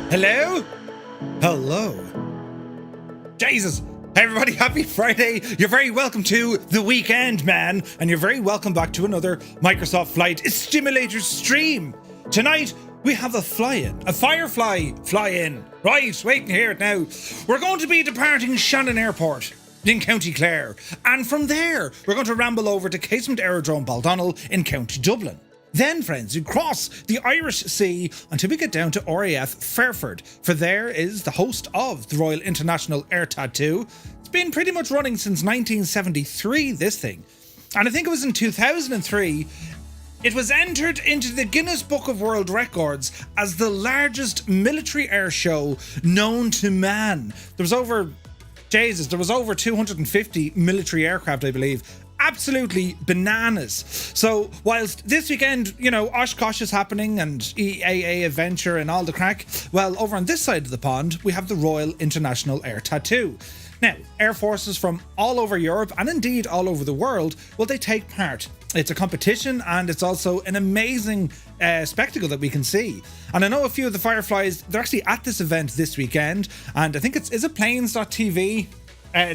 Hello? Hello. Jesus. Hey everybody, happy Friday. You're very welcome to the weekend, man. And you're very welcome back to another Microsoft Flight Simulator stream. Tonight, we have a fly-in, a FireFly fly-in. Right, wait and hear it now. We're going to be departing Shannon Airport in County Clare. And from there, we're going to ramble over to Casement Aerodrome Baldonnel in County Dublin. Then, friends, we cross the Irish Sea until we get down to RAF Fairford, for there is the host of the Royal International Air Tattoo. It's been pretty much running since 1973, this thing. And I think it was in 2003, it was entered into the Guinness Book of World Records as the largest military air show known to man. There was over 250 military aircraft, I believe. Absolutely bananas. So whilst this weekend, you know, Oshkosh is happening and EAA Adventure and all the crack, well, over on this side of the pond, we have the Royal International Air Tattoo. Now, air forces from all over Europe and indeed all over the world, well, they take part. It's a competition and it's also an amazing spectacle that we can see. And I know a few of the Fireflies, they're actually at this event this weekend, and I think is it planes.tv?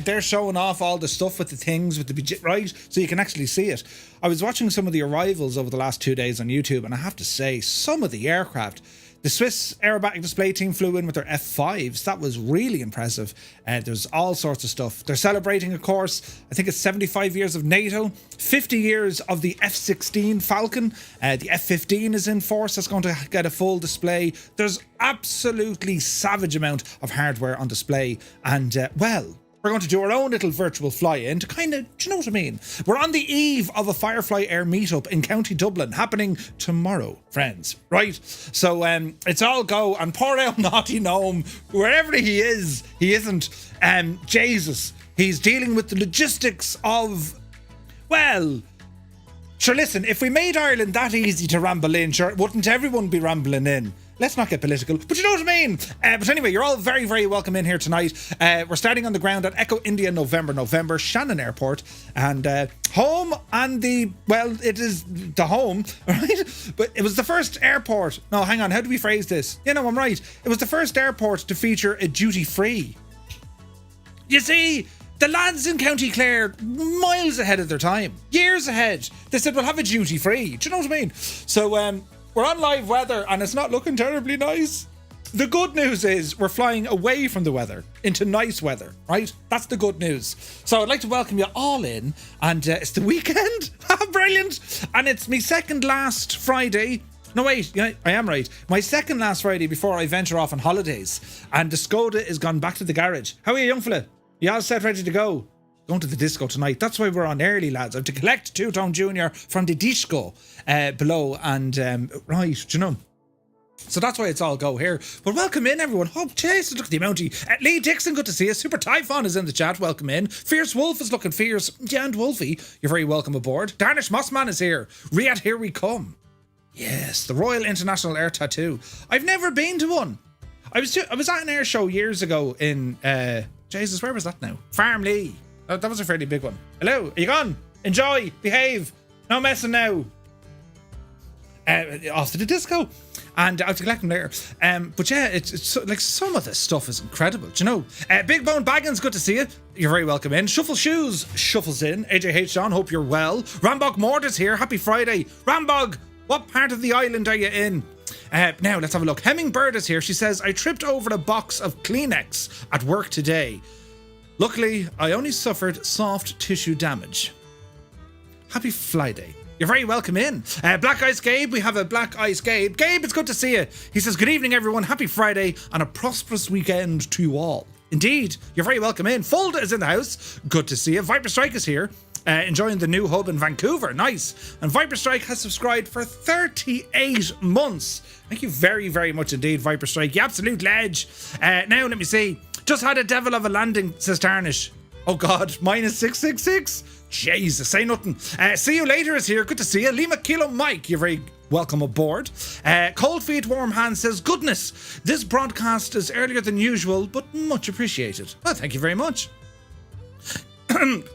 They're showing off all the stuff with the things, with the right, so you can actually see it. I was watching some of the arrivals over the last 2 days on YouTube, and I have to say, some of the aircraft, the Swiss aerobatic display team flew in with their F5s. That was really impressive. There's all sorts of stuff. They're celebrating, of course, I think it's 75 years of NATO, 50 years of the F-16 Falcon. The F-15 is in force. That's going to get a full display. There's absolutely savage amount of hardware on display. And, well, we're going to do our own little virtual fly-in to kind of, do you know what I mean? We're on the eve of a FireFly Air meetup in County Dublin happening tomorrow, friends, right? So it's all go, and poor old naughty gnome, wherever he is, he isn't, Jesus, he's dealing with the logistics of, well, sure, listen, if we made Ireland that easy to ramble in, sure, wouldn't everyone be rambling in? Let's not get political, but you know what I mean. But anyway, you're all very, very welcome in here tonight. We're starting on the ground at Echo India November, Shannon Airport, and home and it is the home, right? But it was the first airport. No, hang on, how do we phrase this? You know, I'm right. It was the first airport to feature a duty-free. You see, the lads in County Clare, miles ahead of their time, years ahead. They said, we'll have a duty-free. Do you know what I mean? So, we're on live weather and it's not looking terribly nice. The good news is we're flying away from the weather into nice weather, right? That's the good news. So I'd like to welcome you all in, and it's the weekend. Brilliant. And it's my second last Friday. No, wait, yeah, I am right. My second last Friday before I venture off on holidays. And the Skoda is gone back to the garage. How are you, young fella? You all set, ready to go? Going to the disco tonight. That's why we're on early, lads. I have to collect Two-Tone Jr. from the disco below, and right, do you know? So that's why it's all go here. But welcome in, everyone. Oh, jeez, look at the amount of Lee Dixon, good to see you. Super Typhon is in the chat. Welcome in. Fierce Wolf is looking fierce. Yeah, and Wolfie, you're very welcome aboard. Darnish Mossman is here. RIAT, here we come. Yes, the Royal International Air Tattoo. I've never been to one. I was at an air show years ago in Jesus, where was that now? Farmley. Oh, that was a fairly big one. Hello, are you gone? Enjoy, behave. No messing now. Off to the disco. And I'll collect them later. But yeah, it's like some of this stuff is incredible. Do you know? Big Bone Baggins, good to see you. You're very welcome in. Shuffle Shoes shuffles in. AJH John, hope you're well. Rambog Mortis here. Happy Friday. Rambog, what part of the island are you in? Now, let's have a look. Hemmingbird is here. She says, I tripped over a box of Kleenex at work today. Luckily, I only suffered soft tissue damage. Happy Fly Day. You're very welcome in. Black Ice Gabe, we have a Black Ice Gabe. Gabe, it's good to see you. He says, good evening, everyone. Happy Friday and a prosperous weekend to you all. Indeed, you're very welcome in. Folda is in the house. Good to see you. Viper Strike is here. Enjoying the new hub in Vancouver. Nice. And Viper Strike has subscribed for 38 months. Thank you very, very much indeed, Viper Strike. You absolute ledge. Now, let me see. Just had a devil of a landing, says Tarnish. Oh God, minus 666. Jesus, say nothing. See you later is here. Good to see you. Lima Kilo Mike, you're very welcome aboard. Cold Feet Warm Hands says, goodness, this broadcast is earlier than usual, but much appreciated. Well, thank you very much.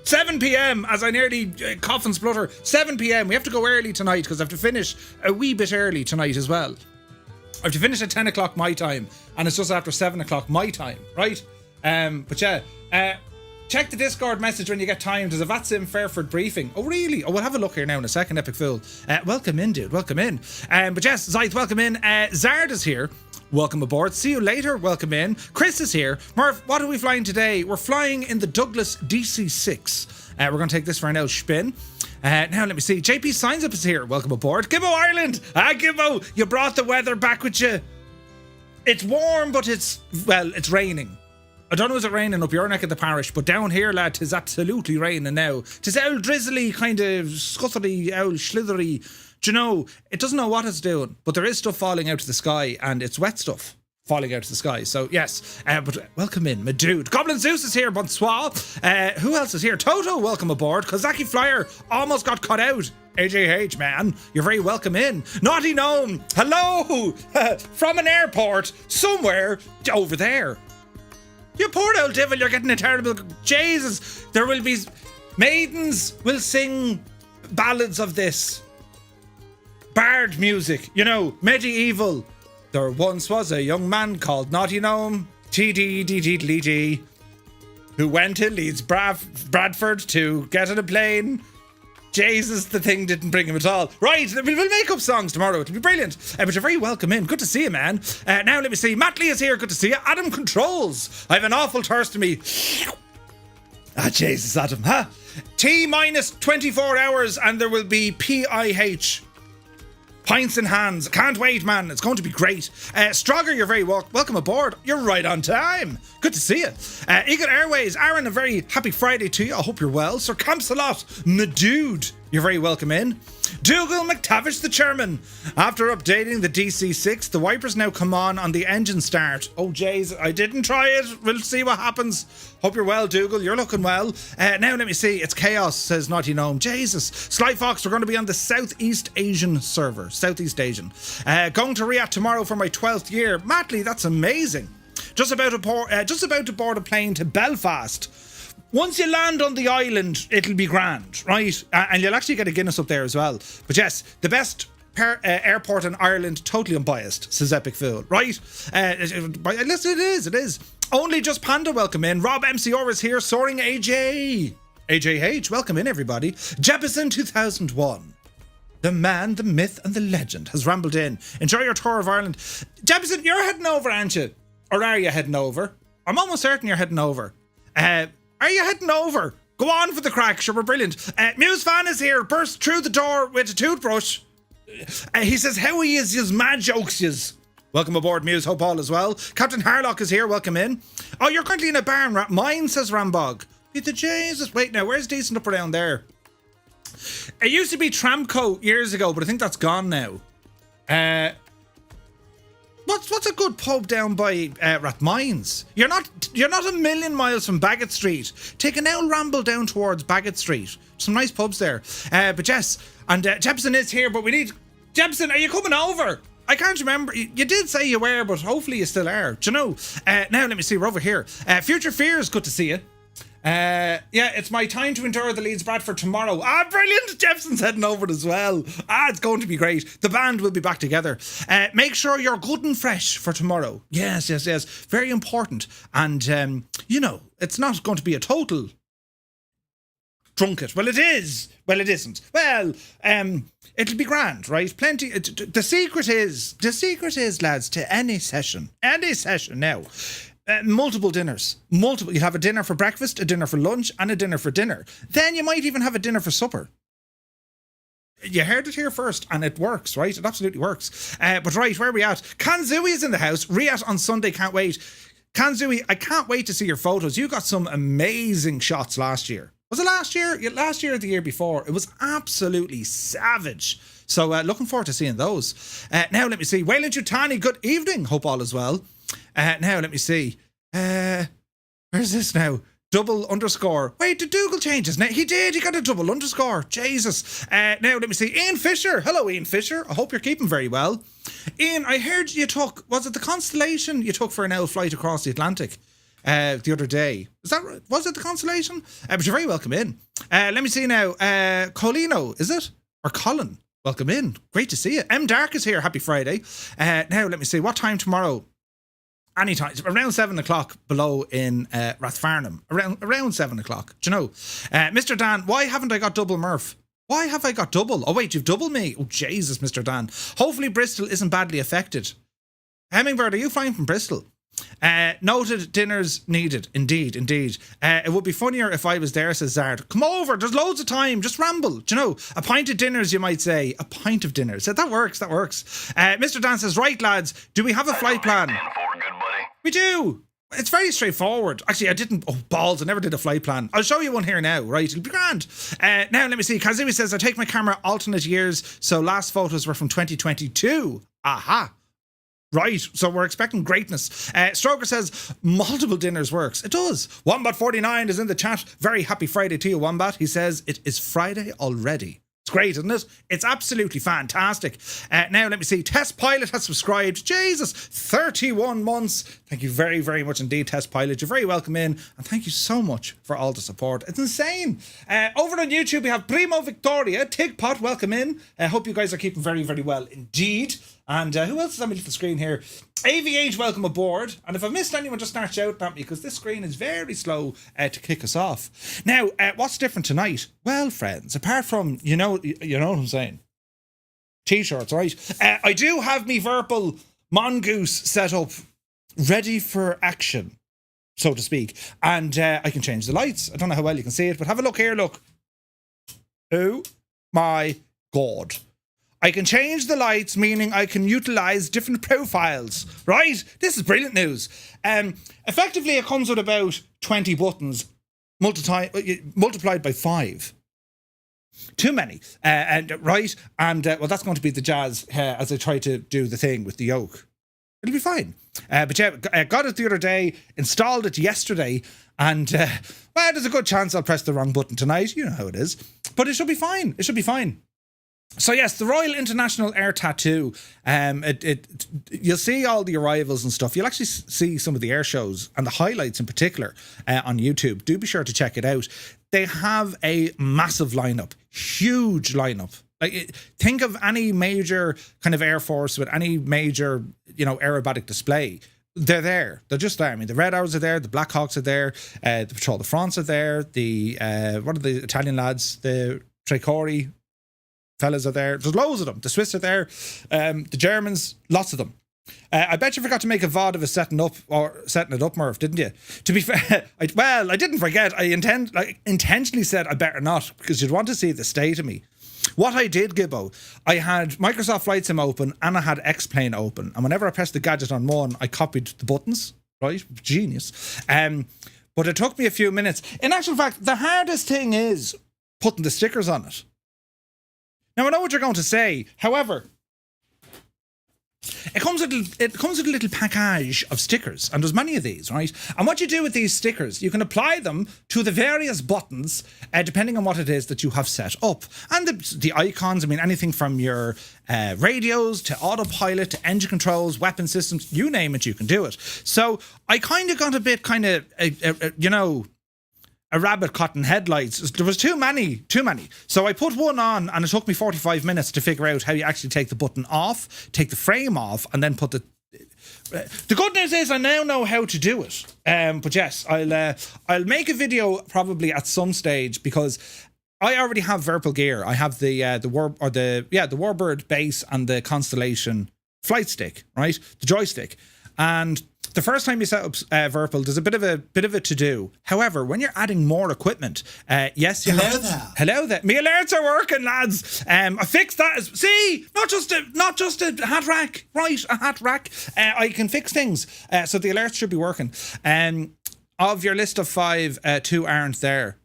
7 p.m. as I nearly cough and splutter. 7 p.m. We have to go early tonight because I have to finish a wee bit early tonight as well. Or if you finish at 10 o'clock my time, and it's just after 7 o'clock my time, right? But yeah, check the Discord message when you get time. There's a VATSIM Fairford briefing. Oh, really? Oh, we'll have a look here now in a second, Epic Fool. Welcome in, dude. Welcome in. But yes, Zyth, welcome in. Zard is here. Welcome aboard. See you later. Welcome in. Chris is here. Murph, what are we flying today? We're flying in the Douglas DC-6. We're going to take this for an old spin. Now, let me see. JP Signs Up is here. Welcome aboard. Gibbo Ireland. Gibbo, you brought the weather back with you. It's warm, but it's raining. I don't know, is it raining up your neck of the parish, but down here, lad, 'tis absolutely raining now. 'Tis old drizzly, kind of scuttery, old slithery. Do you know, it doesn't know what it's doing, but there is stuff falling out of the sky, and it's wet stuff falling out of the sky. So, yes, but welcome in, my dude. Goblin Zeus is here, bonsoir. Who else is here? Toto, welcome aboard. Kozaki Flyer almost got cut out. AJH, man, you're very welcome in. Naughty Gnome, hello, from an airport somewhere over there. You poor old devil, you're getting a terrible... Jesus, there will be... Maidens will sing ballads of this. Bard music, you know, medieval. There once was a young man called Naughty Gnome, TD, who went to Leeds Bradford to get on a plane. Jesus, the thing didn't bring him at all. Right, we'll make up songs tomorrow. It'll be brilliant. But you're very welcome in. Good to see you, man. Now, let me see. Matt Lee is here. Good to see you. Adam Controls. I have an awful thirst in me. Jesus, Adam. Huh? T minus 24 hours and there will be PIH. Pints in hands. Can't wait, man. It's going to be great. Strogger, you're very welcome aboard. You're right on time. Good to see you. Eagle Airways. Aaron, a very happy Friday to you. I hope you're well. Sir Campsalot, my dude. You're very welcome in. Dougal McTavish, the chairman. After updating the DC-6, the wipers now come on the engine start. Oh, jeez, I didn't try it. We'll see what happens. Hope you're well, Dougal. You're looking well. Now, let me see. It's chaos, says Naughty Gnome. Jesus. Sly Fox, we're going to be on the Southeast Asian server. Southeast Asian. Going to RIAT tomorrow for my 12th year. Matley, that's amazing. Just about to board a plane to Belfast. Once you land on the island, it'll be grand, right? And you'll actually get a Guinness up there as well. But yes, the best airport in Ireland, totally unbiased, says Epic Fool, right? Listen, it is. Only Just Panda, welcome in. Rob MCR is here, Soaring AJ. AJH, welcome in, everybody. Jefferson 2001. The man, the myth, and the legend has rambled in. Enjoy your tour of Ireland. Jefferson, you're heading over, aren't you? Or are you heading over? I'm almost certain you're heading over. Are you heading over? Go on for the crack, sure, we're brilliant. Muse Fan is here, burst through the door with a toothbrush. He says, how are yous mad jokes yous? Welcome aboard, Muse, hope all is well. Captain Harlock is here, welcome in. Oh, you're currently in a barn, mine, says Rambog. Peter Jesus, wait now, where's decent up around there? It used to be Tramco years ago, but I think that's gone now. What's a good pub down by Rathmines? You're not a million miles from Bagot Street. Take an old ramble down towards Bagot Street. Some nice pubs there. But yes, and Jepson is here, but we need... Jepson, are you coming over? I can't remember. You did say you were, but hopefully you still are. Do you know? Now, let me see. We're over here. Future Fears, good to see you. Yeah, it's my time to endure the Leeds Bradford tomorrow. Brilliant! Jepson's heading over as well. It's going to be great. The band will be back together. Make sure you're good and fresh for tomorrow. Yes. Very important. And, you know, it's not going to be a total drunket. Well, it is. Well, it isn't. Well, it'll be grand, right? Plenty. The secret is, lads, to any session now. Multiple dinners. You'll have a dinner for breakfast, a dinner for lunch, and a dinner for dinner. Then you might even have a dinner for supper. You heard it here first, and it works, right? It absolutely works. But right, where are we at? Kanzui is in the house. RIAT on Sunday, can't wait. Kanzui, I can't wait to see your photos. You got some amazing shots last year. Was it last year? Last year or the year before? It was absolutely savage. So looking forward to seeing those. Now, let me see. Wayland Jutani, good evening. Hope all is well. Now, let me see. Where's this now? Double underscore. Wait, did Dougal change his name? He did. He got a double underscore. Jesus. Now, let me see. Ian Fisher. Hello, Ian Fisher. I hope you're keeping very well. Ian, I heard you took... Was it the Constellation you took for an hour flight across the Atlantic the other day? Is that right? Was it the Constellation? But you're very welcome in. Let me see now. Colino, is it? Or Colin? welcome in. Great to see you. M Dark is here. Happy Friday. Now, let me see. What time tomorrow? Anytime. Around 7 o'clock below in Rathfarnham. Around 7 o'clock. Do you know? Mr. Dan, why haven't I got double Murph? Why have I got double? Oh, wait, you've doubled me. Oh, Jesus, Mr. Dan. Hopefully Bristol isn't badly affected. Hemmingbird, are you flying from Bristol? Noted dinners needed. Indeed. It would be funnier if I was there, says Zard. Come over, there's loads of time, just ramble. Do you know? A pint of dinners, you might say. A pint of dinners. That works. Mr. Dan says, right lads, do we have a flight plan? We do. It's very straightforward. Actually, I didn't. Oh, balls. I never did a flight plan. I'll show you one here now, right? It'll be grand. Now, let me see. Kazumi says, I take my camera alternate years, so last photos were from 2022. Aha. Right, so we're expecting greatness. Stroker says, multiple dinners works. It does. Wombat49 is in the chat. Very happy Friday to you, Wombat. He says, it is Friday already. It's great, isn't it? It's absolutely fantastic. Now, let me see. Test Pilot has subscribed. Jesus, 31 months. Thank you very, very much indeed, Test Pilot. You're very welcome in. And thank you so much for all the support. It's insane. Over on YouTube, we have Primo Victoria. Tigpot, welcome in. I hope you guys are keeping very, very well indeed. And who else is on my little screen here? AVH, welcome aboard. And if I've missed anyone, just start shouting at me because this screen is very slow to kick us off. Now, what's different tonight? Well, friends, apart from, you know what I'm saying? T-shirts, right? I do have me Virpal Mongoose set up, ready for action, so to speak. And I can change the lights. I don't know how well you can see it, but have a look here, look. Oh my God. I can change the lights, meaning I can utilize different profiles, right? This is brilliant news. Effectively, it comes with about 20 buttons multiplied by 5. Too many. Right? Well, that's going to be the jazz as I try to do the thing with the yoke. It'll be fine. But yeah, I got it the other day, installed it yesterday, and well, there's a good chance I'll press the wrong button tonight. You know how it is. But it should be fine. So yes, the Royal International Air Tattoo. You'll see all the arrivals and stuff. You'll actually see some of the air shows and the highlights in particular on YouTube. Do be sure to check it out. They have a massive lineup, huge lineup. Like, think of any major kind of air force with any major, aerobatic display. They're there. They're just there. I mean, the Red Arrows are there. The Black Hawks are there. The Patrol de France are there. The what are the Italian lads? The Trecori fellas are there. There's loads of them. The Swiss are there. The Germans, lots of them. I bet you forgot to make a VOD of us setting it up, Murph, didn't you? To be fair, I didn't forget. I intentionally said I better not because you'd want to see the state of me. What I did, Gibbo, I had Microsoft Flight Sim open and I had X-Plane open. And whenever I pressed the gadget on one, I copied the buttons. Right? Genius. But it took me a few minutes. In actual fact, the hardest thing is putting the stickers on it. Now, I know what you're going to say. However, it comes with a little package of stickers, and there's many of these, right? And what you do with these stickers, you can apply them to the various buttons, depending on what it is that you have set up. And the icons, I mean, anything from your radios to autopilot to engine controls, weapon systems, you name it, you can do it. So I kind of got a bit a rabbit caught in headlights. There was too many. So I put one on and it took me 45 minutes to figure out how you actually take the button off, take the frame off, and then put the good news is I now know how to do it. But yes, I'll make a video probably at some stage because I already have Virpal gear. I have the Warbird base and the Constellation flight stick, right? The joystick. And the first time you set up Virpal, there's a bit of a to-do. However, when you're adding more equipment, yes, you have to... Hello there. Me alerts are working, lads. I fixed that. See, not just a hat rack, right? A hat rack. I can fix things, so the alerts should be working. Of your list of 5, 2 aren't there.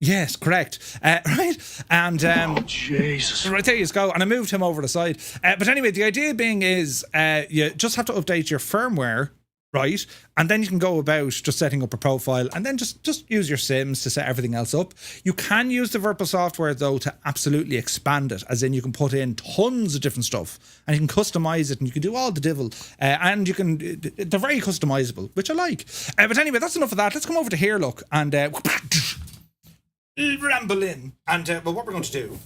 Yes, correct. Right? And Jesus. Right, there you go. And I moved him over the side. But anyway, the idea being is you just have to update your firmware, right? And then you can go about just setting up a profile and then just use your sims to set everything else up. You can use the Virpal software, though, to absolutely expand it, as in you can put in tons of different stuff and you can customize it and you can do all the divil. And they're very customizable, which I like. But anyway, that's enough of that. Let's come over to here, look, and... ramble in. And what we're going to do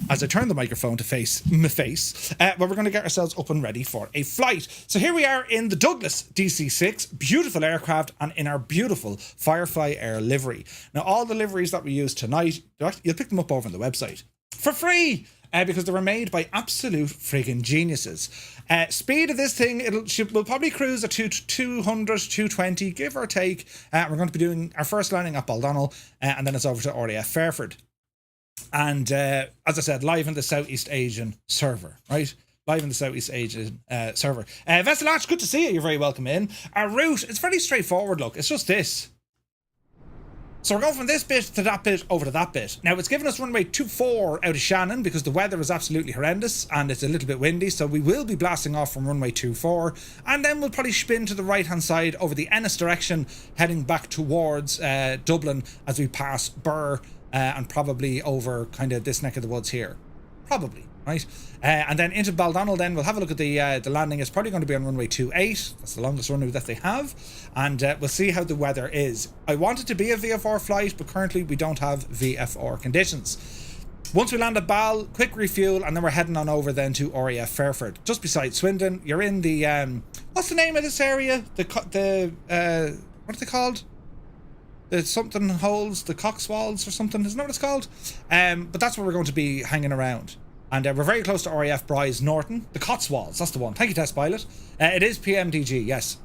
as I turn the microphone to face my face, well, we're going to get ourselves up and ready for a flight. So here we are in the Douglas DC-6, beautiful aircraft, and in our beautiful FireFly Air livery. Now, all the liveries that we use tonight, you'll pick them up over on the website for free, because they were made by absolute friggin' geniuses. Speed of this thing, we'll probably cruise at 200, 220, give or take. We're going to be doing our first landing at Baldonnel, and then it's over to RAF Fairford. And as I said, live in the Southeast Asian server, right? Live in the Southeast Asian server. Vessel Arch, good to see you. You're very welcome in. Our route, it's very straightforward, look. It's just this. So we're going from this bit to that bit over to that bit. Now, it's given us runway 24 out of Shannon because the weather is absolutely horrendous and it's a little bit windy. So we will be blasting off from runway 24. And then we'll probably spin to the right-hand side over the Ennis direction, heading back towards Dublin as we pass Birr and probably over kind of this neck of the woods here. Probably, right? And then into Baldonnel then, we'll have a look at the landing. It's probably going to be on runway 28. That's the longest runway that they have. And we'll see how the weather is. I want it to be a VFR flight, but currently we don't have VFR conditions. Once we land at Bal, quick refuel, and then we're heading on over then to RAF Fairford, just beside Swindon. You're in the, what's the name of this area? What are they called? The something holes, the Coxwolds or something, isn't that what it's called? But that's where we're going to be hanging around. And we're very close to RAF Bryce Norton. The Cotswolds, that's the one. Thank you, test pilot. It is PMDG, yes.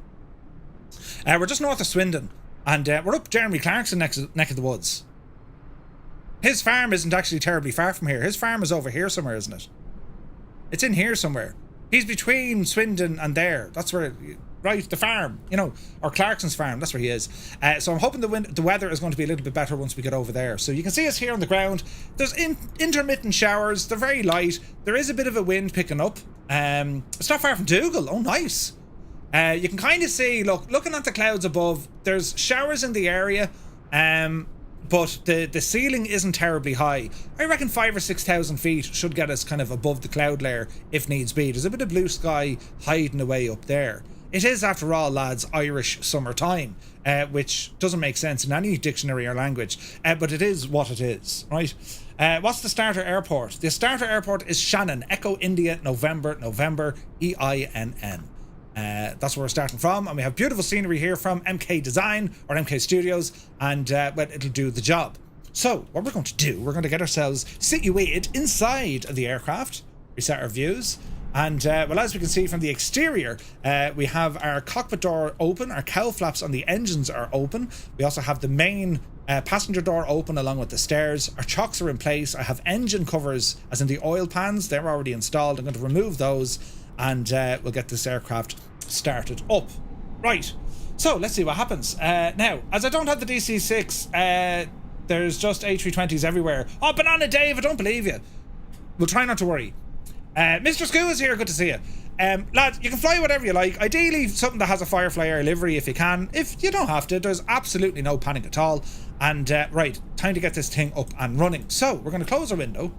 We're just north of Swindon. And we're up Jeremy Clarkson neck of the woods. His farm isn't actually terribly far from here. His farm is over here somewhere, isn't it? It's in here somewhere. He's between Swindon and there. That's where... Right, the farm, you know, or Clarkson's farm, that's where he is. So I'm hoping the weather is going to be a little bit better once we get over there. So you can see us here on the ground. There's intermittent showers. They're very light. There is a bit of a wind picking up. It's not far from Dougal. Oh, nice. You can kind of see, looking at the clouds above, there's showers in the area, but the ceiling isn't terribly high. I reckon 5,000 or 6,000 feet should get us kind of above the cloud layer if needs be. There's a bit of blue sky hiding away up there. It is, after all, lads, Irish summertime, which doesn't make sense in any dictionary or language, but it is what it is, right? What's the starter airport? The starter airport is Shannon, Echo India, November, EINN. That's where we're starting from, and we have beautiful scenery here from MK Design, or MK Studios, and well, it'll do the job. So, what we're going to do, we're going to get ourselves situated inside of the aircraft, reset our views, and well, as we can see from the exterior, we have our cockpit door open, our cowl flaps on the engines are open. We also have the main passenger door open along with the stairs. Our chocks are in place. I have engine covers, as in the oil pans, they're already installed. I'm going to remove those, and we'll get this aircraft started up. Right, so let's see what happens. Now, as I don't have the DC-6, there's just A320s everywhere. Oh, Banana Dave, I don't believe you. We'll try not to worry. Mr. Scoo is here, good to see you. Lads, you can fly whatever you like. Ideally, something that has a FireFly Air livery if you can. If you don't have to, there's absolutely no panic at all. And, right, time to get this thing up and running. So, we're going to close our window.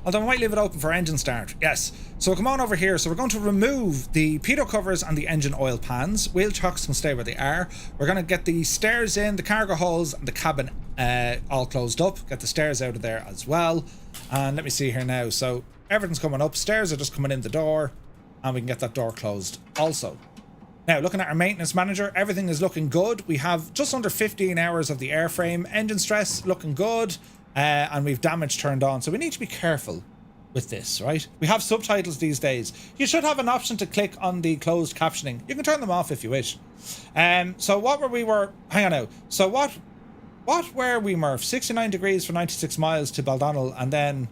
Although I might leave it open for engine start. Yes. So come on over here. So we're going to remove the pitot covers and the engine oil pans. Wheel chocks can stay where they are. We're going to get the stairs in, the cargo holes, and the cabin all closed up. Get the stairs out of there as well. And let me see here now. So everything's coming up. Stairs are just coming in the door. And we can get that door closed also. Now, looking at our maintenance manager, everything is looking good. We have just under 15 hours of the airframe. Engine stress looking good. And we've damage turned on. So we need to be careful with this, right? We have subtitles these days. You should have an option to click on the closed captioning. You can turn them off if you wish. So what were we were... Hang on now. So what were we, Murph? 69 degrees for 96 miles to Baldonnel, and then...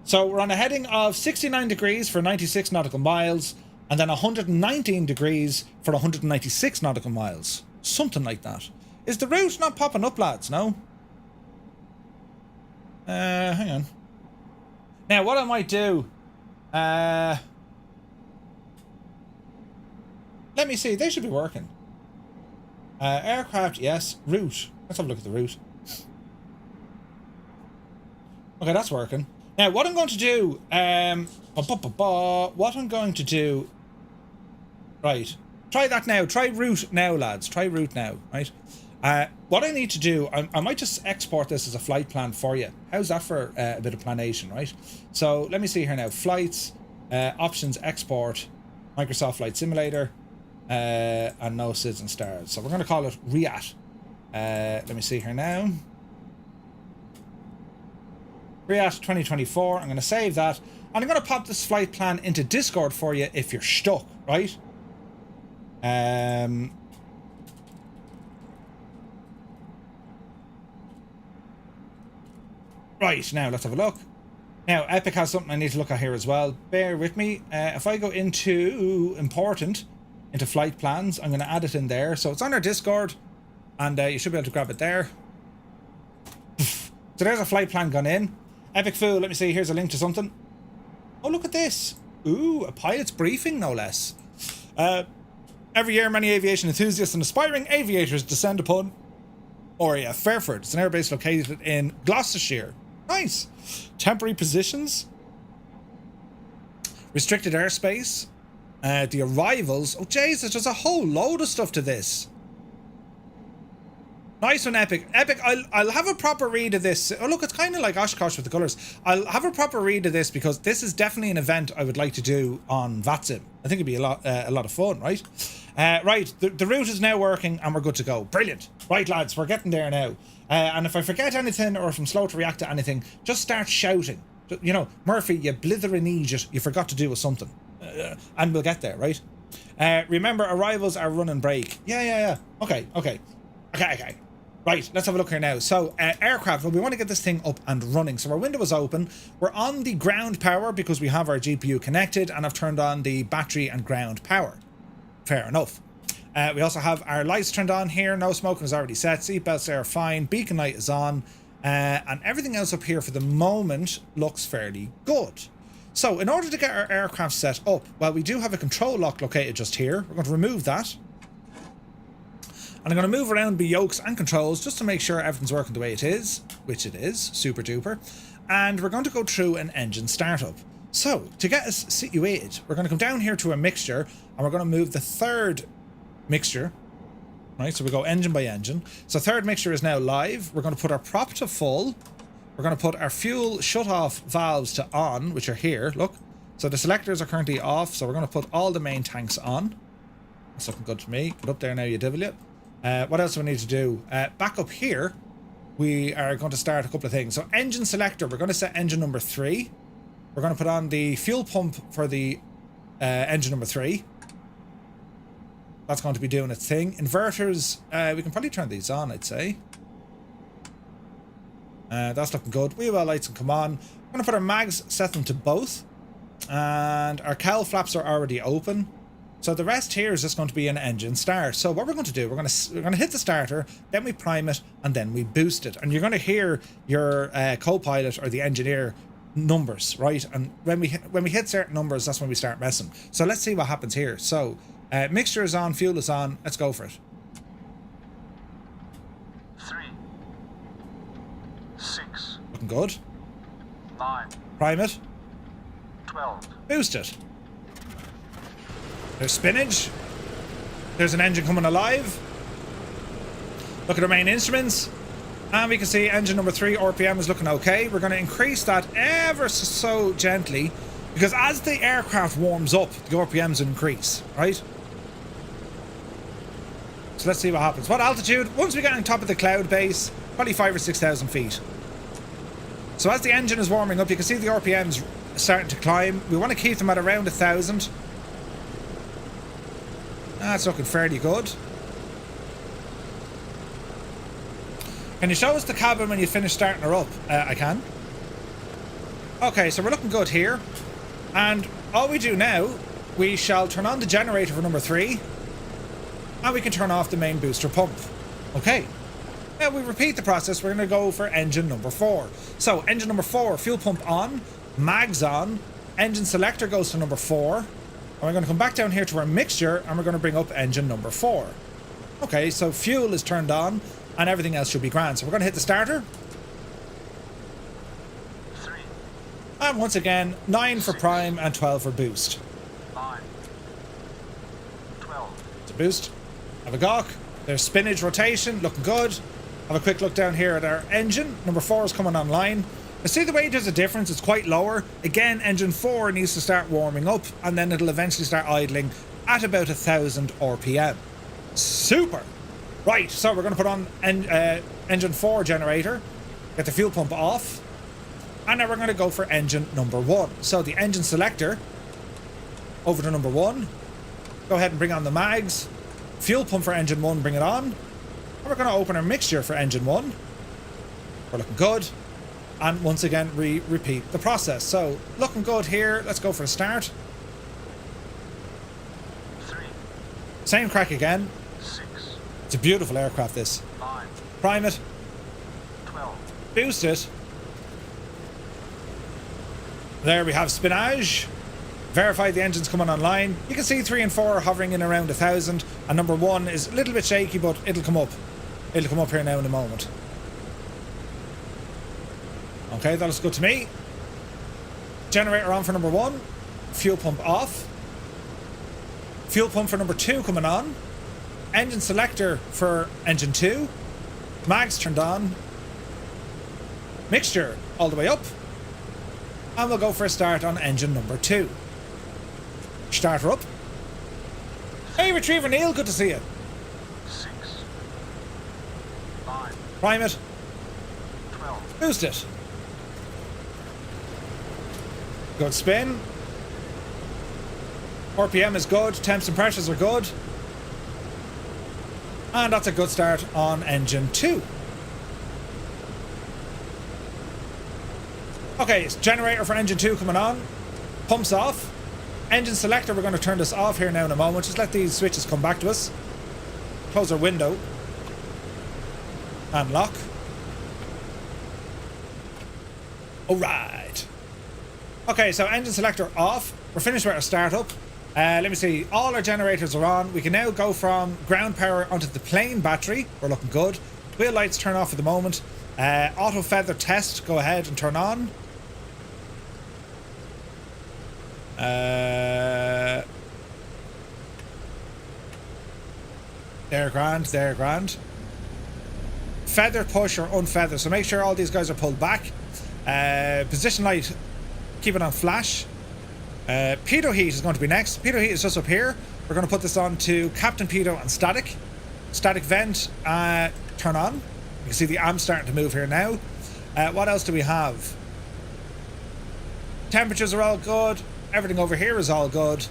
So we're on a heading of 69 degrees for 96 nautical miles, and then 119 degrees for 196 nautical miles. Something like that. Is the route not popping up, lads? No? Hang on. Now, what I might do... let me see. They should be working. Aircraft, yes. Route. Let's have a look at the route. Okay, that's working. Now, what I'm going to do... what I'm going to do... Right. Try that now. Try route now, lads. Try route now, right? What I need to do, I might just export this as a flight plan for you. How's that for a bit of planation, right? So let me see here now. Flights, options, export, Microsoft Flight Simulator, and no SIDS and stars. So we're going to call it RIAT. Let me see here now. RIAT 2024. I'm going to save that. And I'm going to pop this flight plan into Discord for you if you're stuck, right? Right, now let's have a look. Now, Epic has something I need to look at here as well. Bear with me. If I go into important, into flight plans, I'm going to add it in there. So it's on our Discord, and you should be able to grab it there. So there's a flight plan gone in. Epic Fool, let me see. Here's a link to something. Oh, look at this. Ooh, a pilot's briefing, no less. Every year, many aviation enthusiasts and aspiring aviators descend upon RAF Fairford. It's an airbase located in Gloucestershire. Nice. Temporary positions. Restricted airspace. The arrivals. Oh, Jesus, there's a whole load of stuff to this. Nice one, Epic. Epic, I'll have a proper read of this. Oh, look, it's kind of like Oshkosh with the colours. I'll have a proper read of this because this is definitely an event I would like to do on VATSIM. I think it'd be a lot of fun, right? Right, the route is now working and we're good to go. Brilliant. Right, lads, we're getting there now. And if I forget anything or if I'm slow to react to anything, just start shouting. You know, Murphy, you blithering idiot, you forgot to do with something. And we'll get there, right? Remember, arrivals are run and break. Yeah. Okay. Right, let's have a look here now. So, aircraft, well, we want to get this thing up and running. So our window is open. We're on the ground power because we have our GPU connected and I've turned on the battery and ground power. Fair enough. We also have our lights turned on here. No smoking is already set. Seatbelts are fine. Beacon light is on. And everything else up here for the moment looks fairly good. So in order to get our aircraft set up, well, we do have a control lock located just here. We're going to remove that. And I'm going to move around the yokes and controls just to make sure everything's working the way it is, which it is, super duper. And we're going to go through an engine startup. So to get us situated, we're going to come down here to a mixture and we're going to move the third mixture. Right, so we go engine by engine. So third mixture is now live. We're going to put our prop to full. We're going to put our fuel shut-off valves to on, which are here, look. So the selectors are currently off, so we're going to put all the main tanks on. That's looking good to me. Get up there now, you devil. What else do we need to do? Back up here, we are going to start a couple of things. So engine selector, we're going to set engine number 3. We're going to put on the fuel pump for the engine number 3. That's going to be doing its thing. Inverters, we can probably turn these on, I'd say. That's looking good. Wheel well lights can come on. We're going to put our mags, set them to both. And our cowl flaps are already open. So the rest here is just going to be an engine start. So what we're going to do, we're going to hit the starter, then we prime it, and then we boost it. And you're going to hear your co-pilot or the engineer numbers, right? And when we hit certain numbers, that's when we start messing. So let's see what happens here. So mixture is on, fuel is on. Let's go for it. 3, 6. Looking good. 9. Prime it. 12. Boost it. There's spinach. There's an engine coming alive. Look at our main instruments. And we can see engine number 3 RPM is looking okay. We're going to increase that ever so gently because as the aircraft warms up, the RPMs increase, right? So let's see what happens. What altitude? Once we get on top of the cloud base, probably 5,000 or 6,000 feet. So as the engine is warming up, you can see the RPMs starting to climb. We want to keep them at around 1,000. That's looking fairly good. Can you show us the cabin when you finish starting her up? I can. Okay, so we're looking good here. And all we do now, we shall turn on the generator for number 3. And we can turn off the main booster pump. Okay. Now we repeat the process. We're going to go for engine number 4. So engine number 4, fuel pump on, mags on, engine selector goes to number 4. And we're going to come back down here to our mixture and we're going to bring up engine number 4. Okay, so fuel is turned on and everything else should be grand. So we're going to hit the starter. 3. And once again, 9 for prime and 12 for boost. 9. 12. To boost. Have a gawk. There's spinach rotation, looking good. Have a quick look down here at our engine. Number 4 is coming online. I see the way there's a difference, it's quite lower. Again, engine 4 needs to start warming up and then it'll eventually start idling at about 1000 RPM. Super! Right, so we're going to put on engine 4 generator, get the fuel pump off, and now we're going to go for engine number 1. So the engine selector, over to number 1, go ahead and bring on the mags, fuel pump for engine 1, bring it on, and we're going to open our mixture for engine 1. We're looking good. And once again, repeat the process. So, looking good here. Let's go for a start. 3. Same crack again. 6. It's a beautiful aircraft, this. 9. Prime it. 12. Boost it. There we have spinach. Verify the engine's coming online. You can see 3 and 4 are hovering in around 1000. And number 1 is a little bit shaky, but it'll come up. It'll come up here now in a moment. Okay, that looks good to me. Generator on for number 1. Fuel pump off. Fuel pump for number 2 coming on. Engine selector for engine 2. Mags turned on. Mixture all the way up. And we'll go for a start on engine number 2. Starter up. Hey, Retriever Neil, good to see you. 6. 9. Prime it. 12. Boost it. Good spin. RPM is good. Temps and pressures are good. And that's a good start on engine 2. Okay, it's generator for engine 2 coming on. Pumps off. Engine selector, we're going to turn this off here now in a moment. Just let these switches come back to us. Close our window. And lock. Alright. Okay, so engine selector off. We're finished with our startup. Let me see. All our generators are on. We can now go from ground power onto the plane battery. We're looking good. Wheel lights turn off at the moment. Auto feather test. Go ahead and turn on. They're grand. They're grand. Feather push or unfeather. So make sure all these guys are pulled back. Position light. Keep it on flash. Pitot heat is going to be next. Pitot heat is just up here. We're going to put this on to Captain Pitot and static. Static vent, turn on. You can see the amp starting to move here now. What else do we have? Temperatures are all good. Everything over here is all good.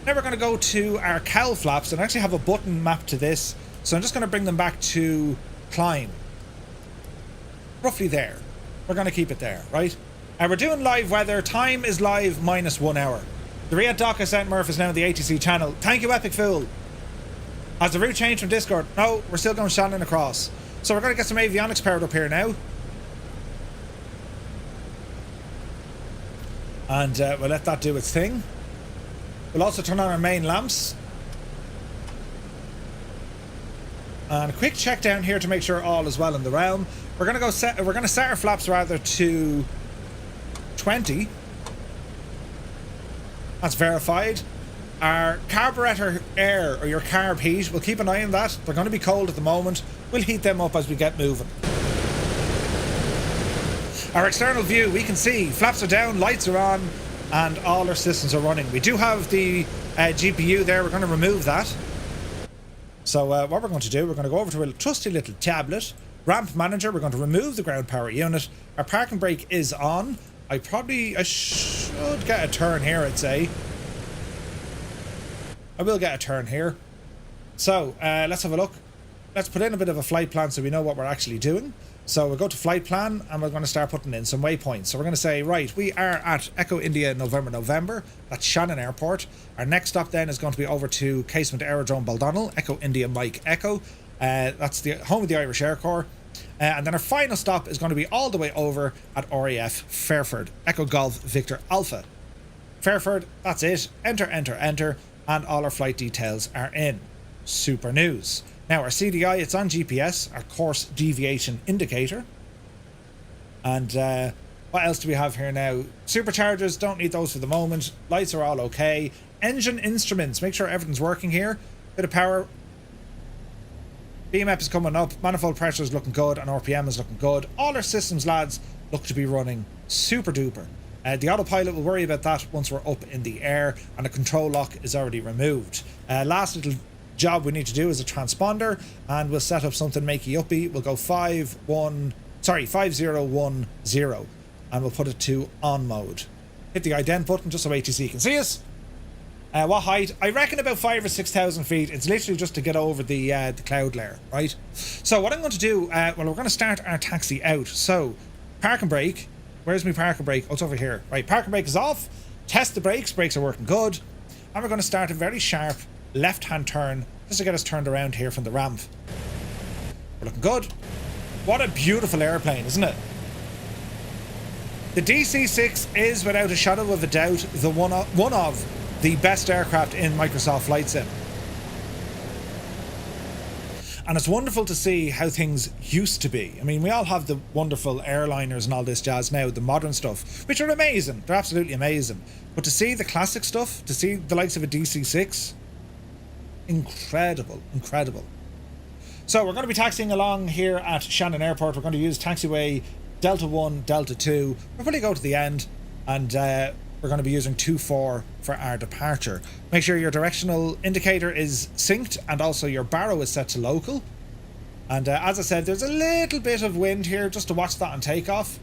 Now we're going to go to our cowl flaps and actually have a button mapped to this. So I'm just going to bring them back to climb. Roughly there. We're going to keep it there, right? And we're doing live weather. Time is live -1 hour. The RIAT doc I sent Murph is now on the ATC channel. Thank you, Epic Fool. Has the route changed from Discord? No, we're still going Shannon across. So we're going to get some avionics powered up here now. And we'll let that do its thing. We'll also turn on our main lamps. And a quick check down here to make sure all is well in the realm. We're going to set our flaps rather to 20. That's verified. Our carburetor air or your carb heat, we'll keep an eye on that. They're going to be cold at the moment. We'll heat them up as we get moving. Our external view, we can see flaps are down, lights are on, and all our systems are running. We do have the GPU there. We're going to remove that. So what we're going to do, we're going to go over to a trusty little tablet. Ramp manager, we're going to remove the ground power unit. Our parking brake is on. I should get a turn here, I'd say. I will get a turn here. So let's have a look. Let's put in a bit of a flight plan so we know what we're actually doing. So we'll go to flight plan and we're going to start putting in some waypoints. So we're going to say, right, we are at Echo India November. That's Shannon Airport. Our next stop then is going to be over to Casement Aerodrome Baldonnel, Echo India Mike Echo. That's the home of the Irish Air Corps. And then our final stop is going to be all the way over at RAF Fairford, Echo Golf Victor Alpha. Fairford, that's it. Enter, enter, enter. And all our flight details are in. Super news. Now our CDI, it's on GPS, our course deviation indicator. And what else do we have here now? Superchargers, don't need those for the moment. Lights are all okay. Engine instruments, make sure everything's working here. Bit of power BMF is coming up, manifold pressure is looking good, and RPM is looking good. All our systems, lads, look to be running super duper. The autopilot will worry about that once we're up in the air, and the control lock is already removed. Last little job we need to do is a transponder, and we'll set up something makey uppy. We'll go 5010, and we'll put it to on mode. Hit the ident button just so ATC can see us. What height? I reckon about 5,000 or 6,000 feet. It's literally just to get over the cloud layer, right? So what I'm going to do, well, we're going to start our taxi out. So, park and brake. Where's my park and brake? Oh, it's over here. Right, park and brake is off. Test the brakes. Brakes are working good. And we're going to start a very sharp left-hand turn just to get us turned around here from the ramp. We're looking good. What a beautiful airplane, isn't it? The DC-6 is, without a shadow of a doubt, the one of the best aircraft in Microsoft Flight Sim. And it's wonderful to see how things used to be. I mean, we all have the wonderful airliners and all this jazz now, the modern stuff, which are amazing. They're absolutely amazing. But to see the classic stuff, to see the likes of a DC-6, incredible, incredible. So we're going to be taxiing along here at Shannon Airport. We're going to use taxiway Delta 1, Delta 2. We'll probably go to the end, and we're going to be using 2-4 for our departure. Make sure your directional indicator is synced, and also your barrow is set to local. And as I said, there's a little bit of wind here, just to watch that on takeoff.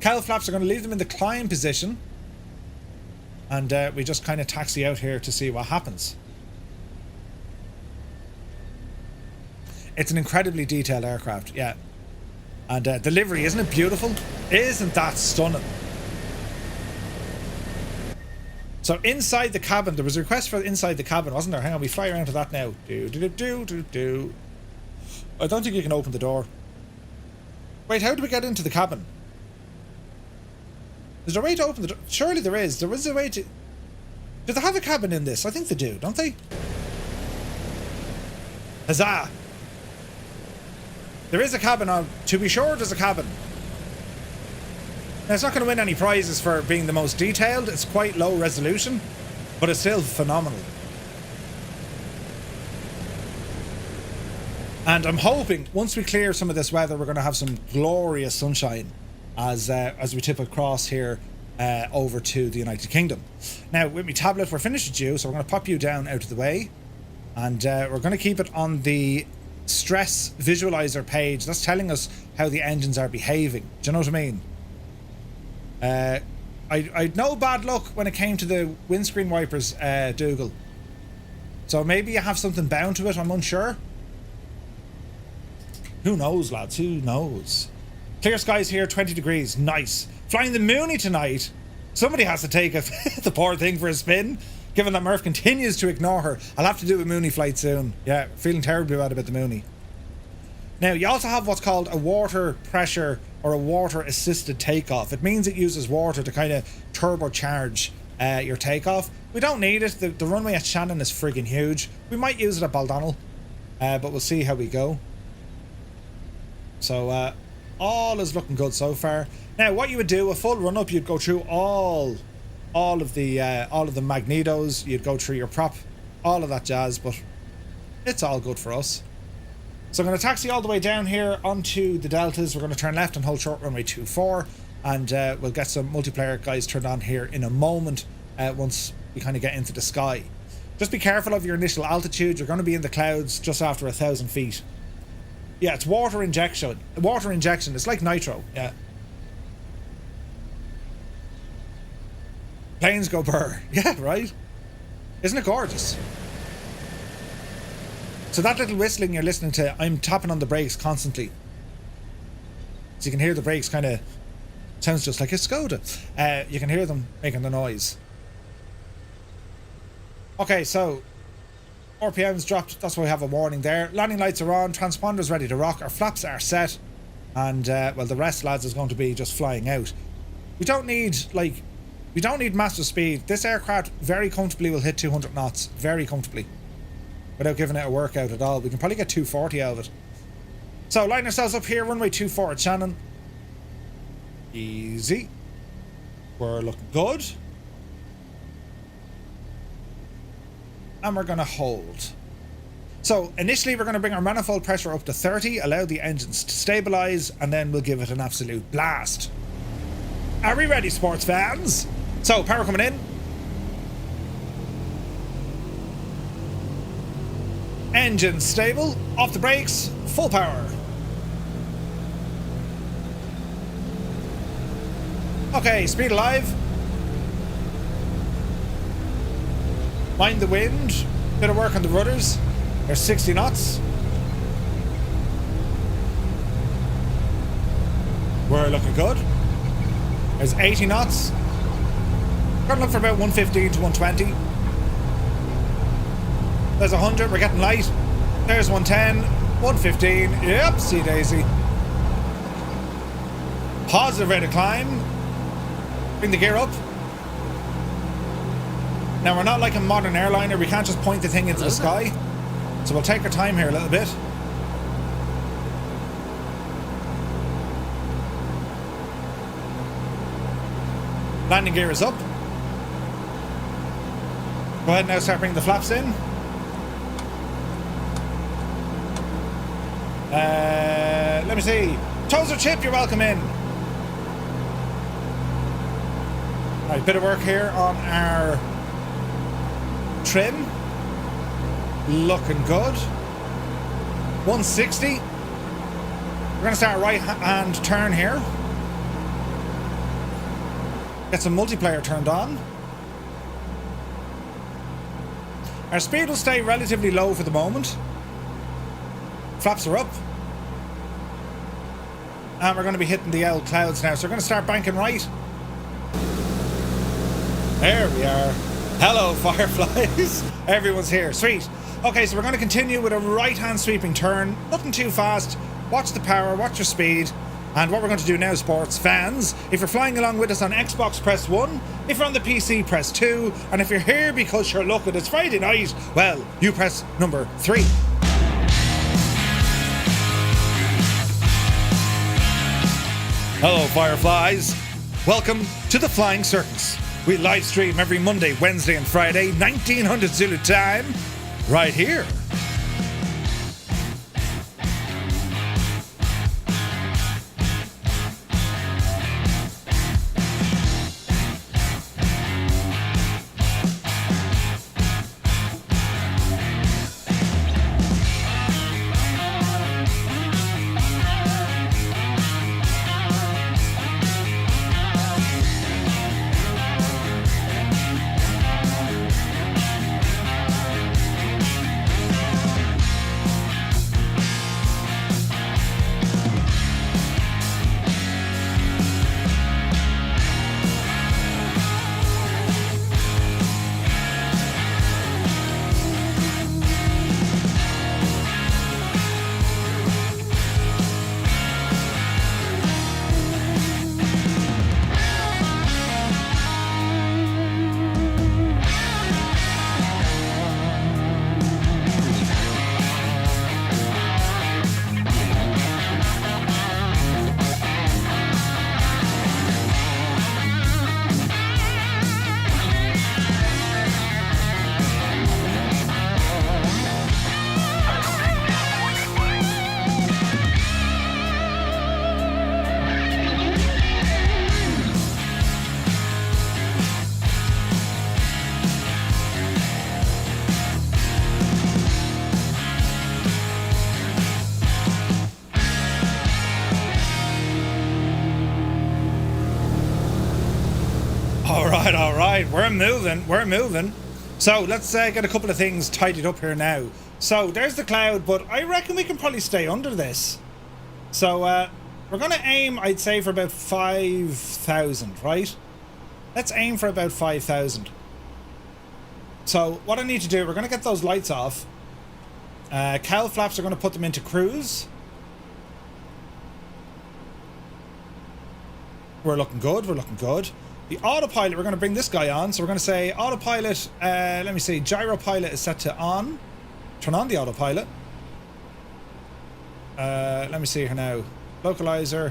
Cowl flaps are going to leave them in the climb position, and we just kind of taxi out here to see what happens. It's an incredibly detailed aircraft, yeah. And the livery, isn't it beautiful? Isn't that stunning? So inside the cabin, there was a request for inside the cabin, wasn't there? Hang on, we fly around to that now. I don't think you can open the door. Wait, how do we get into the cabin? Is there a way to open the door? Surely there is. There is a way to... Do they have a cabin in this? I think they do, don't they? Huzzah! There is a cabin on... To be sure, there's a cabin. Now, it's not going to win any prizes for being the most detailed. It's quite low resolution, but it's still phenomenal. And I'm hoping once we clear some of this weather, we're going to have some glorious sunshine as we tip across here over to the United Kingdom. Now, with my tablet, we're finished with you, so we're going to pop you down out of the way, and we're going to keep it on the stress visualizer page. That's telling us how the engines are behaving. Do you know what I mean? I'd no bad luck when it came to the windscreen wipers, Dougal. So maybe you have something bound to it, I'm unsure. Who knows, lads, who knows? Clear skies here, 20 degrees, nice. Flying the Mooney tonight. Somebody has to take the poor thing for a spin, given that Murph continues to ignore her. I'll have to do a Mooney flight soon. Yeah, feeling terribly bad about the Mooney. Now, you also have what's called a water pressure or a water assisted takeoff. It means it uses water to kind of turbocharge your takeoff. We don't need it. The runway at Shannon is friggin' huge. We might use it at Baldonnel, but we'll see how we go. So all is looking good so far. Now, what you would do, a full run up, you'd go through all of the magnetos. You'd go through your prop, all of that jazz. But it's all good for us. So I'm going to taxi all the way down here onto the deltas. We're going to turn left and hold short runway 24, and we'll get some multiplayer guys turned on here in a moment once we kind of get into the sky. Just be careful of your initial altitude. You're going to be in the clouds just after 1,000 feet. Yeah, it's water injection. Water injection. It's like nitro. Yeah. Planes go burr. Yeah, right? Isn't it gorgeous? So that little whistling you're listening to, I'm tapping on the brakes constantly. So you can hear the brakes kind of... Sounds just like a Skoda. You can hear them making the noise. Okay, so... RPM's dropped. That's why we have a warning there. Landing lights are on. Transponder's ready to rock. Our flaps are set. And, well, the rest, lads, is going to be just flying out. We don't need, like... We don't need massive speed. This aircraft very comfortably will hit 200 knots. Very comfortably. Without giving it a workout at all. We can probably get 240 out of it. So, line ourselves up here. Runway 24 at Shannon. Easy. We're looking good. And we're going to hold. So initially we're going to bring our manifold pressure up to 30, allow the engines to stabilize, and then we'll give it an absolute blast. Are we ready, sports fans? So power coming in. Engine stable, off the brakes, full power. Okay, speed alive. Mind the wind, bit of work on the rudders. There's 60 knots. We're looking good. There's 80 knots. Gonna look for about 115 to 120. There's 100, we're getting light. There's 110, 115. Yep, see Daisy. Positive rate of climb. Bring the gear up. Now we're not like a modern airliner, we can't just point the thing into the sky. So we'll take our time here a little bit. Landing gear is up. Go ahead now, start bringing the flaps in. Let me see. Tozer Chip, you're welcome in. Right, bit of work here on our trim. Looking good. 160. We're going to start a right hand turn here. Get some multiplayer turned on. Our speed will stay relatively low for the moment. Flaps are up. And we're going to be hitting the L clouds now. So we're going to start banking right. There we are. Hello, Fireflies. Everyone's here. Sweet. Okay, so we're going to continue with a right-hand sweeping turn. Nothing too fast. Watch the power, watch your speed. And what we're going to do now, sports fans, if you're flying along with us on Xbox, press 1. If you're on the PC, press 2. And if you're here because you're looking, it's Friday night, well, you press number 3. Hello, Fireflies. Welcome to the Flying Circus. We live stream every Monday, Wednesday, and Friday, 1900 Zulu time, right here. All right, we're moving. So let's get a couple of things tidied up here now. So there's the cloud, but I reckon we can probably stay under this. So we're going to aim, I'd say, for about 5,000, right? Let's aim for about 5,000. So what I need to do, we're going to get those lights off. Cowl flaps are going to put them into cruise. We're looking good. The autopilot, we're going to bring this guy on. So we're going to say autopilot, let me see, gyro pilot is set to on. Turn on the autopilot. Let me see here now. Localizer.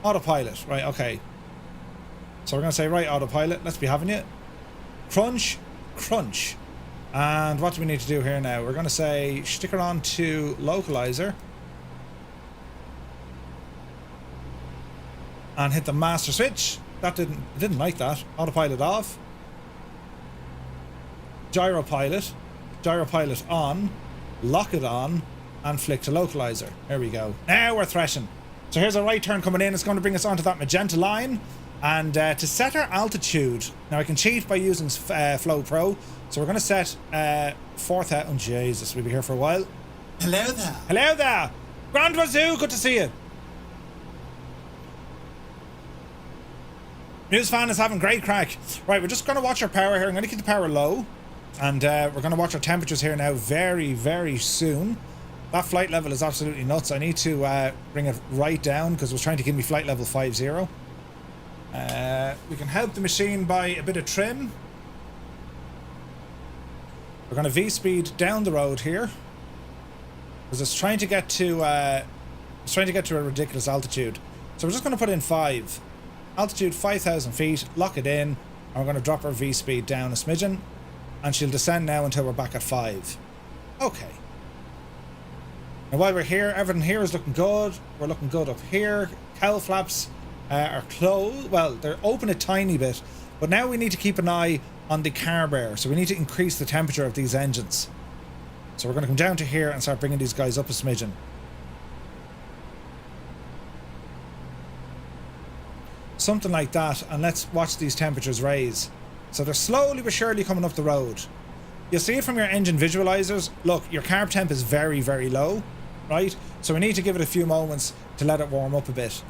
Autopilot, right, okay. So we're going to say, right, autopilot, let's be having it. Crunch, crunch. And what do we need to do here now? We're going to say stick her on to localizer. And hit the master switch. That didn't like that. Autopilot off. Gyro pilot on. Lock it on. And flick to localizer. There we go. Now we're threshing. So here's a right turn coming in. It's going to bring us onto that magenta line. And to set our altitude, now I can cheat by using Flow Pro. So we're going to set 4,000. Oh, Jesus, we'll be here for a while. Hello there. Hello there. Grand Wazoo, good to see you. News fan is having great crack. Right, we're just going to watch our power here. I'm going to keep the power low. And we're going to watch our temperatures here now very, very soon. That flight level is absolutely nuts. I need to bring it right down because it was trying to give me flight level 50. We can help the machine by a bit of trim. We're going to V-speed down the road here because it's trying to get to a ridiculous altitude. So we're just going to put in 5. Altitude 5,000 feet, lock it in, and we're going to drop our V-speed down a smidgen, and she'll descend now until we're back at 5. Okay. Now while we're here, everything here is looking good. We're looking good up here. Cowl flaps are closed. Well, they're open a tiny bit, but now we need to keep an eye on the carb air. So we need to increase the temperature of these engines. So we're going to come down to here and start bringing these guys up a smidgen. Something like that, and let's watch these temperatures raise. So they're slowly but surely coming up the road. You'll see it from your engine visualizers. Look, your carb temp is very, very low, right? So we need to give it a few moments to let it warm up a bit.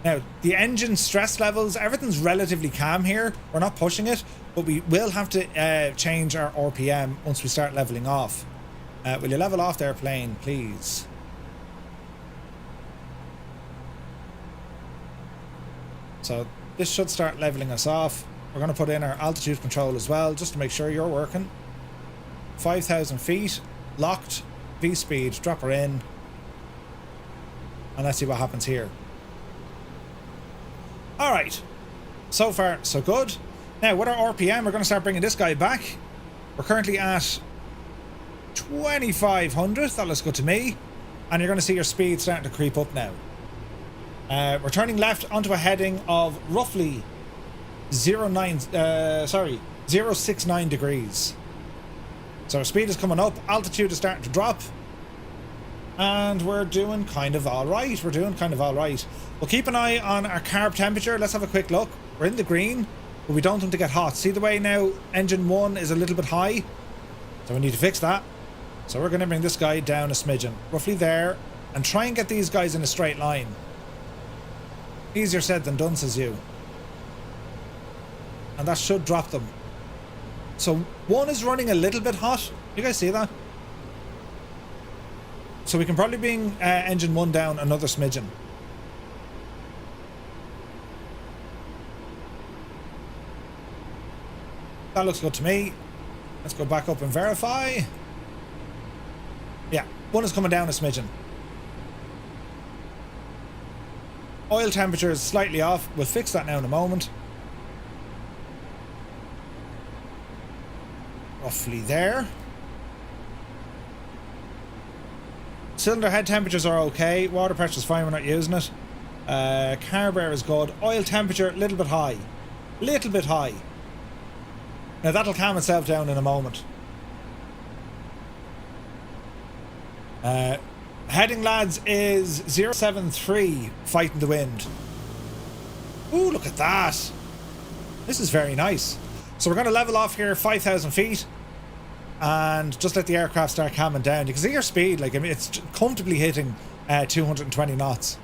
Now, the engine stress levels, everything's relatively calm here. We're not pushing it, but we will have to change our RPM once we start leveling off. Will you level off the airplane, please? So this should start leveling us off. We're going to put in our altitude control as well, just to make sure you're working. 5,000 feet, locked, V-speed, drop her in. And let's see what happens here. Alright, so far so good. Now with our RPM, we're going to start bringing this guy back. We're currently at 2,500, that looks good to me. And you're going to see your speed starting to creep up now. We're turning left onto a heading of roughly 069 degrees. So our speed is coming up, altitude is starting to drop. And we're doing kind of alright. We'll keep an eye on our carb temperature. Let's have a quick look. We're in the green, but we don't want them to get hot. See the way now engine 1 is a little bit high? So we need to fix that. So we're going to bring this guy down a smidgen, roughly there, and try and get these guys in a straight line. Easier said than done, says you. And that should drop them. So 1 is running a little bit hot. You guys see that? So we can probably bring engine 1 down another smidgen. That looks good to me. Let's go back up and verify. Yeah, 1 is coming down a smidgen. Oil temperature is slightly off. We'll fix that now in a moment. Roughly there. Cylinder head temperatures are okay. Water pressure is fine, we're not using it. Carb air is good. Oil temperature, a little bit high. Now that'll calm itself down in a moment. Heading, lads, is 073, fighting the wind. Ooh, look at that. This is very nice. So we're going to level off here 5,000 feet and just let the aircraft start calming down. You can see your speed, like, I mean, it's comfortably hitting 220 knots.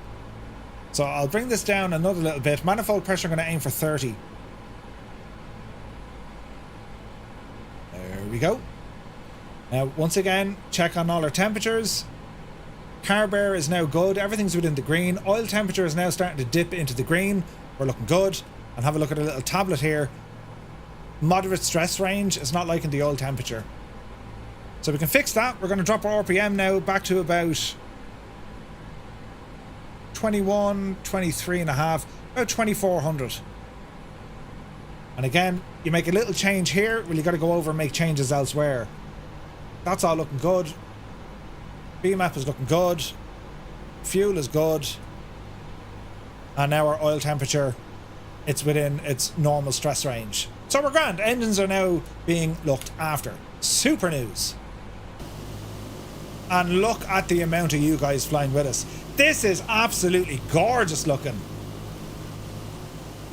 So I'll bring this down another little bit. Manifold pressure, I'm going to aim for 30. There we go. Now, once again, check on all our temperatures. Carb air is now good. Everything's within the green. Oil temperature is now starting to dip into the green. We're looking good. And have a look at a little tablet here. Moderate stress range. It's not liking the oil temperature. So we can fix that. We're going to drop our RPM now back to about 21, 23 and a half, about 2,400. And again, you make a little change here, well, you got to go over and make changes elsewhere. That's all looking good. VMAP is looking good. Fuel is good. And now our oil temperature, it's within its normal stress range. So we're grand. Engines are now being looked after. Super news. And look at the amount of you guys flying with us. This is absolutely gorgeous looking.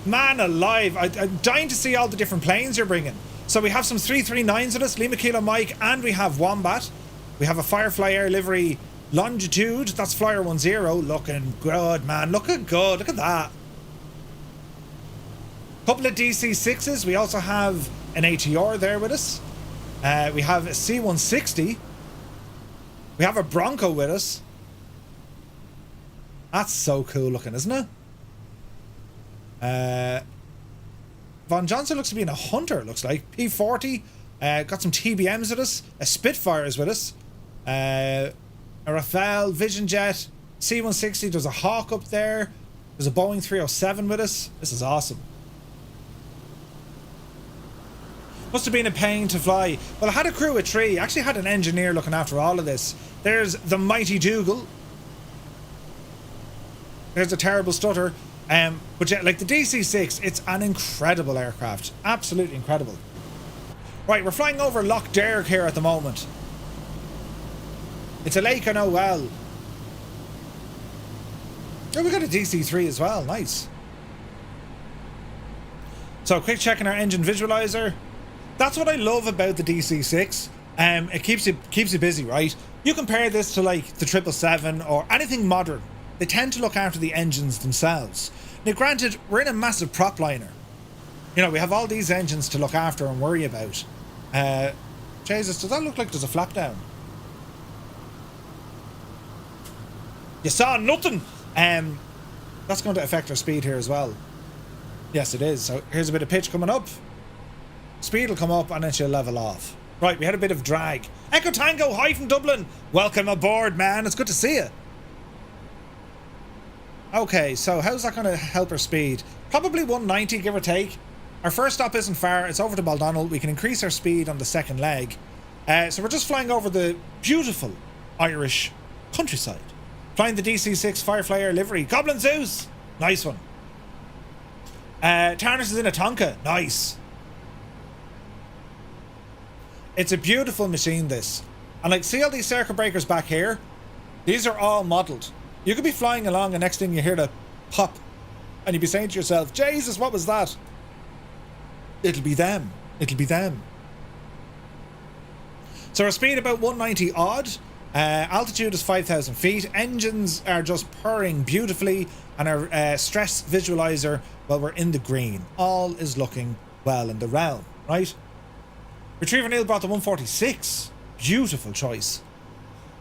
Man alive, I'm dying to see all the different planes you're bringing. So we have some 339s with us, Lima Kilo Mike, and we have Wombat. We have a FireFly Air livery Longitude, that's Flyer 10, looking good, man, looking good, look at that. Couple of DC-6s, we also have an ATR there with us. We have a C-160. We have a Bronco with us. That's so cool looking, isn't it? Von Johnson looks to be in a Hunter, looks like. P40. Got some TBMs with us. A Spitfire is with us. A Rafale Vision Jet. C-160. There's a Hawk up there. There's a Boeing 307 with us. This is awesome. Must have been a pain to fly. Well, I had a crew of 3. I actually had an engineer looking after all of this. There's the mighty Dougal. There's a terrible stutter. But yeah, like the DC-6, it's an incredible aircraft. Absolutely incredible. Right, we're flying over Loch Derg here at the moment. It's a lake I know well. Oh, we got a DC-3 as well. Nice. So, quick check in our engine visualizer. That's what I love about the DC-6. It keeps you busy, right? You compare this to like the 777 or anything modern. They tend to look after the engines themselves. Now, granted, we're in a massive prop liner. You know, we have all these engines to look after and worry about. Jesus, does that look like there's a flap down? You saw nothing! That's going to affect our speed here as well. Yes, it is. So here's a bit of pitch coming up. Speed will come up and then she'll level off. Right, we had a bit of drag. Echo Tango, hi from Dublin. Welcome aboard, man. It's good to see you. Okay, so how's that going to help our speed? Probably 190, give or take. Our first stop isn't far. It's over to Baldonnel. We can increase our speed on the second leg. So we're just flying over the beautiful Irish countryside. Flying the DC-6 FireFly Air livery. Goblin Zeus. Nice one. Tarnish is in a Tonka. Nice. It's a beautiful machine, this. And like, see all these circuit breakers back here? These are all modelled. You could be flying along and next thing you hear the pop. And you'd be saying to yourself, Jesus, what was that? It'll be them. It'll be them. So our speed about 190 odd. Altitude is 5,000 feet. Engines are just purring beautifully. And our stress visualizer, well, we're in the green. All is looking well in the realm, right? Retriever Neil brought the 146. Beautiful choice.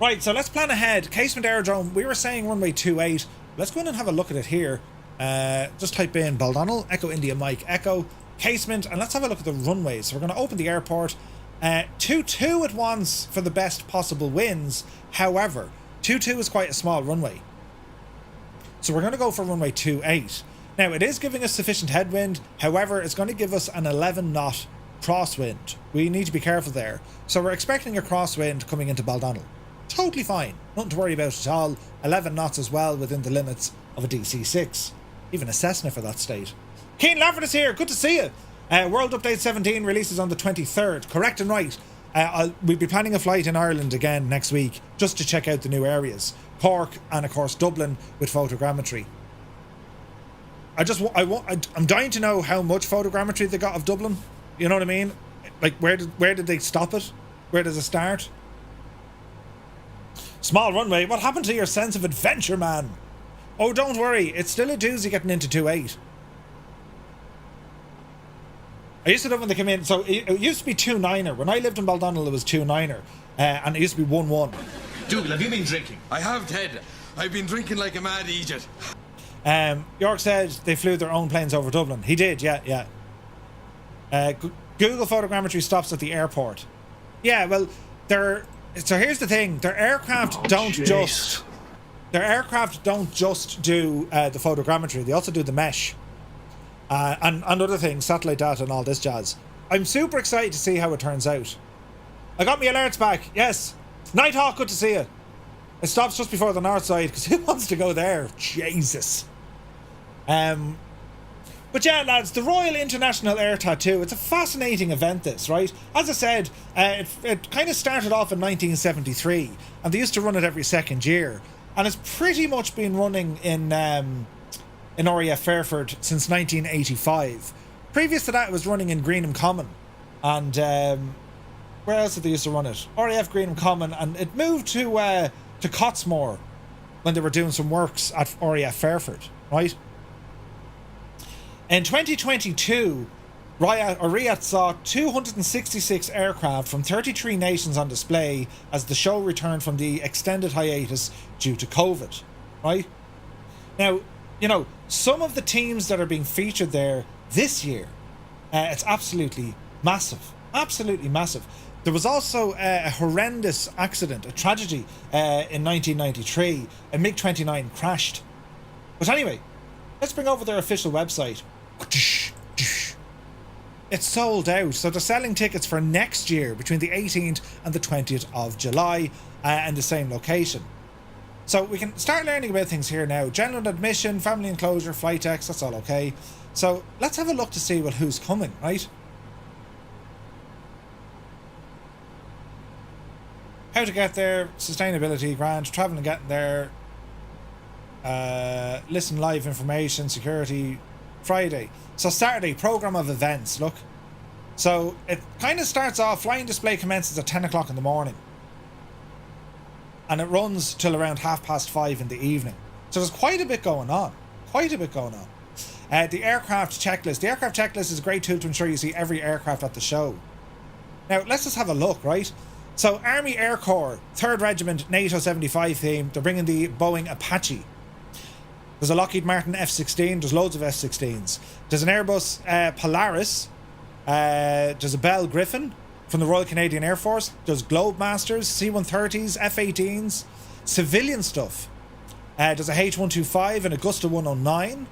Right, so let's plan ahead. Casement Aerodrome, we were saying runway 28. Let's go in and have a look at it here. Just type in Baldonnel, Echo India Mike, Echo, Casement, and let's have a look at the runways. So we're going to open the airport. 2-2 at once for the best possible wins. However, 2-2 is quite a small runway. So we're going to go for runway 28. Now, it is giving us sufficient headwind. However, it's going to give us an 11 knot crosswind. We need to be careful there. So we're expecting a crosswind coming into Baldonnel. Totally fine. Nothing to worry about at all. 11 knots as well within the limits of a DC-6. Even a Cessna for that state. Keen Lafford is here. Good to see you. World Update 17 releases on the 23rd. Correct and right. We'll be planning a flight in Ireland again next week just to check out the new areas. Cork and of course Dublin with photogrammetry. I'm dying to know how much photogrammetry they got of Dublin. You know what I mean? Like where did they stop it? Where does it start? Small runway, what happened to your sense of adventure, man? Oh, don't worry, it's still a doozy getting into 2.8. I used to love when they came in, so it used to be 2.9er. When I lived in Baldonnel, it was 2.9er, and it used to be 1.1. Dougal, have you been drinking? I have, Ted. I've been drinking like a mad idiot. York said they flew their own planes over Dublin. He did, yeah. Google photogrammetry stops at the airport. Yeah, well, so here's the thing: their aircraft don't just do the photogrammetry. They also do the mesh. and other things, satellite data and all this jazz. I'm super excited to see how it turns out. I got my alerts back, yes. Nighthawk, good to see you. It stops just before the north side, because who wants to go there? Jesus. But yeah, lads, the Royal International Air Tattoo, it's a fascinating event, this, right? As I said, it kind of started off in 1973, and they used to run it every second year. And it's pretty much been running in RAF Fairford since 1985. Previous to that, it was running in Greenham Common. And where else did they used to run it? RAF Greenham Common, and it moved to Cottesmore when they were doing some works at RAF Fairford, right? In 2022, RIAT saw 266 aircraft from 33 nations on display as the show returned from the extended hiatus due to COVID, right? Now, you know, some of the teams that are being featured there this year, it's absolutely massive. Absolutely massive. There was also a horrendous accident, a tragedy in 1993. A MiG-29 crashed. But anyway, let's bring over their official website. It's sold out, so they're selling tickets for next year between the 18th and the 20th of July in the same location. So we can start learning about things here now. General admission, family enclosure, flight decks, that's all okay. So let's have a look to see who's coming, right? How to get there, sustainability, grant, travel and getting there, listen live information, security, Friday. So Saturday, programme of events, look. So it kind of starts off, flying display commences at 10 o'clock in the morning. And it runs till around 5:30 in the evening. So there's quite a bit going on. Quite a bit going on. The aircraft checklist. The aircraft checklist is a great tool to ensure you see every aircraft at the show. Now, let's just have a look, right? So Army Air Corps, 3rd Regiment, NATO 75 theme. They're bringing the Boeing Apache. There's a Lockheed Martin F-16. There's loads of F-16s. There's an Airbus Polaris. There's a Bell Griffin from the Royal Canadian Air Force. There's Globemasters, C-130s, F-18s, civilian stuff. There's a H-125 and Augusta 109.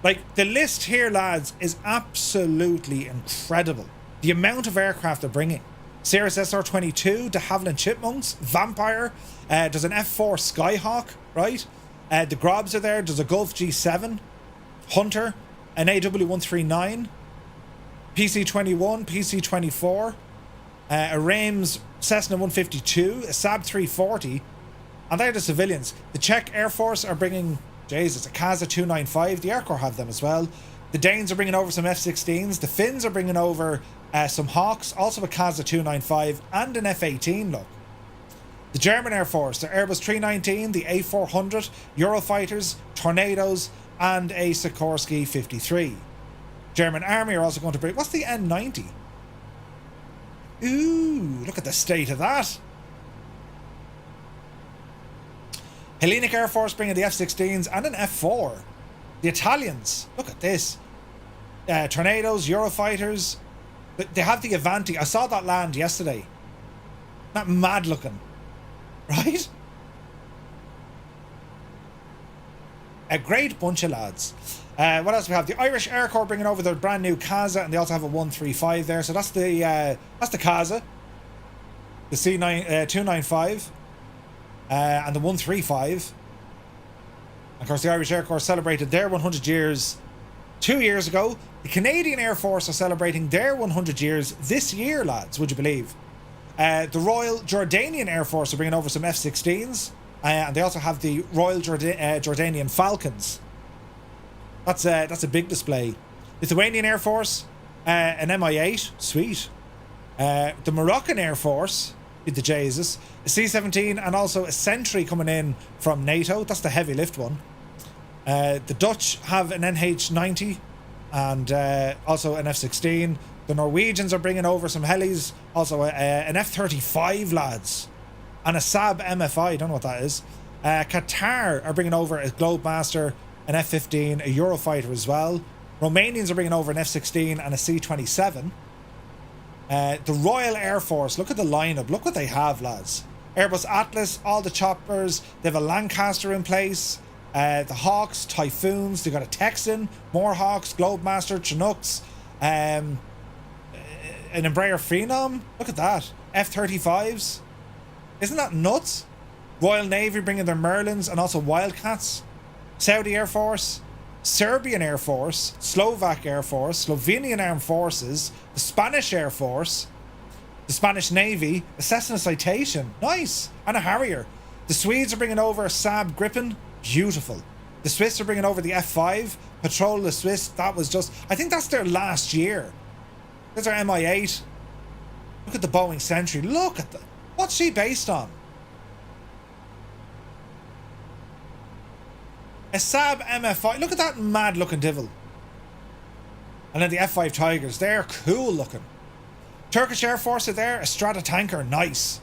Like, the list here, lads, is absolutely incredible. The amount of aircraft they're bringing. Cirrus SR-22, de Havilland Chipmunks, Vampire. There's an F-4 Skyhawk, right? The Grobs are there. There's a Gulf G7, Hunter, an AW139, PC-21, PC-24, a Rames Cessna 152, a Saab 340, and they're the civilians. The Czech Air Force are bringing, Jesus, a Kaza 295. The Air Corps have them as well. The Danes are bringing over some F-16s. The Finns are bringing over some Hawks, also a Kaza 295 and an F-18, look. The German Air Force, the Airbus 319, the A400, Eurofighters, Tornadoes, and a Sikorsky 53. German Army are also going to bring... What's the N90? Ooh, look at the state of that. Hellenic Air Force bringing the F-16s and an F4. The Italians, look at this. Tornadoes, Eurofighters. They have the Avanti. I saw that land yesterday. Not mad looking. Right? A great bunch of lads. What else do we have? The Irish Air Corps bringing over their brand new Kaza, and they also have a 135 there. So that's the Kaza, the C295, and the 135. Of course, the Irish Air Corps celebrated their 100 years 2 years ago. The Canadian Air Force are celebrating their 100 years this year, lads. Would you believe? The Royal Jordanian Air Force are bringing over some F-16s, and they also have the Royal Jordanian Falcons. That's a big display. Lithuanian Air Force, an Mi-8, sweet. The Moroccan Air Force, the Jesus, a C-17, and also a Sentry coming in from NATO. That's the heavy lift one. The Dutch have an NH-90 and also an F-16. The Norwegians are bringing over some helis, also an F-35, lads, and a Saab MFI, don't know what that is. Qatar are bringing over a Globemaster, an F-15, a Eurofighter as well. Romanians are bringing over an F-16 and a C-27. The Royal Air Force, look at the lineup, look what they have, lads. Airbus Atlas, all the choppers, they have a Lancaster in place, The Hawks, Typhoons, they got a Texan, more Hawks, Globemaster, Chinooks, an Embraer Phenom. Look at that. F-35s. Isn't that nuts? Royal Navy bringing their Merlins and also Wildcats. Saudi Air Force, Serbian Air Force, Slovak Air Force, Slovenian Armed Forces, the Spanish Air Force, the Spanish Navy, a Cessna Citation, nice, and a Harrier. The Swedes are bringing over a Saab Gripen, beautiful. The Swiss are bringing over the F5, Patrol the Swiss, that was just, I think that's their last year. There's our Mi-8. Look at the Boeing Century, look at that. What's she based on? A Saab MF5. Look at that mad looking devil. And then the F5 Tigers. They're cool looking. Turkish Air Force are there. A Strata tanker. Nice.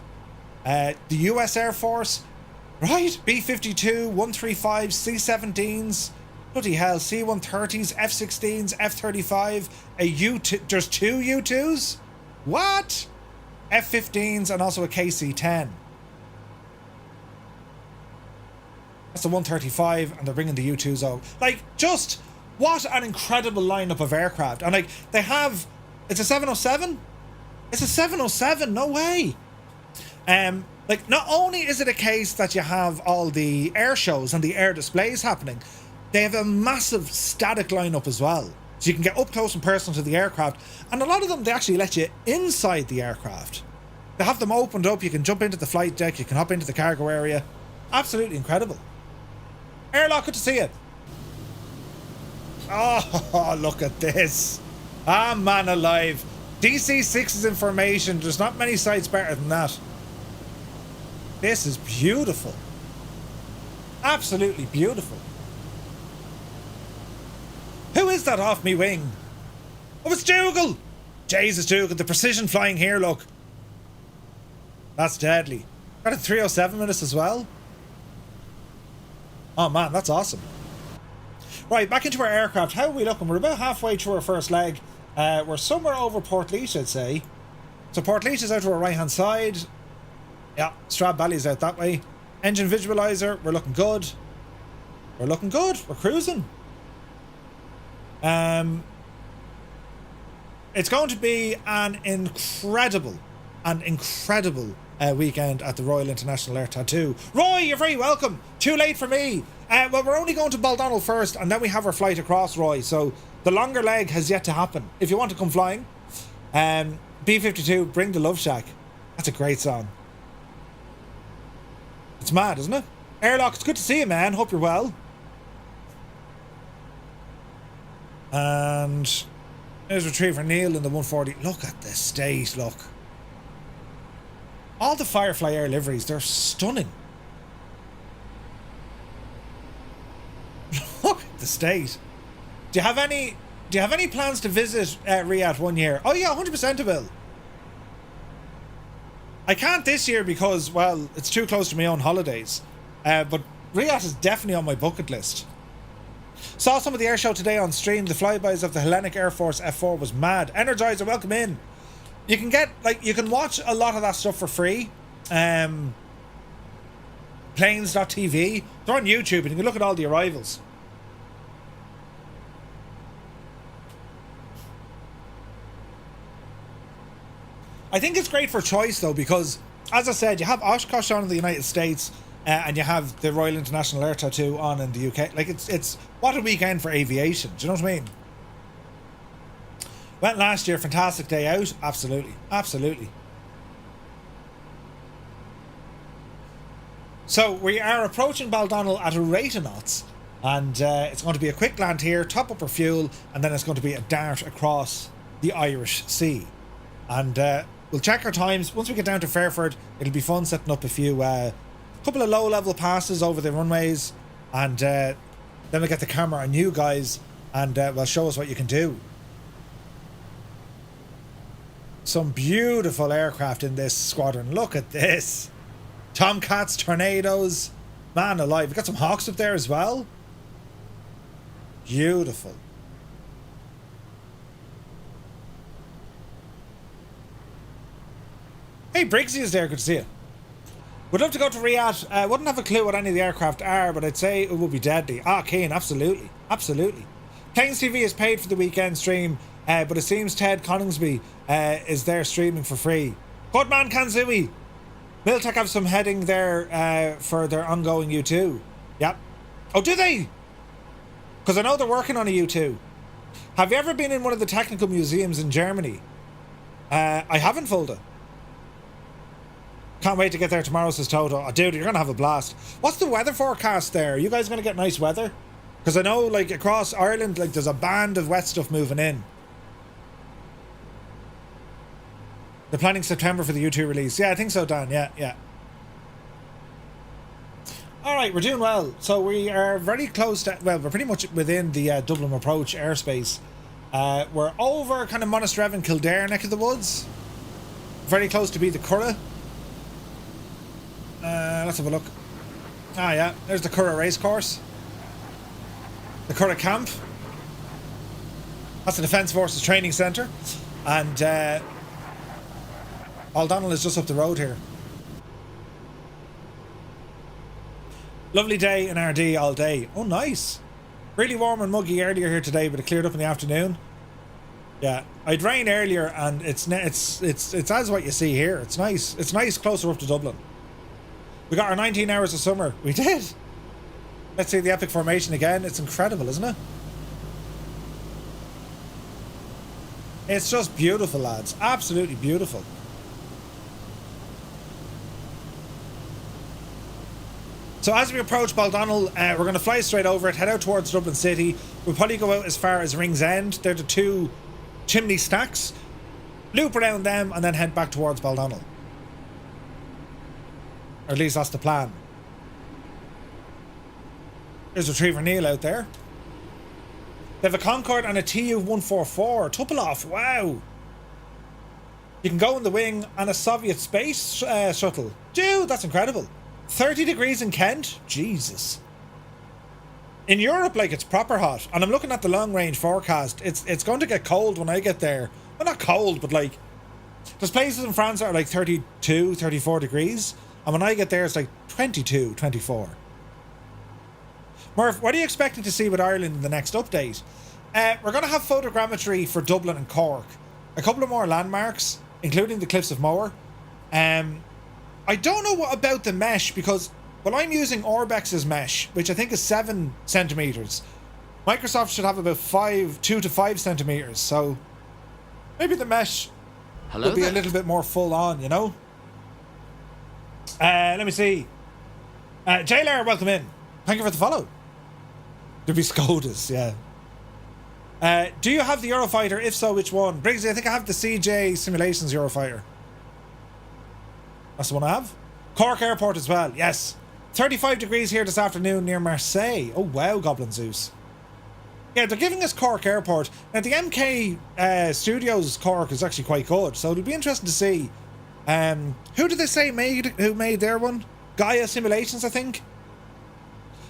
The US Air Force. Right. B-52, 135, C-17s. Bloody hell. C-130s, F-16s, F-35. A U-2. There's two U-2s? What? F-15s and also a KC-10. That's the 135 and they're bringing the U-2s out. Like, just what an incredible lineup of aircraft. And like, they have, it's a 707? It's a 707, no way. Like, not only is it a case that you have all the air shows and the air displays happening, they have a massive static lineup as well. So you can get up close and personal to the aircraft. And a lot of them, they actually let you inside the aircraft. They have them opened up. You can jump into the flight deck. You can hop into the cargo area. Absolutely incredible. Airlock, good to see you. Oh, look at this. Ah, man alive. DC-6's information. There's not many sites better than that. This is beautiful. Absolutely beautiful. Who is that off me wing? Oh, it's Dougal. Jesus, Dougal. The precision flying here, look. That's deadly. Got a 307 minutes as well. Oh man, that's awesome. Right, back into our aircraft. How are we looking? We're about halfway through our first leg. We're somewhere over Portlaoise, I'd say. So Portlaoise is out to our right hand side. Yeah, Strab Valley's out that way. Engine visualizer, we're looking good. We're looking good. We're cruising. It's going to be an incredible weekend at the Royal International Air Tattoo. Roy, you're very welcome. Too late for me. Well, we're only going to Baldonnel first, and then we have our flight across, Roy. So the longer leg has yet to happen. If you want to come flying, B-52, Bring the Love Shack. That's a great song. It's mad, isn't it? Airlock, it's good to see you, man. Hope you're well. And there's Retriever Neil in the 140. Look at the state, look. All the FireFly Air liveries, they're stunning. Look at the state. Do you have any plans to visit RIAT one year? Oh yeah, 100% I will. I can't this year because, well, it's too close to my own holidays. But RIAT is definitely on my bucket list. Saw some of the air show today on stream. The flybys of the Hellenic Air Force F4 was mad. Energizer, welcome in. You can get, like, you can watch a lot of that stuff for free. Planes.tv. They're on YouTube and you can look at all the arrivals. I think it's great for choice though, because as I said, you have Oshkosh on in the United States and you have the Royal International Air Tattoo on in the UK. Like, it's what a weekend for aviation. Do you know what I mean? Went last year, fantastic day out. Absolutely, absolutely. So we are approaching Baldonnel at a rate of knots, and it's going to be a quick land here, top up our fuel, and then it's going to be a dart across the Irish Sea. And we'll check our times. Once we get down to Fairford, it'll be fun setting up a few, couple of low-level passes over the runways, and then we'll get the camera on you guys, and well, show us what you can do. Some beautiful aircraft in this squadron. Look at this. Tomcats, Tornadoes. Man alive. We've got some Hawks up there as well. Beautiful. Hey, Briggsy is there. Good to see you. Would love to go to RIAT. Wouldn't have a clue what any of the aircraft are, but I'd say it would be deadly. Ah, Keen, absolutely. Absolutely. Planes TV is paid for the weekend stream, but it seems Ted Coningsby is there streaming for free. Good man, Kanzui. Miltech have some heading there for their ongoing U2. Yep. Oh, do they? Because I know they're working on a U2. Have you ever been in one of the technical museums in Germany? I haven't, Fulda. Can't wait to get there tomorrow, says Toto. Oh, dude, you're going to have a blast. What's the weather forecast there? Are you guys going to get nice weather? Because I know, like, across Ireland, like, there's a band of wet stuff moving in. They're planning September for the U2 release. Yeah, I think so, Dan. Yeah. All right, we're doing well. So we are very close to... Well, we're pretty much within the Dublin approach airspace. We're over kind of Monasterevin, Kildare neck of the woods. Very close to be the Curragh. Let's have a look. Ah, yeah. There's the Curragh racecourse. The Curragh camp. That's the Defence Forces Training Centre. And Baldonnel is just up the road here. Lovely day in RD all day. Oh, nice. Really warm and muggy earlier here today, but it cleared up in the afternoon. Yeah, I'd rain earlier, and it's as what you see here. It's nice. It's nice closer up to Dublin. We got our 19 hours of summer. We did. Let's see the epic formation again. It's incredible, isn't it? It's just beautiful, lads. Absolutely beautiful. So as we approach Baldonnel, we're going to fly straight over it, head out towards Dublin City. We'll probably go out as far as Ringsend. They're the two chimney stacks. Loop around them and then head back towards Baldonnel. Or at least that's the plan. There's Retriever Neil out there. They have a Concorde and a Tu-144. Tupolev, wow. You can go in the wing and a Soviet space shuttle. Dude, that's incredible. 30 degrees in Kent? Jesus. In Europe, like, it's proper hot. And I'm looking at the long-range forecast. It's going to get cold when I get there. Well, not cold, but, like... There's places in France that are, like, 32, 34 degrees. And when I get there, it's, like, 22, 24. Murph, what are you expecting to see with Ireland in the next update? We're going to have photogrammetry for Dublin and Cork. A couple of more landmarks, including the Cliffs of Moher. I don't know what about the mesh, because, well, I'm using Orbex's mesh, which I think is 7 centimeters. Microsoft should have about 2 to 5 centimeters, so maybe the mesh will be a little bit more full on, you know? Let me see. Jailer, welcome in. Thank you for the follow. There'll be Skodas, yeah. Do you have the Eurofighter? If so, which one? Briggsy, I think I have the CJ Simulations Eurofighter. That's the one I have. Cork Airport as well, yes. 35 degrees here this afternoon near Marseille. Oh, wow, Goblin Zeus. Yeah, they're giving us Cork Airport. Now, the MK Studios Cork is actually quite good, so it'll be interesting to see. Who did they say who made their one? Gaia Simulations, I think.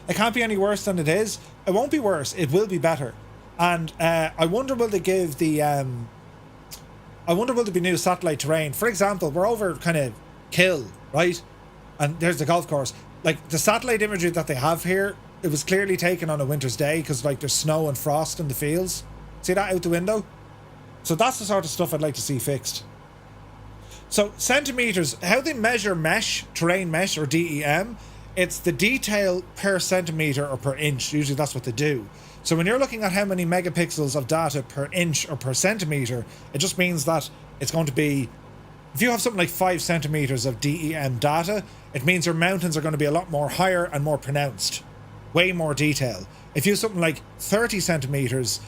It can't be any worse than it is. It won't be worse. It will be better. And I wonder will they give the... I wonder will there be new satellite terrain. For example, we're over kind of Kill, right? And there's the golf course. Like, the satellite imagery that they have here, it was clearly taken on a winter's day because, like, there's snow and frost in the fields. See that out the window? So that's the sort of stuff I'd like to see fixed. So, centimeters, how they measure mesh, terrain mesh, or DEM, it's the detail per centimeter or per inch. Usually that's what they do. So when you're looking at how many megapixels of data per inch or per centimeter, it just means that it's going to be... If you have something like 5 centimeters of DEM data, it means your mountains are going to be a lot more higher and more pronounced. Way more detail. If you have something like 30 centimeters,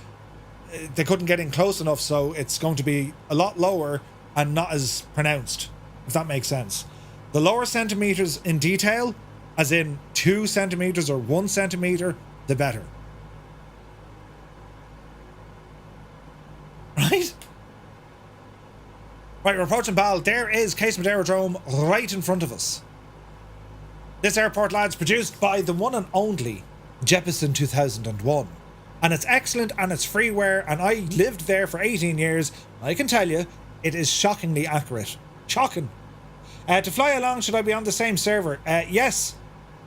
they couldn't get in close enough, so it's going to be a lot lower and not as pronounced, if that makes sense. The lower centimeters in detail, as in 2 centimeters or 1 centimeter, the better. Right? Right, we're approaching Bal. There is Casement Aerodrome right in front of us. This airport, lads, produced by the one and only Jeppesen 2001. And it's excellent and it's freeware, and I lived there for 18 years. I can tell you, it is shockingly accurate. Shocking. To fly along, should I be on the same server? Yes,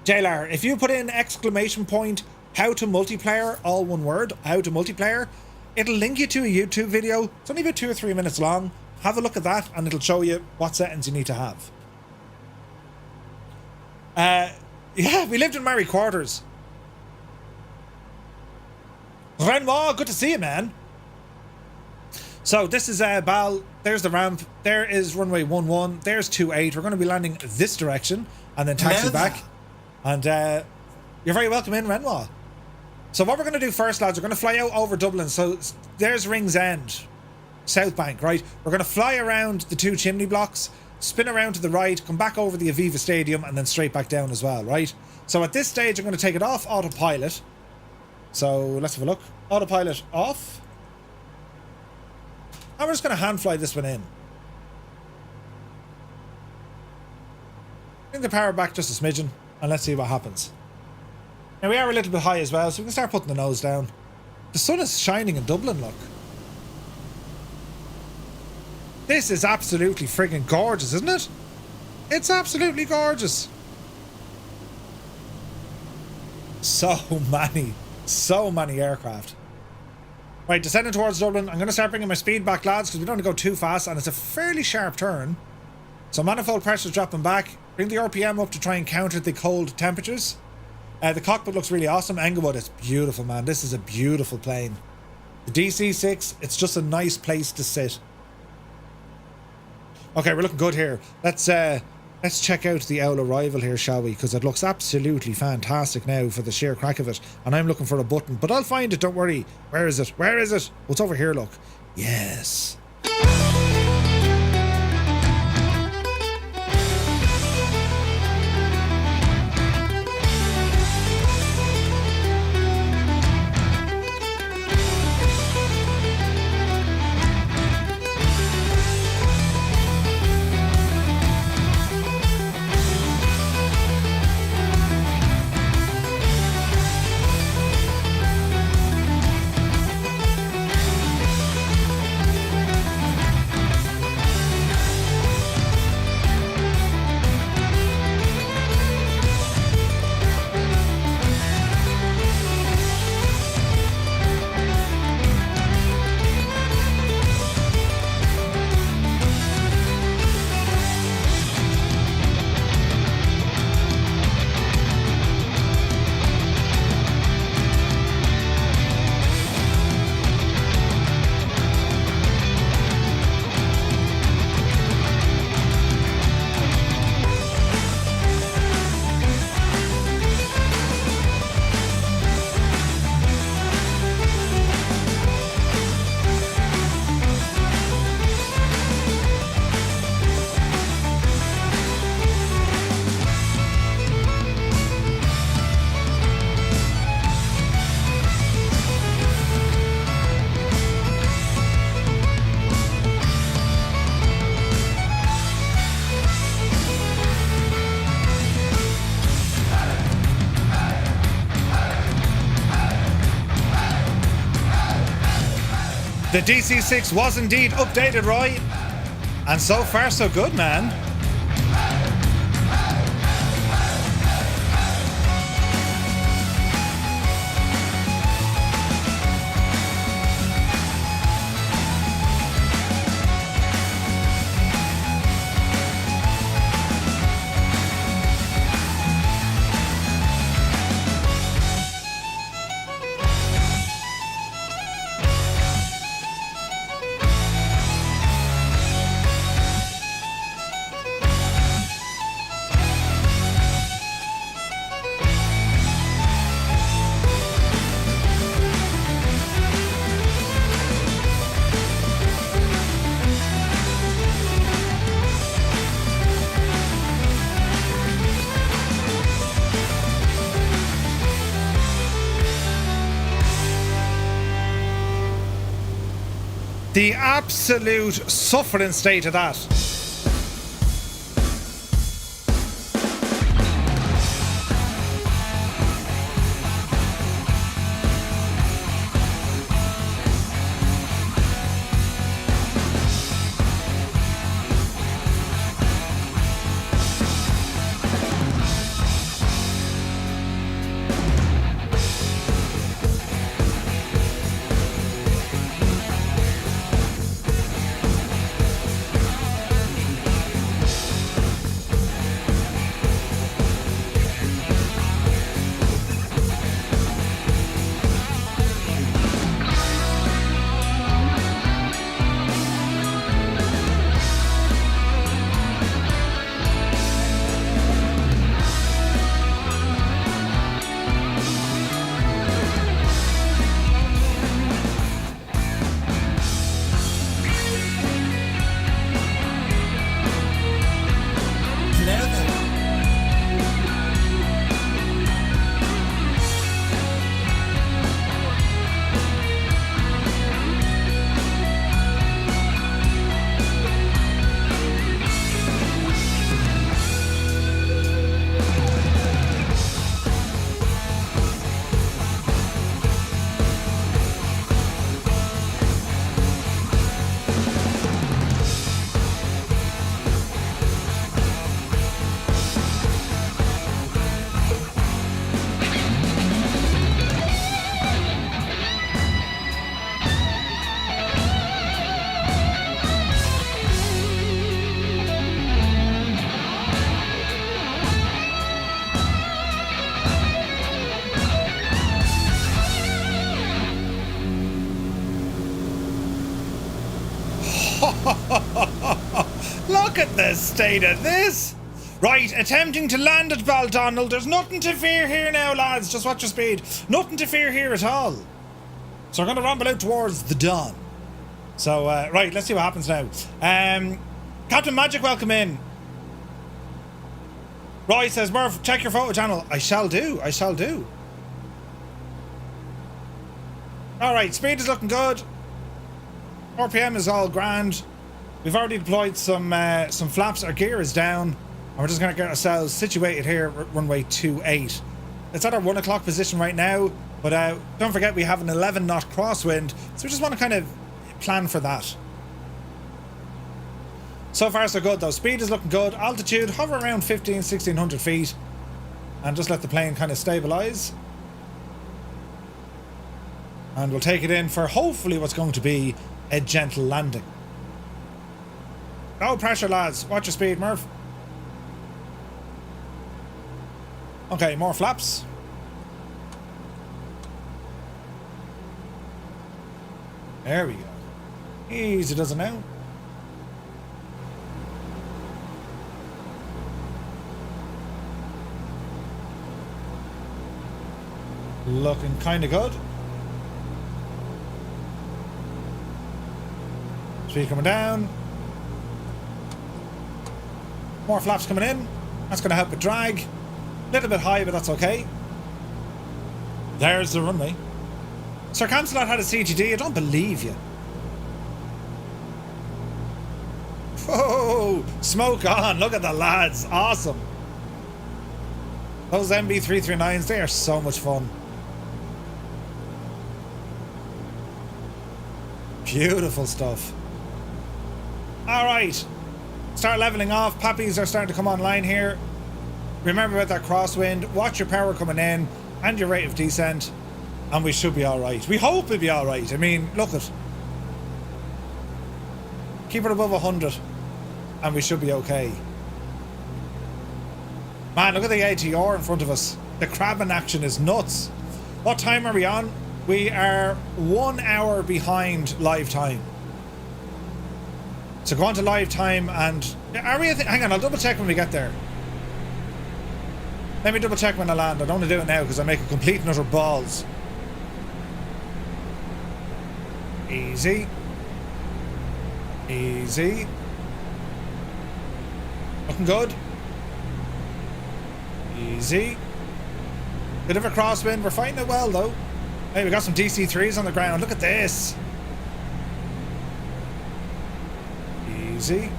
JLR. If you put in exclamation point how to multiplayer, all one word, how to multiplayer, it'll link you to a YouTube video. It's only about 2 or 3 minutes long. Have a look at that and it'll show you what settings you need to have. Yeah, we lived in married quarters. Renoir, good to see you, man. So this is Bal. There's the ramp. There is runway 11. There's 28. We're going to be landing this direction and then taxi back. And you're very welcome in, Renoir. So what we're going to do first, lads, we're going to fly out over Dublin. So there's Ringsend, South Bank, right? We're going to fly around the 2 chimney blocks, spin around to the right, come back over the Aviva Stadium, and then straight back down as well, right? So at this stage, I'm going to take it off autopilot. So let's have a look. Autopilot off. And we're just going to hand fly this one in. Bring the power back just a smidgen, and let's see what happens. Now we are a little bit high as well, so we can start putting the nose down. The sun is shining in Dublin, look. This is absolutely friggin' gorgeous, isn't it? It's absolutely gorgeous. So many aircraft. Right, descending towards Dublin. I'm going to start bringing my speed back, lads, because we don't want to go too fast, and it's a fairly sharp turn. So manifold pressure's dropping back. Bring the RPM up to try and counter the cold temperatures. The cockpit looks really awesome. Englewood, it's beautiful, man. This is a beautiful plane. The DC-6, it's just a nice place to sit. Okay, we're looking good here. Let's check out the owl arrival here, shall we? Because it looks absolutely fantastic now for the sheer crack of it. And I'm looking for a button, but I'll find it, don't worry. Where is it? Where is it? What's over here, look? Yes. The DC-6 was indeed updated, Roy. And so far, so good, man. The absolute suffering state of that. Look at the state of this. Right, attempting to land at Baldonnel. There's nothing to fear here now, lads. Just watch your speed. Nothing to fear here at all. So we're going to rumble out towards the dawn. So, right, let's see what happens now. Captain Magic, welcome in. Roy says, Murph, check your photo channel. I shall do. I shall do. Alright, speed is looking good. RPM is all grand. We've already deployed some flaps. Our gear is down. And we're just going to get ourselves situated here at runway 28. It's at our 1 o'clock position right now. But don't forget we have an 11 knot crosswind. So we just want to kind of plan for that. So far so good though. Speed is looking good. Altitude, hover around 1600 feet. And just let the plane kind of stabilise. And we'll take it in for hopefully what's going to be a gentle landing. No pressure, lads. Watch your speed, Murph. Okay, more flaps. There we go. Easy does it now. Looking kind of good. Speed coming down. More flaps coming in. That's going to help with drag. A little bit high, but that's okay. There's the runway. Sir Camsalot had a CGD. I don't believe you. Whoa! Smoke on. Look at the lads. Awesome. Those MB339s, they are so much fun. Beautiful stuff. Alright. Start leveling off. Pappies are starting to come online here. Remember about that crosswind. Watch your power coming in and your rate of descent. And we should be alright. We hope we'll be alright. I mean, look at. Keep it above 100. And we should be okay. Man, look at the ATR in front of us. The crabbing action is nuts. What time are we on? We are 1 hour behind live time. So go on to live time and... Are we... Hang on, I'll double check when we get there. Let me double check when I land. I don't want to do it now because I make a complete and utter balls. Easy. Easy. Looking good. Easy. Bit of a crosswind. We're fighting it well though. Hey, we got some DC-3s on the ground. Look at this. Easy.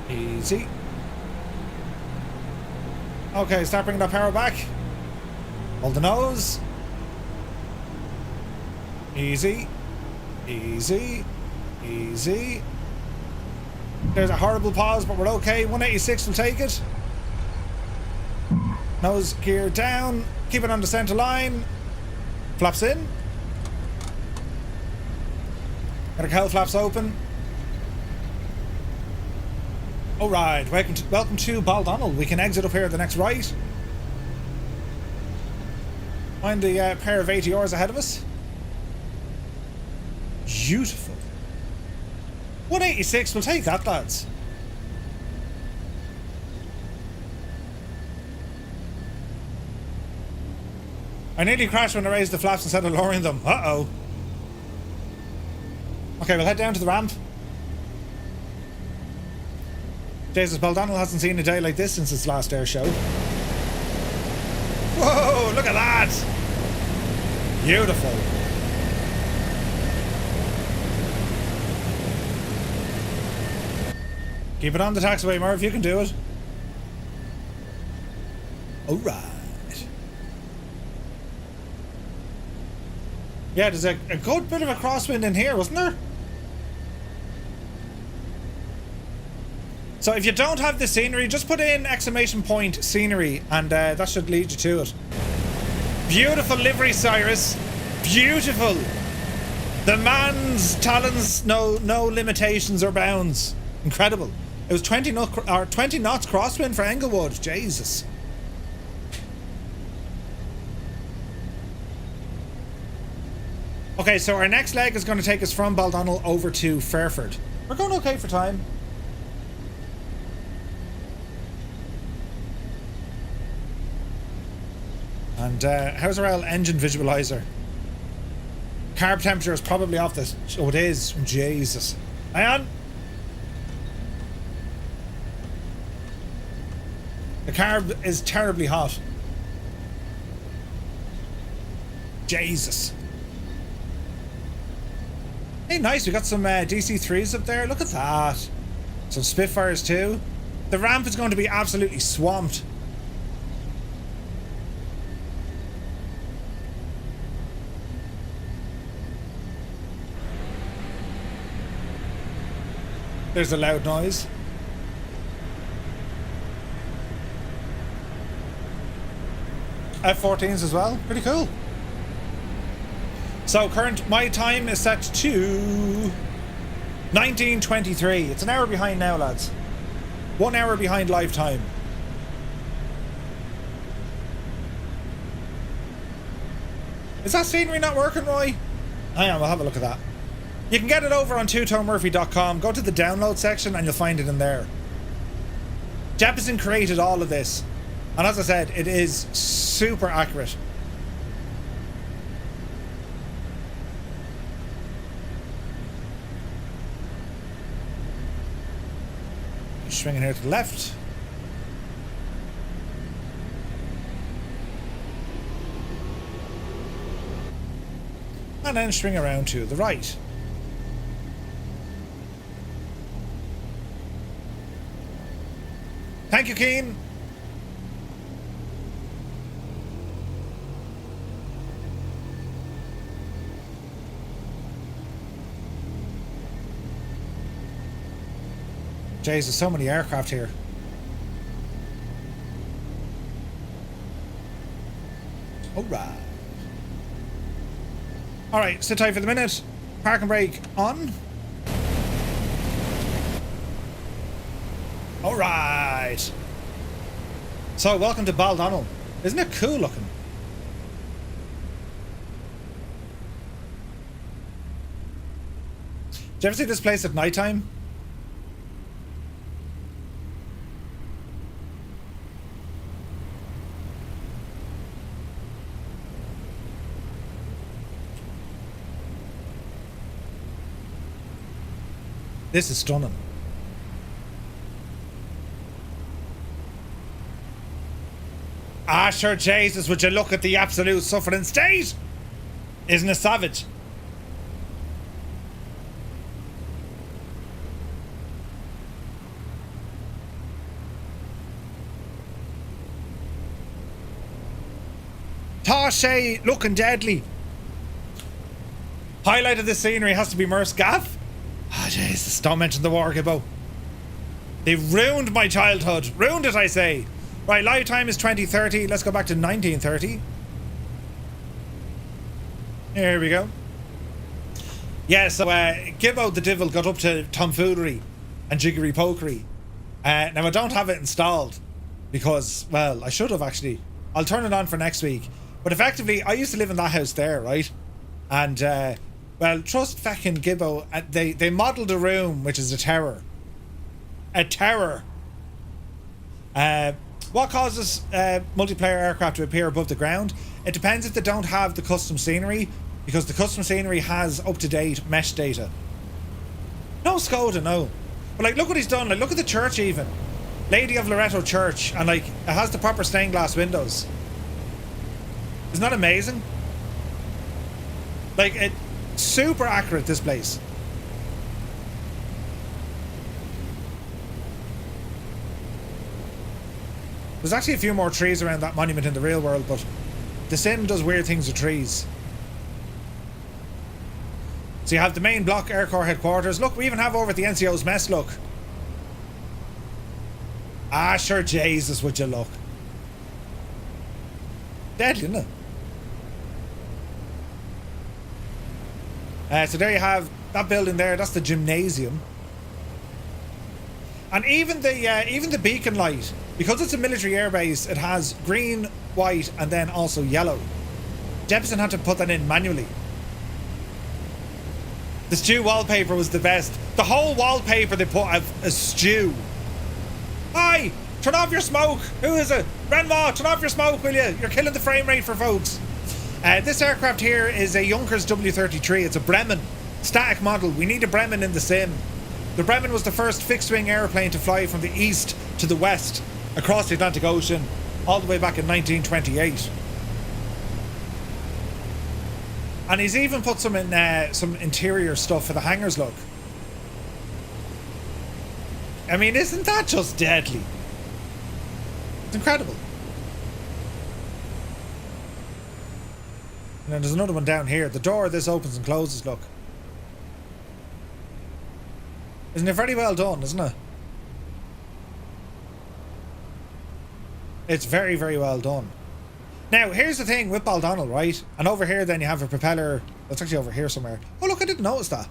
Easy. Okay, start bringing that power back. Hold the nose. Easy. Easy. Easy. There's a horrible pause, but we're okay. 186 will take it. Nose gear down. Keep it on the centre line. Flaps in. Got our cowl flaps open. Alright, welcome to Baldonnel. We can exit up here at the next right. Find the pair of ATRs ahead of us. Beautiful. 186, we'll take that, lads. I nearly crashed when I raised the flaps instead of lowering them. Uh-oh. Okay, we'll head down to the ramp. Jesus, Baldonnel hasn't seen a day like this since its last air show. Whoa, look at that! Beautiful. Keep it on the taxiway, Murph. You can do it. Alright. Yeah, there's a good bit of a crosswind in here, wasn't there? So if you don't have the scenery, just put in exclamation point scenery and that should lead you to it. Beautiful livery, Cyrus. Beautiful. The man's talents know no limitations or bounds. Incredible. It was 20 knots crosswind for Englewood. Jesus. Okay, so our next leg is going to take us from Baldonnel over to Fairford. We're going okay for time. And how's our engine visualizer? Carb temperature is probably off this. Oh, it is. Jesus. Hang on. The carb is terribly hot. Jesus. Hey, nice. We got some DC-3s up there. Look at that. Some Spitfires too. The ramp is going to be absolutely swamped. There's a loud noise. F-14s as well. Pretty cool. So my time is set to 19:23. It's an hour behind now, lads. 1 hour behind live time. Is that scenery not working, Roy? Hang on, we'll have a look at that. You can get it over on twotonemurphy.com. Go to the download section and you'll find it in there. Jeppesen created all of this. And as I said, it is super accurate. Swinging here to the left. And then swing around to the right. Thank you, Keen. Jeez, there's so many aircraft here. Alright. Alright, sit tight for the minute. Park and brake on. Alright. So, welcome to Baldonnel. Isn't it cool looking? Did you ever see this place at night time? This is stunning. Ah, sure, Jesus, would you look at the absolute suffering state? Isn't it savage? Tarshay looking deadly. Highlight of this scenery has to be Merce Gaff. Ah, oh, Jesus, don't mention the war, Gibbo. They ruined my childhood. Ruined it, I say. Right, live time is 2030. Let's go back to 1930. Here we go. Yeah, so Gibbo the Divil got up to tomfoolery and jiggery pokery. Now, I don't have it installed because, well, I should have actually. I'll turn it on for next week. But effectively, I used to live in that house there, right? And, well, trust fucking Gibbo. They modelled a room, which is a terror. A terror. What causes multiplayer aircraft to appear above the ground? It depends if they don't have the custom scenery, because the custom scenery has up-to-date mesh data. No Skoda, no. But like, look what he's done. Like, look at the church even. Lady of Loretto Church, and like, it has the proper stained glass windows. Isn't that amazing? Like, it super accurate, this place. There's actually a few more trees around that monument in the real world, but the sim does weird things with trees. So you have the main block Air Corps headquarters. Look, we even have over at the NCO's mess, look. Ah, sure, Jesus, would you look. Deadly, isn't it? So there you have that building there. That's the gymnasium. And even the beacon light, because it's a military airbase, it has green, white, and then also yellow. Jeppesen had to put that in manually. The stew wallpaper was the best. The whole wallpaper they put a stew. Hi! Turn off your smoke! Who is it? Renoir, turn off your smoke, will you? You're killing the frame rate for folks. This aircraft here is a Junkers W-33. It's a Bremen. Static model. We need a Bremen in the sim. The Bremen was the first fixed-wing airplane to fly from the east to the west across the Atlantic Ocean all the way back in 1928. And he's even put some in some interior stuff for the hangars, look. I mean, isn't that just deadly? It's incredible. And then there's another one down here. The door of this opens and closes, look. Isn't it very well done, isn't it? It's very, very well done. Now, here's the thing with Baldonnel, right? And over here, then you have a propeller. That's actually over here somewhere. Oh, look, I didn't notice that.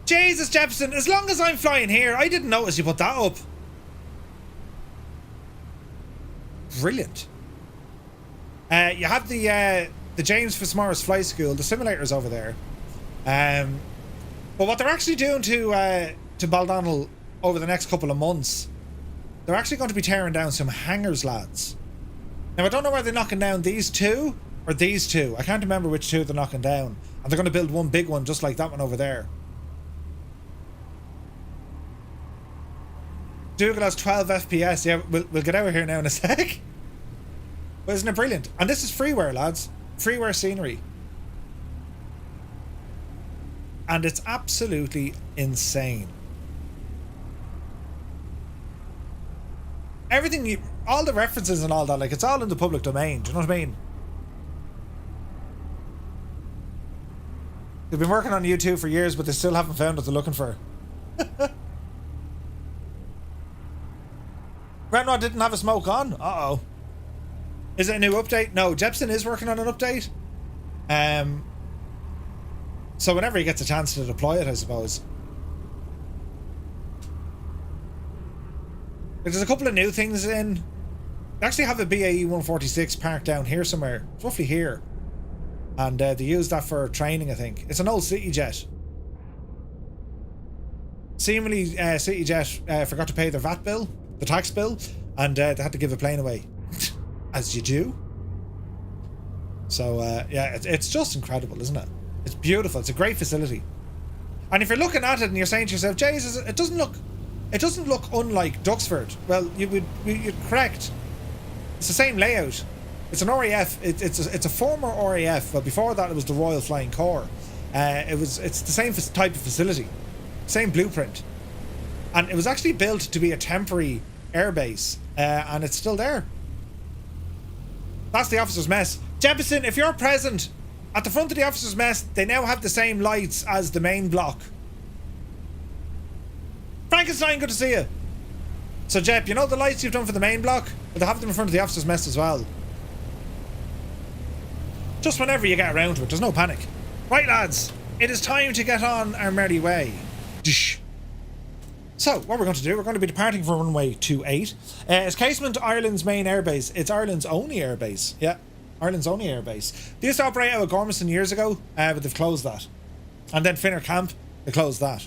Jesus, Jefferson, as long as I'm flying here, I didn't notice you put that up. Brilliant. You have the James Fitzmaurice Flight School. The simulator's over there. But what they're actually doing to Baldonnel over the next couple of months, they're actually going to be tearing down some hangars, lads. Now, I don't know whether they're knocking down these two or these two. I can't remember which two they're knocking down. And they're going to build one big one just like that one over there. Dougal has 12 FPS. Yeah, we'll get out of here now in a sec. But isn't it brilliant? And this is freeware, lads. Freeware scenery. And it's absolutely insane. Everything, all the references and all that, like, it's all in the public domain. Do you know what I mean? They've been working on YouTube for years, but they still haven't found what they're looking for. Renoir didn't have a smoke on? Uh-oh. Is it a new update? No, Jepson is working on an update. So whenever he gets a chance to deploy it, I suppose. There's a couple of new things in. They actually have a BAE 146 parked down here somewhere. It's roughly here. And they use that for training, I think. It's an old CityJet. Seemingly, CityJet forgot to pay their VAT bill, the tax bill, and they had to give a plane away. As you do. So, yeah, it's just incredible, isn't it? It's beautiful. It's a great facility. And if you're looking at it and you're saying to yourself, Jesus, it doesn't look unlike Duxford. Well, you're correct. It's the same layout. It's an RAF. It's a former RAF, but before that it was the Royal Flying Corps. It's the same type of facility, same blueprint, and it was actually built to be a temporary airbase, and it's still there. That's the officers' mess. Jefferson, if you're present at the front of the officers' mess, they now have the same lights as the main block. Frankenstein, good to see you. So, Jep, you know the lights you've done for the main block? But they have them in front of the officers' mess as well. Just whenever you get around to it, there's no panic. Right, lads, it is time to get on our merry way. So, what we're going to do, we're going to be departing from runway 28. It's Casement, Ireland's main airbase. It's Ireland's only airbase. Yeah, Ireland's only airbase. They used to operate out of Gormiston years ago, but they've closed that. And then Finner Camp, they closed that.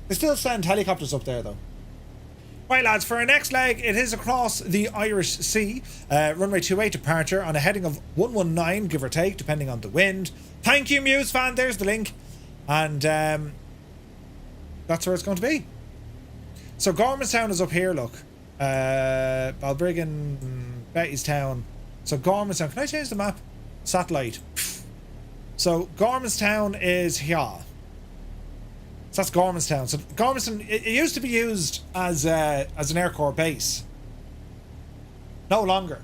They still send helicopters up there, though. Right, lads, for our next leg, it is across the Irish Sea. Runway 28 departure on a heading of 119, give or take, depending on the wind. Thank you, Muse fan. There's the link. And that's where it's going to be. So Gormanstown is up here, look. Balbriggan, Bettystown. So Gormanstown. Can I change the map? Satellite. So Gormanstown is here. So that's Gormanstown. So Gormanstown, it used to be used as an Air Corps base. No longer.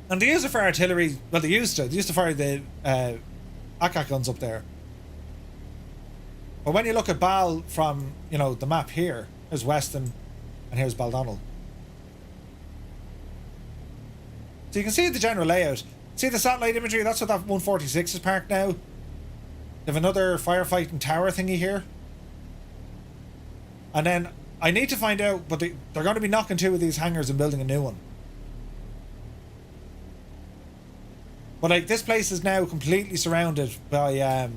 And they use it for artillery. Well, they used to fire the ACAC guns up there. But when you look at Bal from, you know, the map here, there's Weston and here's Baldonnel. So you can see the general layout. See the satellite imagery? That's what that 146 is parked now. They have another firefighting tower thingy here. And then I need to find out, but they're going to be knocking two of these hangars and building a new one. But like, this place is now completely surrounded by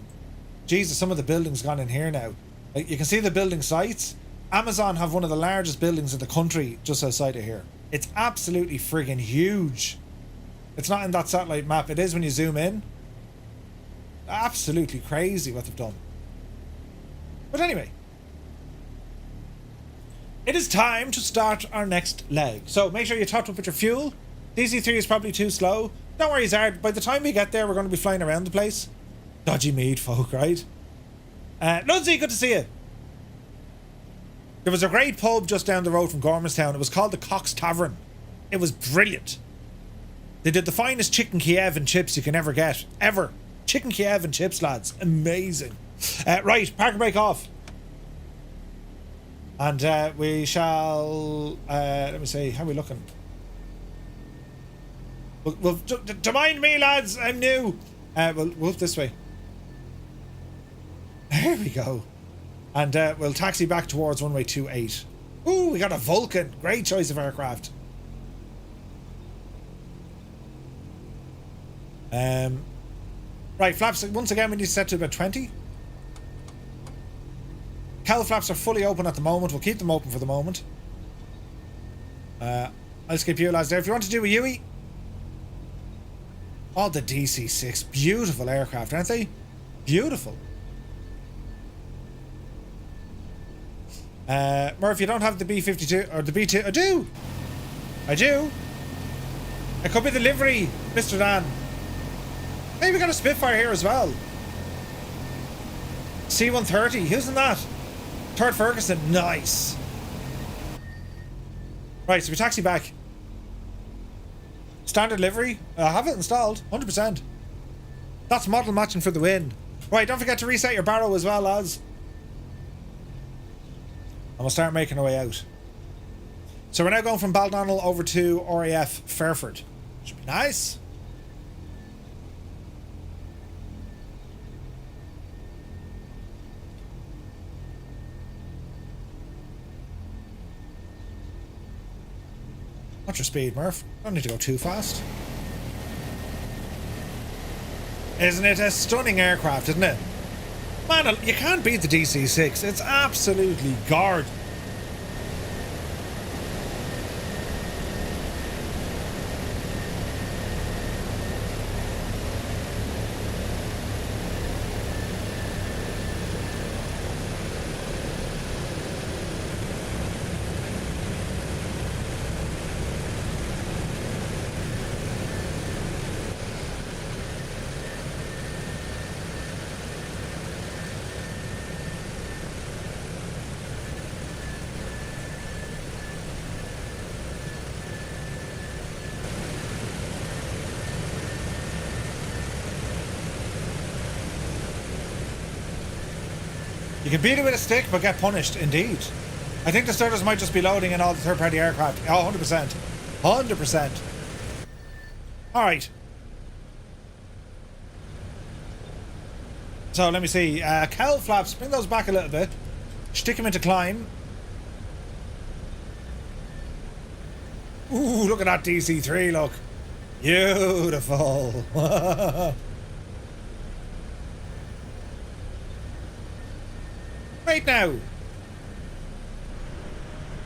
Jesus, some of the buildings gone in here now. Like, you can see the building sites. Amazon have one of the largest buildings in the country just outside of here. It's absolutely friggin' huge. It's not in that satellite map. It is when you zoom in. Absolutely crazy what they've done. But anyway, it is time to start our next leg. So make sure you top up with your fuel. DC3 is probably too slow. Don't worry, Zard. By the time we get there, we're going to be flying around the place. Dodgy meat folk, right? Ludsey, good to see you. There was a great pub just down the road from Gormanstown. It was called the Cox Tavern. It was brilliant. They did the finest chicken Kiev and chips you can ever get. Ever. Chicken Kiev and chips, lads. Amazing. Right, park and break off. And we shall... let me see, how are we looking? Well, don't mind me, lads, I'm new. We'll move this way. There we go. And we'll taxi back towards runway 28. Ooh, we got a Vulcan. Great choice of aircraft. Right, flaps, once again, we need to set to about 20. Cowl flaps are fully open at the moment. We'll keep them open for the moment. I'll skip you, lads, there. If you want to do a UE. Oh, the DC-6. Beautiful aircraft, aren't they? Beautiful. Murph, you don't have the B-52 or the B-2. I do. I do. It could be the livery, Mr. Dan. Hey, we got a Spitfire here as well. C-130. Who's in that? Third Ferguson. Nice. Right, so we taxi back. Standard livery. I have it installed. 100%. That's model matching for the win. Right, don't forget to reset your barrow as well, lads. And we'll start making our way out. So we're now going from Baldonnel over to RAF Fairford. Should be nice. What's your speed, Murph? Don't need to go too fast. Isn't it a stunning aircraft, isn't it? Man, you can't beat the DC-6. It's absolutely gorgeous. You can beat it with a stick, but get punished, indeed. I think the starters might just be loading in all the third-party aircraft. Oh, 100%. 100%. Alright. So, let me see. Cowl flaps, bring those back a little bit. Stick them into climb. Ooh, look at that DC-3, look. Beautiful. Wait now.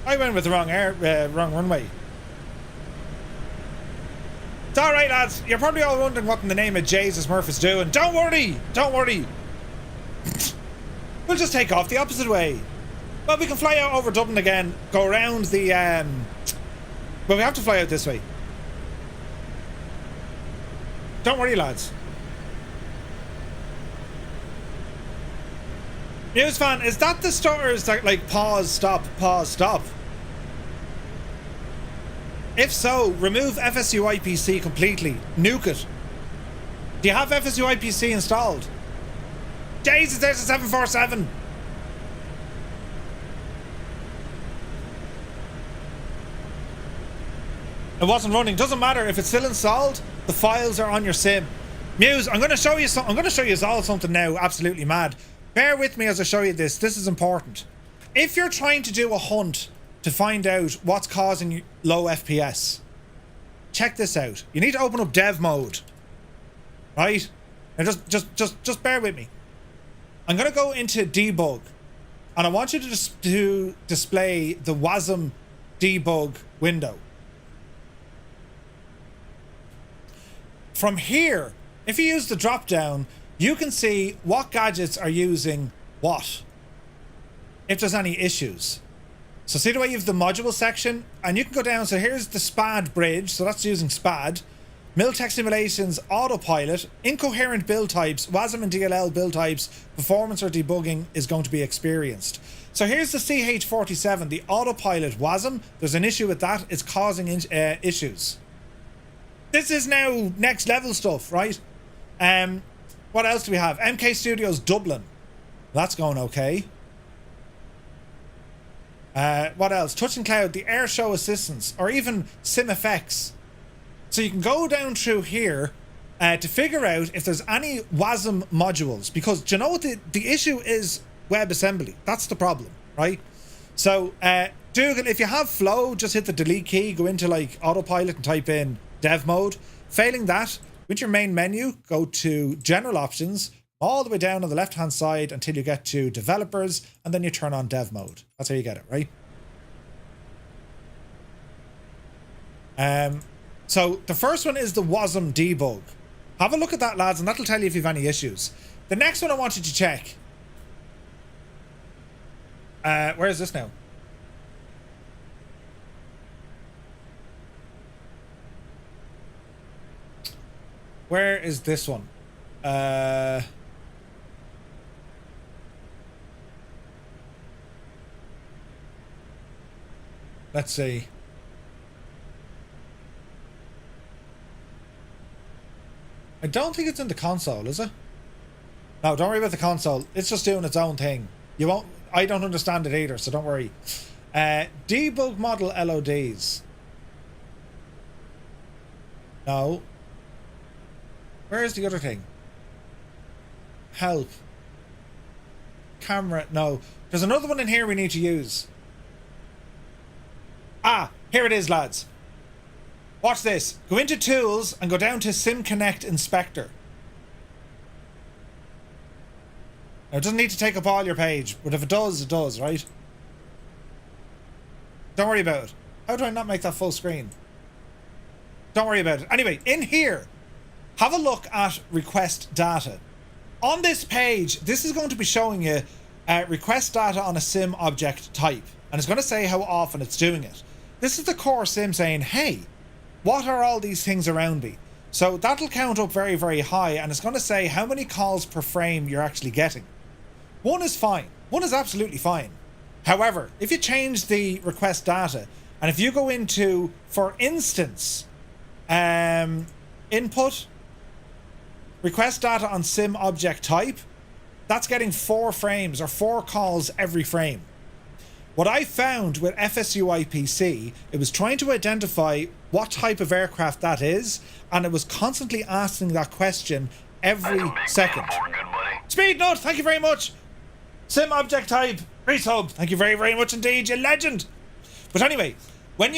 I went with the wrong wrong runway. It's alright, lads. You're probably all wondering what in the name of Jesus Murph is doing. Don't worry. Don't worry. We'll just take off the opposite way. Well, we can fly out over Dublin again. Go around the... Well, we have to fly out this way. Don't worry, lads. News fan, is that the stutters that like pause, stop, pause, stop? If so, remove FSU IPC completely. Nuke it. Do you have FSU IPC installed? Jesus, there's a 747. It wasn't running. Doesn't matter if it's still installed. The files are on your sim. Muse, I'm going to show you. I'm going to show you all something now. Absolutely mad. Bear with me as I show you this. This is important. If you're trying to do a hunt to find out what's causing low FPS, check this out. You need to open up dev mode, right? And just bear with me. I'm going to go into debug, and I want you to display the WASM debug window. From here, if you use the drop down, you can see what gadgets are using what, if there's any issues. So see the way you have the module section, and you can go down. So here's the SPAD bridge, so that's using SPAD. Miltech simulations, autopilot, incoherent build types, WASM and DLL build types, performance or debugging is going to be experienced. So here's the CH47, the autopilot WASM. There's an issue with that. It's causing issues. This is now next level stuff, right? What else do we have? MK Studios Dublin. That's going okay. What else? Touch and Cloud, the Air Show Assistance, or even SimFX. So you can go down through here to figure out if there's any WASM modules, because do you know what the issue is? WebAssembly. That's the problem, right? So if you have Flow, just hit the delete key, go into like autopilot and type in dev mode. Failing that, with your main menu, go to general options all the way down on the left hand side until you get to developers, and then you turn on dev mode. That's how you get it, right? So the first one is the WASM debug. Have a look at that, lads, and that'll tell you if you've any issues. The next one I want you to check. Where is this now? Where is this one? Let's see. I don't think it's in the console, is it? No, don't worry about the console. It's just doing its own thing. You won't. I don't understand it either, so don't worry. Debug model LODs. No. Where is the other thing? Help. Camera. No. There's another one in here we need to use. Ah, here it is, lads. Watch this. Go into Tools and go down to Sim Connect Inspector. Now, it doesn't need to take up all your page, but if it does, it does, right? Don't worry about it. How do I not make that full screen? Don't worry about it. Anyway, in here, have a look at request data. On this page, this is going to be showing you request data on a sim object type, and it's going to say how often it's doing it. This is the core sim saying, hey, what are all these things around me? So that'll count up very, very high, and it's going to say how many calls per frame you're actually getting. One is fine. One is absolutely fine. However, if you change the request data, and if you go into, for instance, input, request data on sim object type, that's getting 4 frames or 4 calls every frame. What I found with FSU IPC, it was trying to identify what type of aircraft that is, and it was constantly asking that question every second. Speed Nut, thank you very much. Sim object type, resub, thank you very, very much indeed, you legend. But anyway, when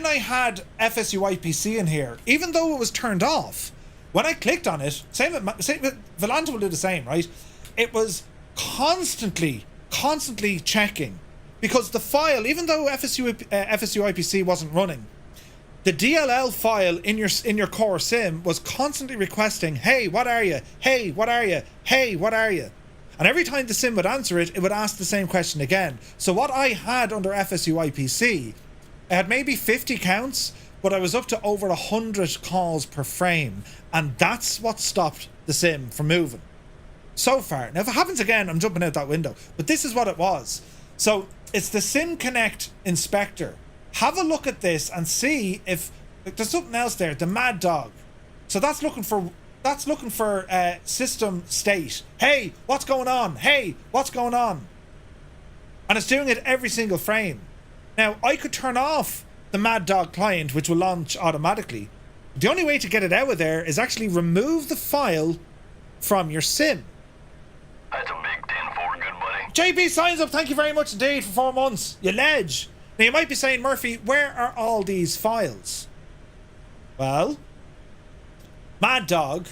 I had FSU IPC in here, even though it was turned off, when I clicked on it, same with Volanta will do the same, right? It was constantly checking, because the file, even though FSU IPC wasn't running, the DLL file in your core sim was constantly requesting, hey, what are you? Hey, what are you? Hey, what are you? And every time the sim would answer it, it would ask the same question again. So what I had under FSU IPC, I had maybe 50 counts, but I was up to over 100 calls per frame. And that's what stopped the sim from moving. So far. Now, if it happens again, I'm jumping out that window. But this is what it was. So it's the Sim Connect Inspector. Have a look at this and see if there's something else there. The Mad Dog. So that's looking for system state. Hey, what's going on? Hey, what's going on? And it's doing it every single frame. Now, I could turn off the Mad Dog client, which will launch automatically. The only way to get it out of there is actually remove the file from your sim. That's a big 10-4, good buddy. JP signs up, thank you very much indeed for 4 months. You ledge. Now you might be saying, Murphy, where are all these files? Well, Mad Dog,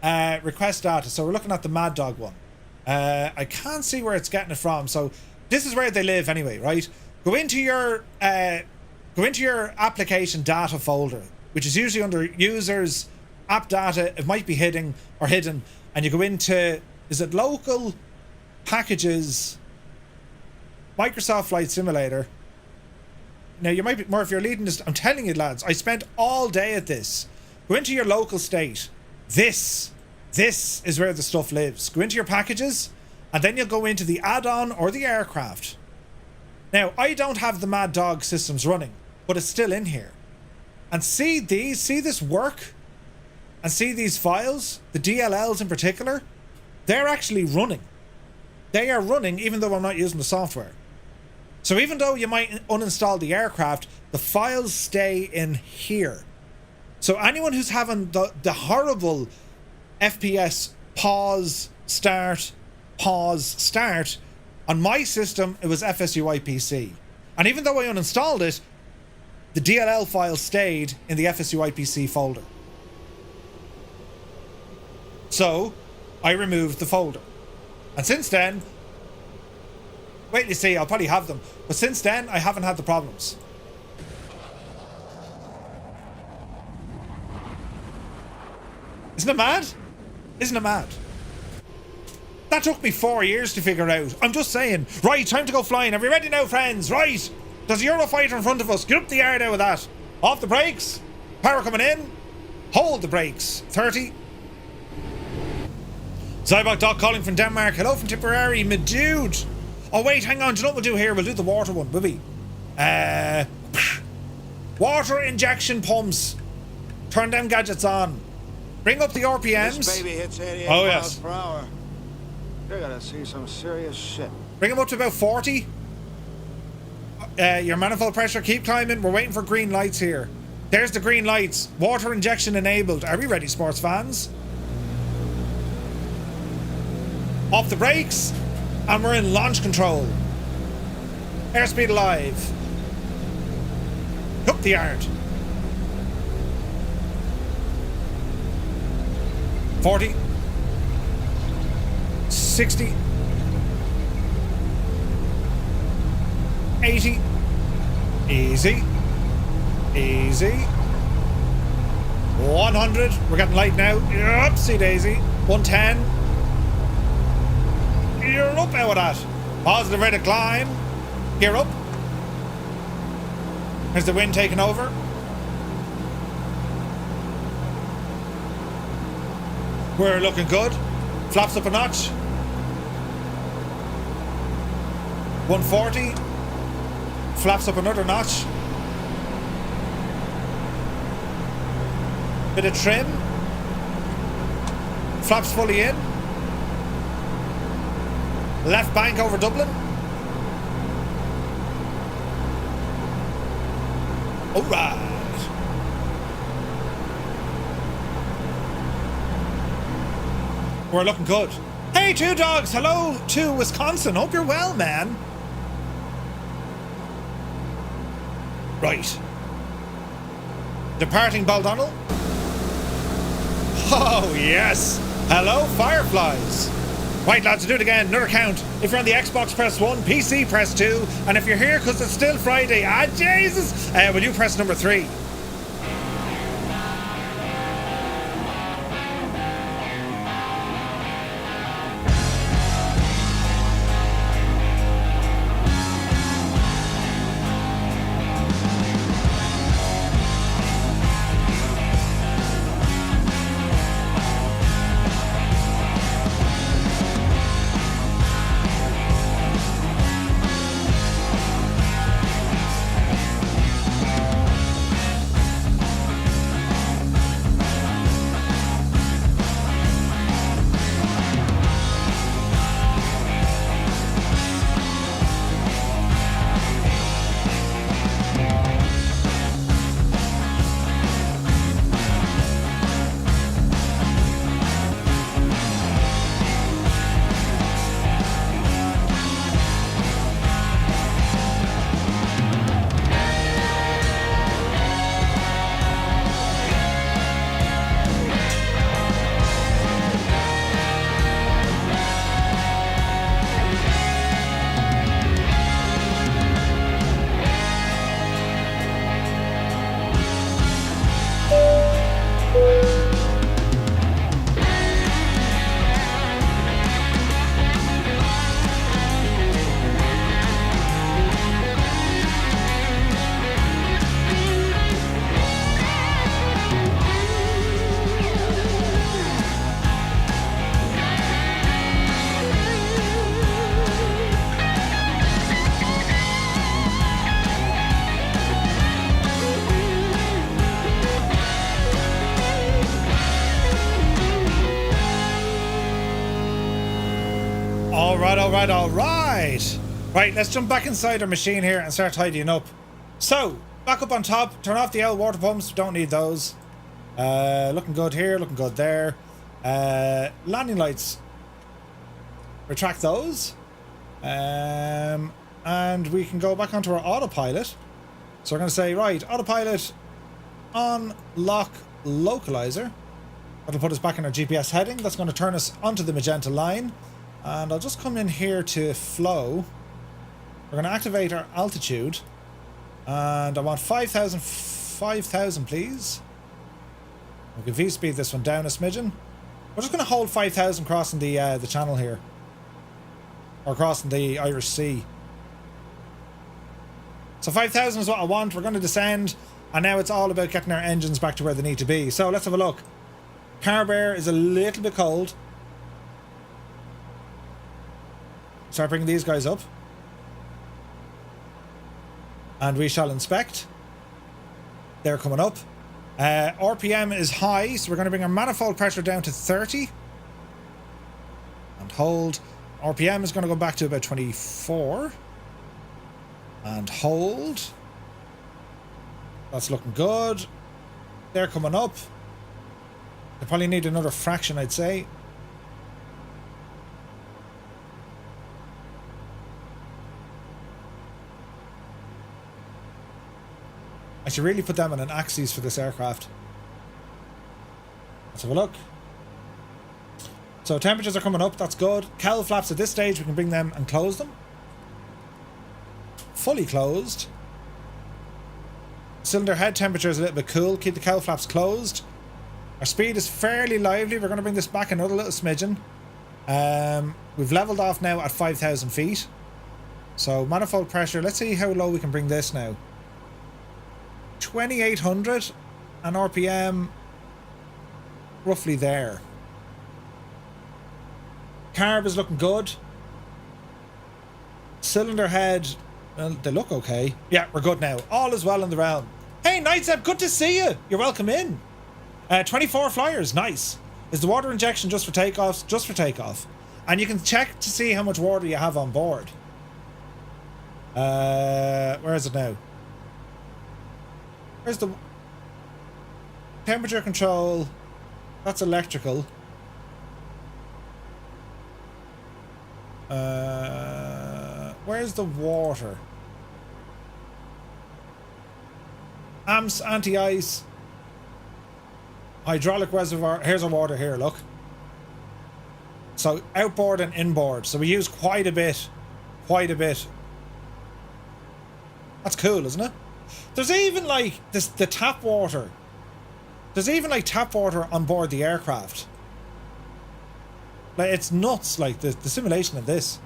request data. So we're looking at the Mad Dog one. I can't see where it's getting it from. So this is where they live anyway, right? Go into your application data folder, which is usually under users, app data. It might be hidden, and you go into, is it local packages, Microsoft Flight Simulator. Now you might be more if you're leading this. I'm telling you, lads, I spent all day at this. Go into your local state. This is where the stuff lives. Go into your packages, and then you'll go into the add-on or the aircraft. Now, I don't have the Mad Dog systems running, but it's still in here. And see this work? And see these files? The DLLs in particular? They're actually running. They are running even though I'm not using the software. So even though you might uninstall the aircraft, the files stay in here. So anyone who's having the horrible FPS pause, start, on my system, it was FSUI PC. And even though I uninstalled it, the DLL file stayed in the FSUI PC folder. So I removed the folder. And since then, wait till you see, I'll probably have them. But since then, I haven't had the problems. Isn't it mad? Isn't it mad? That took me 4 years to figure out. I'm just saying. Right, time to go flying. Are we ready now, friends? Right. There's a Eurofighter in front of us. Get up the yard out with that. Off the brakes. Power coming in. Hold the brakes. 30. Zybok Doc calling from Denmark. Hello from Tipperary, my dude. Oh wait, hang on. Do you know what we'll do here? We'll do the water one, will we? Water injection pumps. Turn them gadgets on. Bring up the RPMs. This baby hits 88 oh, miles yes. per hour. You're gonna see some serious shit. Bring them up to about 40. Your manifold pressure, keep climbing. We're waiting for green lights here. There's the green lights. Water injection enabled. Are we ready, sports fans? Off the brakes. And we're in launch control. Airspeed alive. Up the yard. 40. 60. 80. Easy. Easy. 100. We're getting light now. Oopsie daisy. 110. You're up out of that. Positive rate of climb. Gear up. There's the wind taking over. We're looking good. Flaps up a notch. 140. Flaps up another notch. Bit of trim. Flaps fully in. Left bank over Dublin. Alright. We're looking good. Hey, Two Dogs. Hello to Wisconsin. Hope you're well, man. Right. Departing Baldonnel. Oh, yes. Hello, Fireflies. Right, lads, do it again. Another count. If you're on the Xbox, press 1. PC, press 2. And if you're here because it's still Friday, Jesus, will you press number 3? right, all right, all right. Right, let's jump back inside our machine here and start tidying up. So, back up on top, turn off the L water pumps, don't need those. Looking good here, looking good there. Landing lights, retract those. And we can go back onto our autopilot. So we're going to say, right, autopilot on lock localizer. That'll put us back in our GPS heading. That's going to turn us onto the magenta line. And I'll just come in here to flow. We're going to activate our altitude. And I want 5,000, 5,000 please. We can V-speed this one down a smidgen. We're just going to hold 5,000 crossing the channel here. Or crossing the Irish Sea. So 5,000 is what I want. We're going to descend. And now it's all about getting our engines back to where they need to be. So let's have a look. Carb air is a little bit cold. Start bringing these guys up. And we shall inspect. They're coming up. RPM is high, so we're going to bring our manifold pressure down to 30. And hold. RPM is going to go back to about 24. And hold. That's looking good. They're coming up. They probably need another fraction, I'd say. I should really put them on an axis for this aircraft. Let's have a look. So temperatures are coming up, that's good. Cowl flaps at this stage, we can bring them and close them. Fully closed. Cylinder head temperature is a little bit cool. Keep the cowl flaps closed. Our speed is fairly lively. We're going to bring this back another little smidgen. We've leveled off now at 5,000 feet. So manifold pressure, let's see how low we can bring this now. 2,800 and RPM roughly there. Carb is looking good. Cylinder head, well, they look okay. Yeah, we're good now. All is well in the realm. Hey, Nightsep, good to see you. You're welcome in. 24 flyers, nice. Is the water injection just for takeoffs? Just for takeoff. And you can check to see how much water you have on board. Where is it now? Where's the temperature control? That's electrical. Where's the water? Amps, anti-ice. Hydraulic reservoir. Here's our water here, look. So outboard and inboard. So we use quite a bit. Quite a bit. That's cool, isn't it? There's even like this, the tap water. There's even like tap water on board the aircraft. Like, it's nuts, like the simulation of this.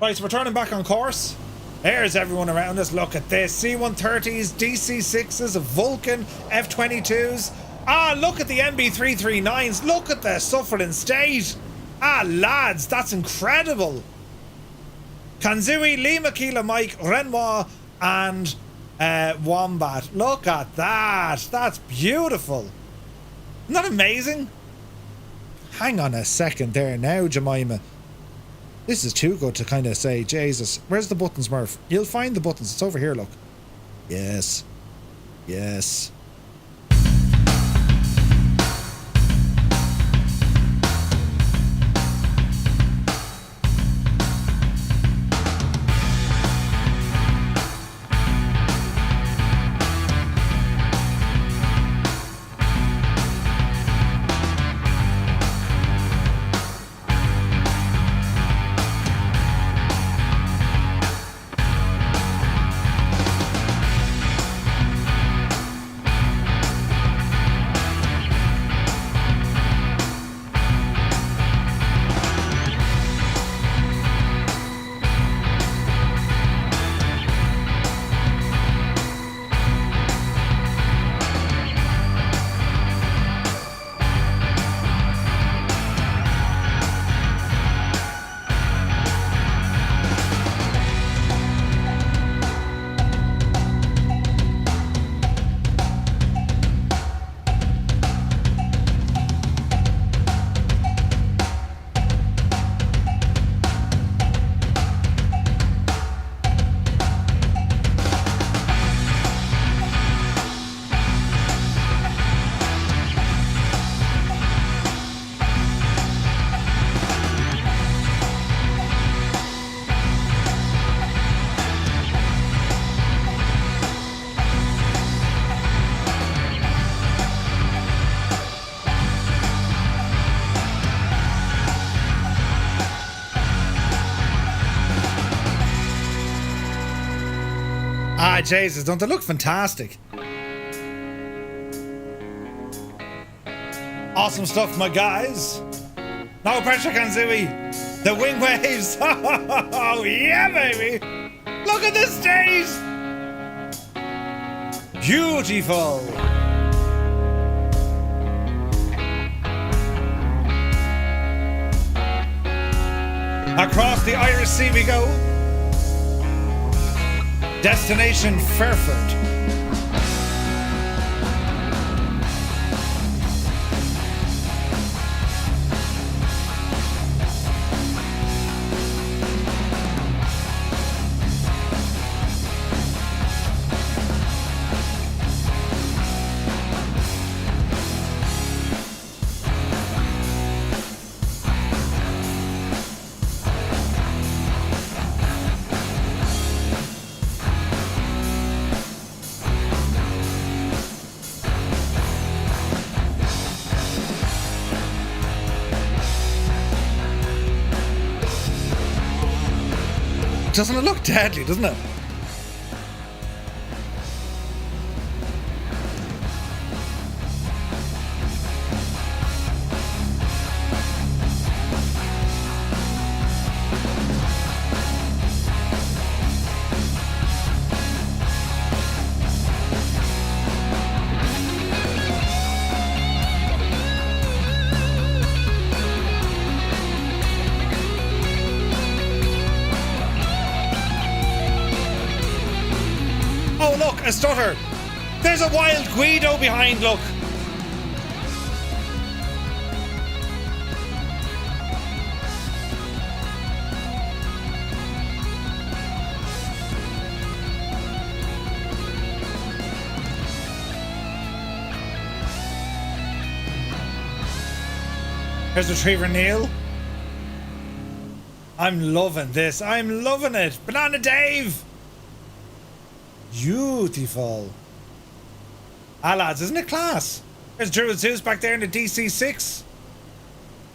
Right, so we're turning back on course. There's everyone around us. Look at this. C-130s, DC-6s, a Vulcan, F-22s. Ah, look at the MB-339s. Look at the suffering state. Ah, lads, that's incredible. Kanzui, Lima, Kilo, Mike, Renoir, and Wombat. Look at that. That's beautiful. Isn't that amazing? Hang on a second there now, Jemima. This is too good to kind of say, Jesus. Where's the buttons, Murph? You'll find the buttons. It's over here, look. Yes. Yes. Ah, Jesus, don't they look fantastic? Awesome stuff, my guys. No pressure, Kanzui. The wing waves. Oh, yeah, baby. Look at this stage. Beautiful. Across the Irish Sea we go. Destination Fairford. Doesn't it look deadly, doesn't it? Oh, look, a stutter. There's a wild Guido behind, look. Here's Retriever Neil. I'm loving this. I'm loving it. Banana Dave. Beautiful. Ah, lads, isn't it class? There's Druid Zeus back there in the DC-6.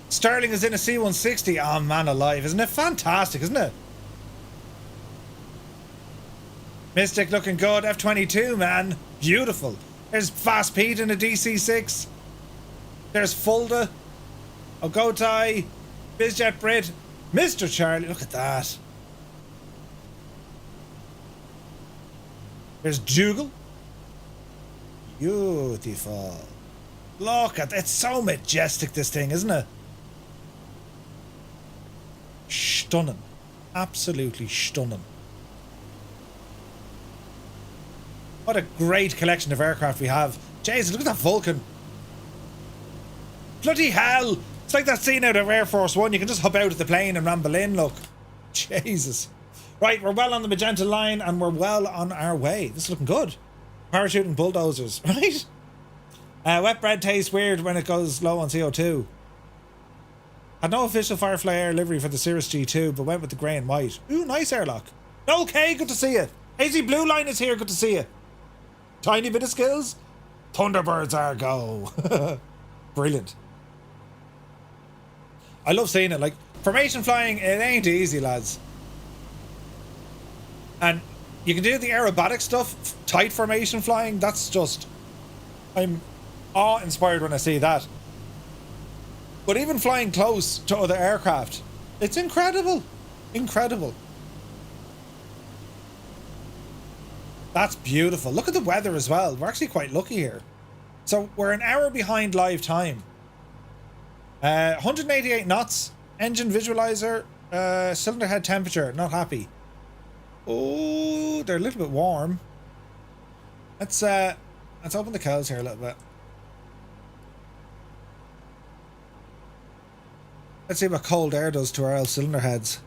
Sterling is in a C-160. Oh, man alive. Isn't it fantastic, isn't it? Mystic looking good. F-22, man. Beautiful. There's Fast Pete in a DC-6. There's Fulda. Ogotai. Bizjet Brit. Mr. Charlie. Look at that. There's Dougal. Beautiful. Look at it. It's so majestic, this thing, isn't it? Stunning. Absolutely stunning. What a great collection of aircraft we have. Jesus, look at that Vulcan. Bloody hell. It's like that scene out of Air Force One. You can just hop out of the plane and ramble in, look. Jesus. Right, we're well on the magenta line and we're well on our way. This is looking good. Parachuting bulldozers, right? Wet bread tastes weird when it goes low on CO2. Had no official FireFly Air livery for the Cirrus G2, but went with the grey and white. Ooh, nice airlock. Okay, good to see you. Hazy Blue Line is here, good to see you. Tiny bit of skills. Thunderbirds are go. Brilliant. I love seeing it. Like, formation flying, it ain't easy, lads. And you can do the aerobatic stuff, tight formation flying. That's just, I'm awe-inspired when I see that. But even flying close to other aircraft, it's incredible. Incredible. That's beautiful. Look at the weather as well. We're actually quite lucky here. So we're an hour behind live time. 188 knots. Engine visualizer. Cylinder head temperature. Not happy. Oh, they're a little bit warm. Let's open the cows here a little bit. Let's see what cold air does to our old cylinder heads.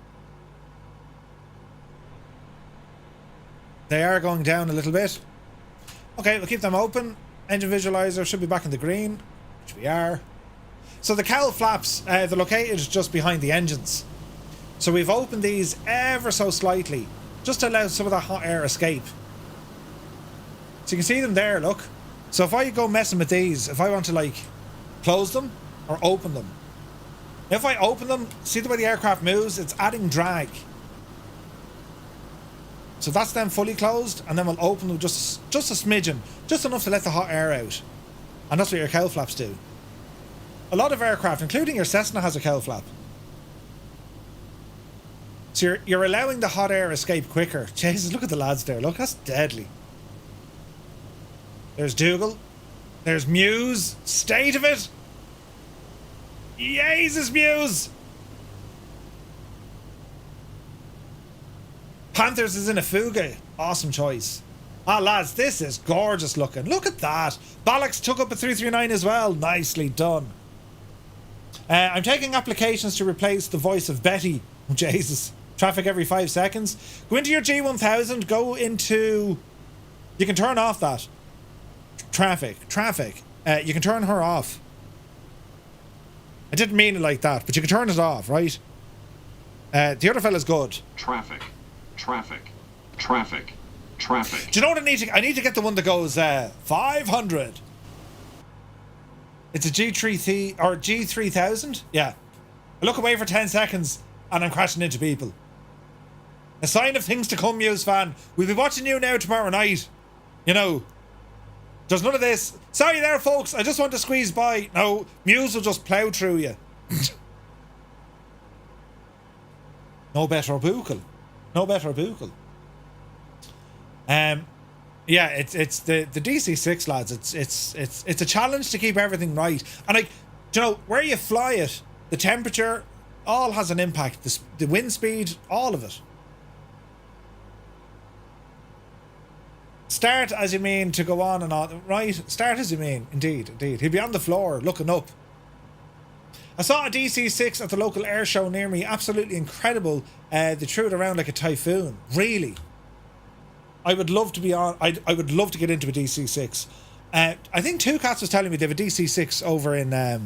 They are going down a little bit. Okay, we'll keep them open. Engine visualizer should be back in the green, which we are. So the cowl flaps, they're located just behind the engines. So we've opened these ever so slightly, just to allow some of that hot air escape. So you can see them there, look. So if I go messing with these, if I want to like close them or open them. If I open them, see the way the aircraft moves, it's adding drag. So that's them fully closed, and then we'll open them just a smidgen, just enough to let the hot air out. And that's what your cowl flaps do. A lot of aircraft, including your Cessna, has a cowl flap. So you're allowing the hot air escape quicker. Jesus, look at the lads there. Look, that's deadly. There's Dougal. There's Muse. State of it. Jesus, Muse. Panthers is in a Fuga. Awesome choice. Ah, lads, this is gorgeous looking. Look at that. Bollocks took up a 339 as well. Nicely done. I'm taking applications to replace the voice of Betty. Oh, Jesus. Traffic every 5 seconds. Go into your G1000. Go into... You can turn off that. Traffic. You can turn her off. I didn't mean it like that, but you can turn it off, right? The other fella's good. Traffic. Do you know what I need to... I need to get the one that goes 500. It's a G3 or G3000. Yeah. I look away for 10 seconds and I'm crashing into people. A sign of things to come, Muse fan. We'll be watching you now tomorrow night. You know. There's none of this. Sorry there, folks. I just want to squeeze by. No, Muse will just plough through you. No better buckle. Yeah, it's the DC6, lads. It's a challenge to keep everything right. And like, do you know, where you fly it, the temperature, all has an impact. The wind speed, all of it. Start as you mean to go on and on, right? Start as you mean, indeed. He'd be on the floor looking up. I saw a DC6 at the local air show near me. Absolutely incredible. They threw it around like a typhoon. Really. I would love to be on. I would love to get into a DC6. I think Two Cats was telling me they have a DC6 over in at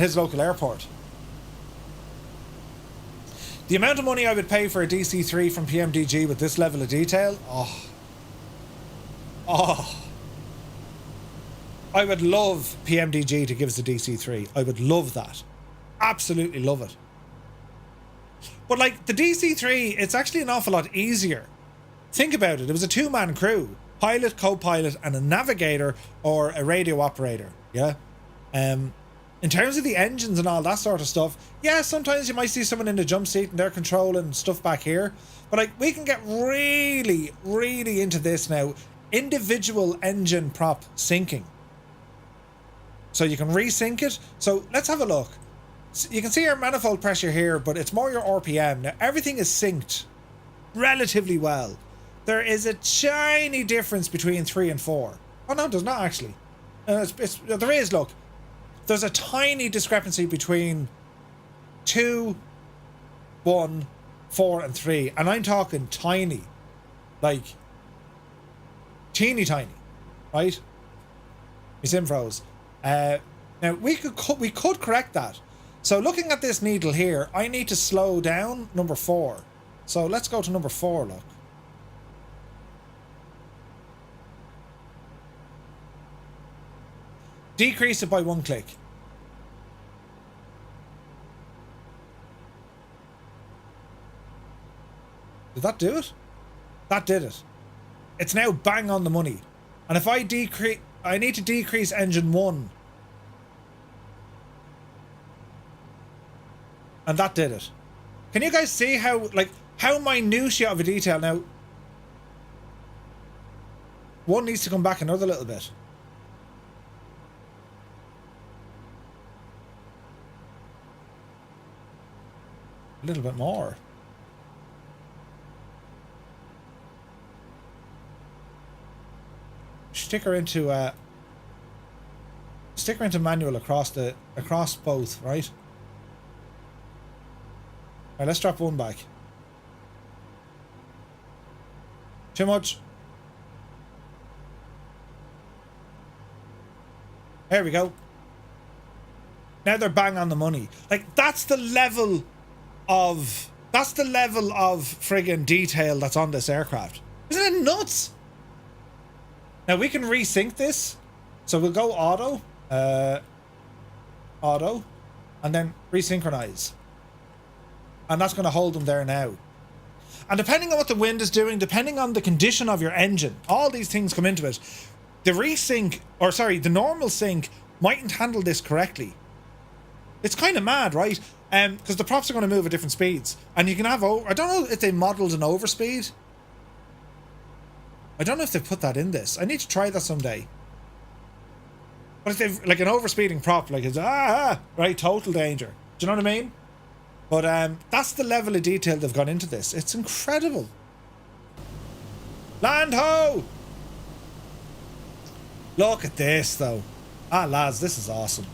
his local airport. The amount of money I would pay for a DC3 from PMDG with this level of detail, I would love PMDG to give us a DC3. I would love that. Absolutely love it. But like the DC3, it's actually an awful lot easier. Think about it. It was a two-man crew. Pilot, co-pilot, and a navigator or a radio operator. Yeah. In terms of the engines and all that sort of stuff, yeah, sometimes you might see someone in the jump seat and they're controlling stuff back here. But like, we can get really, really into this now. Individual engine prop syncing. So you can resync it. So let's have a look. You can see our manifold pressure here, but it's more your RPM. Now everything is synced relatively well. There is a tiny difference between 3 and 4. Oh no, there's not actually. There is, look. There's a tiny discrepancy between 2, 1, 4 and 3. And I'm talking tiny. Like, teeny tiny. Right? My sim froze. Now, we could correct that. So looking at this needle here, I need to slow down number 4. So let's go to number 4, look. Decrease it by 1 click. Did that do it? That did it. It's now bang on the money. And if I decrease, I need to decrease engine 1. And that did it. Can you guys see how minutiae of a detail now? 1 needs to come back another little bit. A little bit more. Stick her into manual across both, right? Alright, let's drop 1 back. Too much. There we go. Now they're bang on the money. Like, that's the level of friggin' detail that's on this aircraft. Isn't it nuts? Now we can resync this. So we'll go auto, and then resynchronize. And that's going to hold them there now. And depending on what the wind is doing, depending on the condition of your engine, all these things come into it. The normal sink mightn't handle this correctly. It's kind of mad, right? Because the props are going to move at different speeds. And you can have, I don't know if they modelled an overspeed. I don't know if they put that in this. I need to try that someday. But if they've, like an overspeeding prop, like it's, right, total danger. Do you know what I mean? But that's the level of detail they've gone into this. It's incredible. Land ho! Look at this, though. Ah, lads, this is awesome.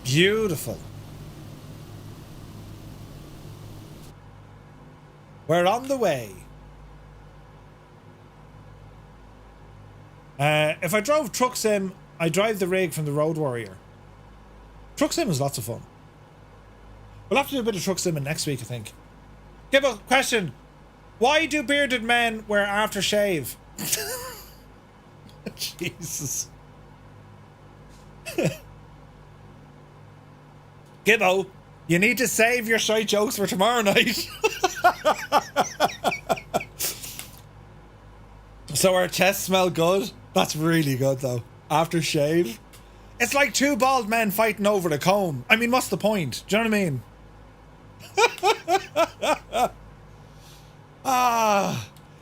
Beautiful. We're on the way. If I drove Truck Sim, I drive the rig from the Road Warrior. Truck Sim is lots of fun. We'll have to do a bit of Truck Sim next week, I think. Give a question. Why do bearded men wear aftershave? Jesus. Gibbo, you need to save your shite jokes for tomorrow night. So our chests smell good? That's really good, though. After shave. It's like two bald men fighting over the comb. I mean, what's the point? Do you know what I mean?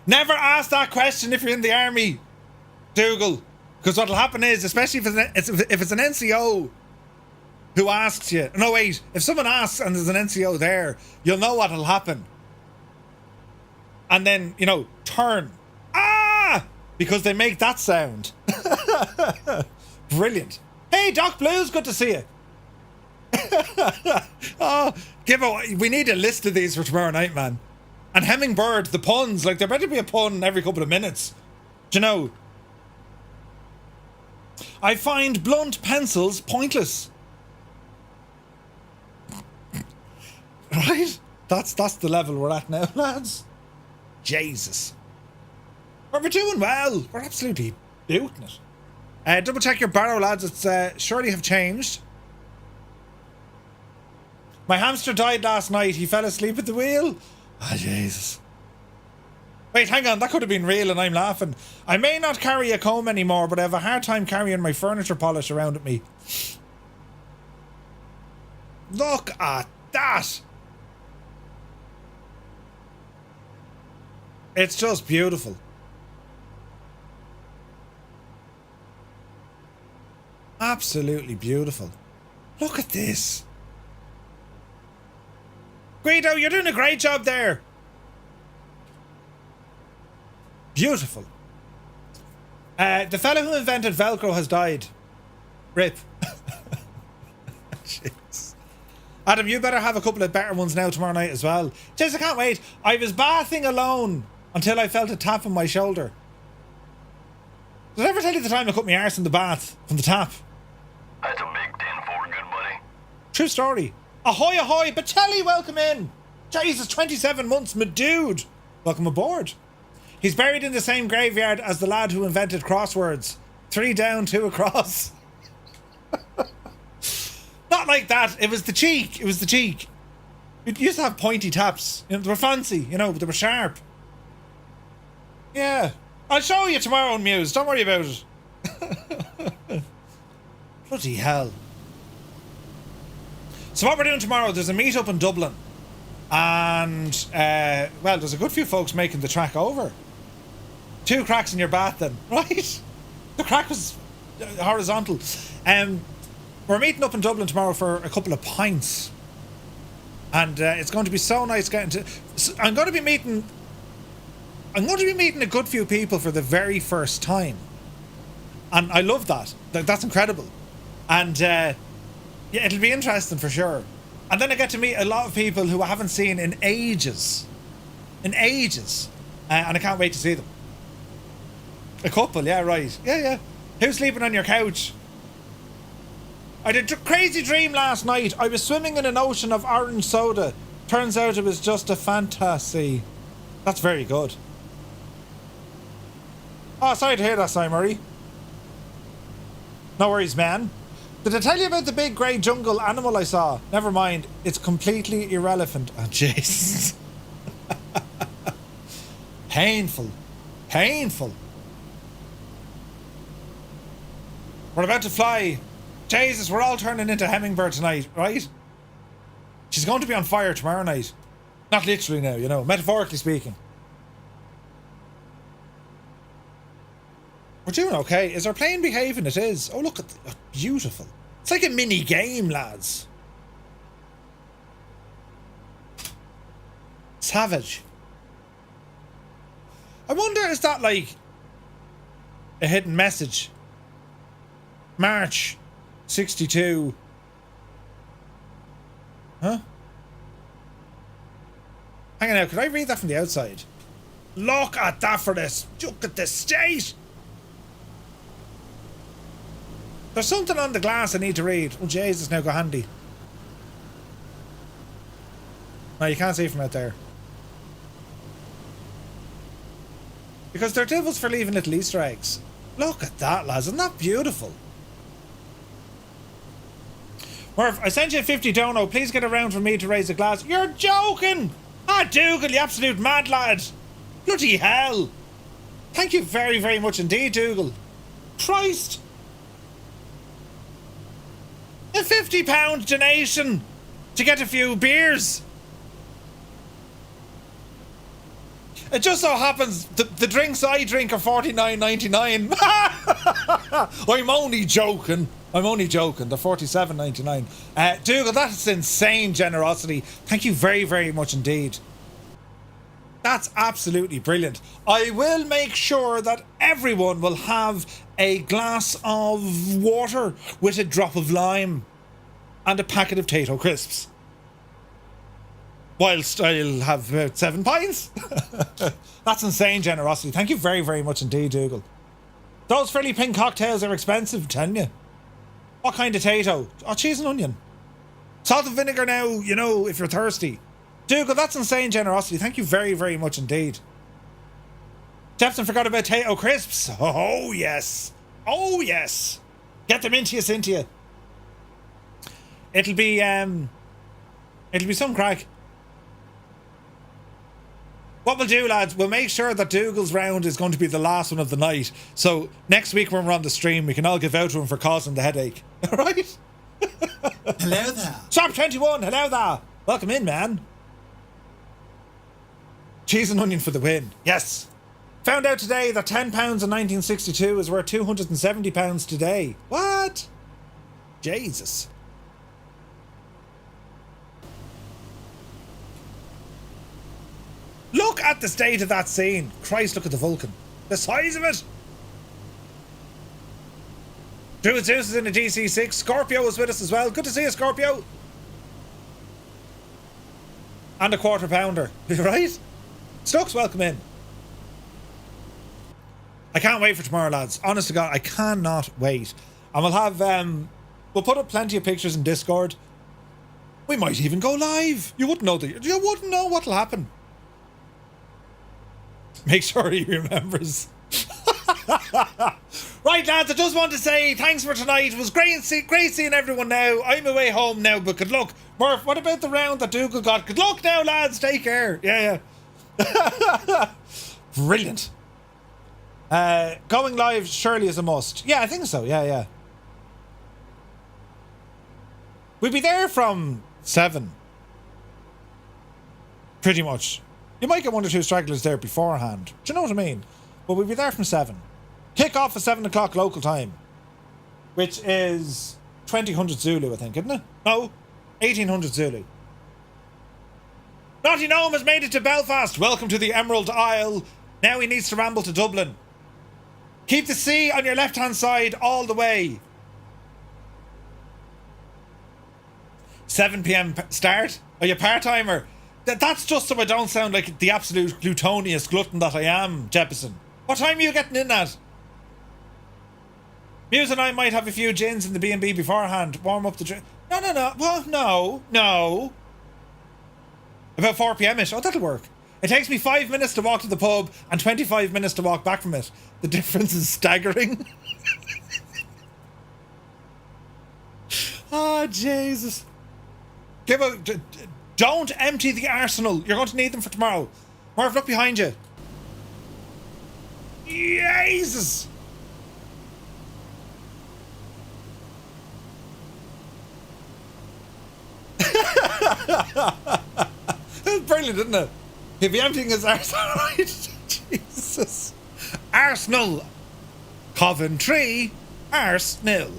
Never ask that question if you're in the army, Dougal. Because what'll happen is, especially if it's an NCO who asks you. No, wait. If someone asks and there's an NCO there, you'll know what'll happen. And then, you know, turn. Because they make that sound. Brilliant. Hey, Doc Blues, good to see you. Gibbo, we need a list of these for tomorrow night, man. And Hummingbird, the puns, like there better be a pun every couple of minutes. Do you know? I find blunt pencils pointless. Right? That's the level we're at now, lads. Jesus. But we're doing well. We're absolutely booting it. Double check your barrow, lads. It's surely have changed. My hamster died last night. He fell asleep at the wheel. Jesus. Wait, hang on. That could have been real and I'm laughing. I may not carry a comb anymore, but I have a hard time carrying my furniture polish around with me. Look at that. It's just beautiful. Absolutely beautiful. Look at this. Guido, you're doing a great job there. Beautiful. The fella who invented Velcro has died. Rip. Jeez. Adam, you better have a couple of better ones now tomorrow night as well. Jeez, I can't wait. I was bathing alone until I felt a tap on my shoulder. Did I ever tell you the time I cut my arse in the bath from the tap? That's a big 10-4, good buddy. True story. Ahoy, ahoy, Batelli, welcome in. Jesus, 27 months, my dude. Welcome aboard. He's buried in the same graveyard as the lad who invented crosswords. 3 down, 2 across. Not like that. It was the cheek. It was the cheek. It used to have pointy taps. You know, they were fancy, you know, they were sharp. Yeah. I'll show you tomorrow on Muse. Don't worry about it. Bloody hell. So what we're doing tomorrow, there's a meet up in Dublin. And, well, there's a good few folks making the track over. 2 cracks in your bath then, right? The crack was horizontal. We're meeting up in Dublin tomorrow for a couple of pints. And it's going to be so nice getting to... I'm going to be meeting a good few people for the very first time. And I love that. That's incredible. And yeah, it'll be interesting for sure. And then I get to meet a lot of people who I haven't seen in ages. In ages. And I can't wait to see them. A couple, yeah, right. Yeah. Who's sleeping on your couch? I had a crazy dream last night. I was swimming in an ocean of orange soda. Turns out it was just a fantasy. That's very good. Oh, sorry to hear that, Si Murray. No worries, man. Did I tell you about the big grey jungle animal I saw? Never mind. It's completely irrelevant. Oh, Jesus. Painful. Painful. We're about to fly. Jesus, we're all turning into Hummingbird tonight, right? She's going to be on fire tomorrow night. Not literally now, you know, metaphorically speaking. We're doing okay. Is our plane behaving? It is. Oh, look at that. Beautiful. It's like a mini game, lads. Savage. I wonder, is that like a hidden message? March 62. Huh? Hang on now, could I read that from the outside? Look at that for this. Look at the state. There's something on the glass I need to read. Oh, Jesus, now go handy. No, you can't see from out there. Because they're devils for leaving little Easter eggs. Look at that, lads. Isn't that beautiful? Murph, I sent you a 50 dono. Please get around for me to raise a glass. You're joking! Ah, Dougal, you absolute mad lad. Bloody hell. Thank you very, very much indeed, Dougal. Christ. A £50 donation to get a few beers. It just so happens the drinks I drink are $49.99. I'm only joking. I'm only joking. They're $47.99. Dougal, that's insane generosity. Thank you very, very much indeed. That's absolutely brilliant. I will make sure that everyone will have a glass of water with a drop of lime and a packet of Tayto crisps. Whilst I'll have about 7 pints. That's insane generosity. Thank you very, very much indeed, Dougal. Those Frilly Pink cocktails are expensive, I'm telling you. What kind of Tayto? Oh, cheese and onion. Salt and vinegar now, you know, if you're thirsty. Dougal, that's insane generosity. Thank you very, very much indeed. Jepson forgot about Tayto crisps. Oh, yes. Oh, yes. Get them into you, Cynthia. It'll be some crack. What we'll do, lads, we'll make sure that Dougal's round is going to be the last one of the night. So next week when we're on the stream, we can all give out to him for causing the headache. All right? Hello there. Sharp21, hello there. Welcome in, man. Cheese and onion for the win. Yes. Found out today that £10 in 1962 is worth £270 today. What? Jesus. Look at the state of that scene. Christ, look at the Vulcan. The size of it. Druid Zeus is in a DC6. Scorpio is with us as well. Good to see you, Scorpio. And a quarter pounder. Right? Stokes, welcome in. I can't wait for tomorrow, lads. Honest to God, I cannot wait. And we'll have, we'll put up plenty of pictures in Discord. We might even go live. You wouldn't know what'll happen. Make sure he remembers. Right, lads, I just want to say thanks for tonight. It was great seeing everyone now. I'm away home now, but good luck. Murph, what about the round that Dougal got? Good luck now, lads. Take care. Yeah. Brilliant. Going live surely is a must. Yeah, I think so. Yeah. We'll be there from 7. Pretty much. You might get 1 or 2 stragglers there beforehand. Do you know what I mean? But we'll be there from 7. Kick off at 7 o'clock local time. Which is 2000 Zulu, I think, isn't it? No, 1800 Zulu. Naughty Gnome has made it to Belfast. Welcome to the Emerald Isle. Now he needs to ramble to Dublin. Keep the C on your left-hand side all the way. 7 p.m. start? Are you part-timer? That's just so I don't sound like the absolute glutonious glutton that I am, Jefferson. What time are you getting in at? Muse and I might have a few gins in the B&B beforehand. Warm up the drink. No. Well, no. About 4 p.m-ish. Oh, that'll work. It takes me 5 minutes to walk to the pub and 25 minutes to walk back from it. The difference is staggering. Oh, Jesus. Don't empty the arsenal. You're going to need them for tomorrow. Marv, look behind you. Jesus. That was brilliant, isn't it? He'd be emptying his arsenal, right? Jesus. Arsenal. Coventry. Arsenal.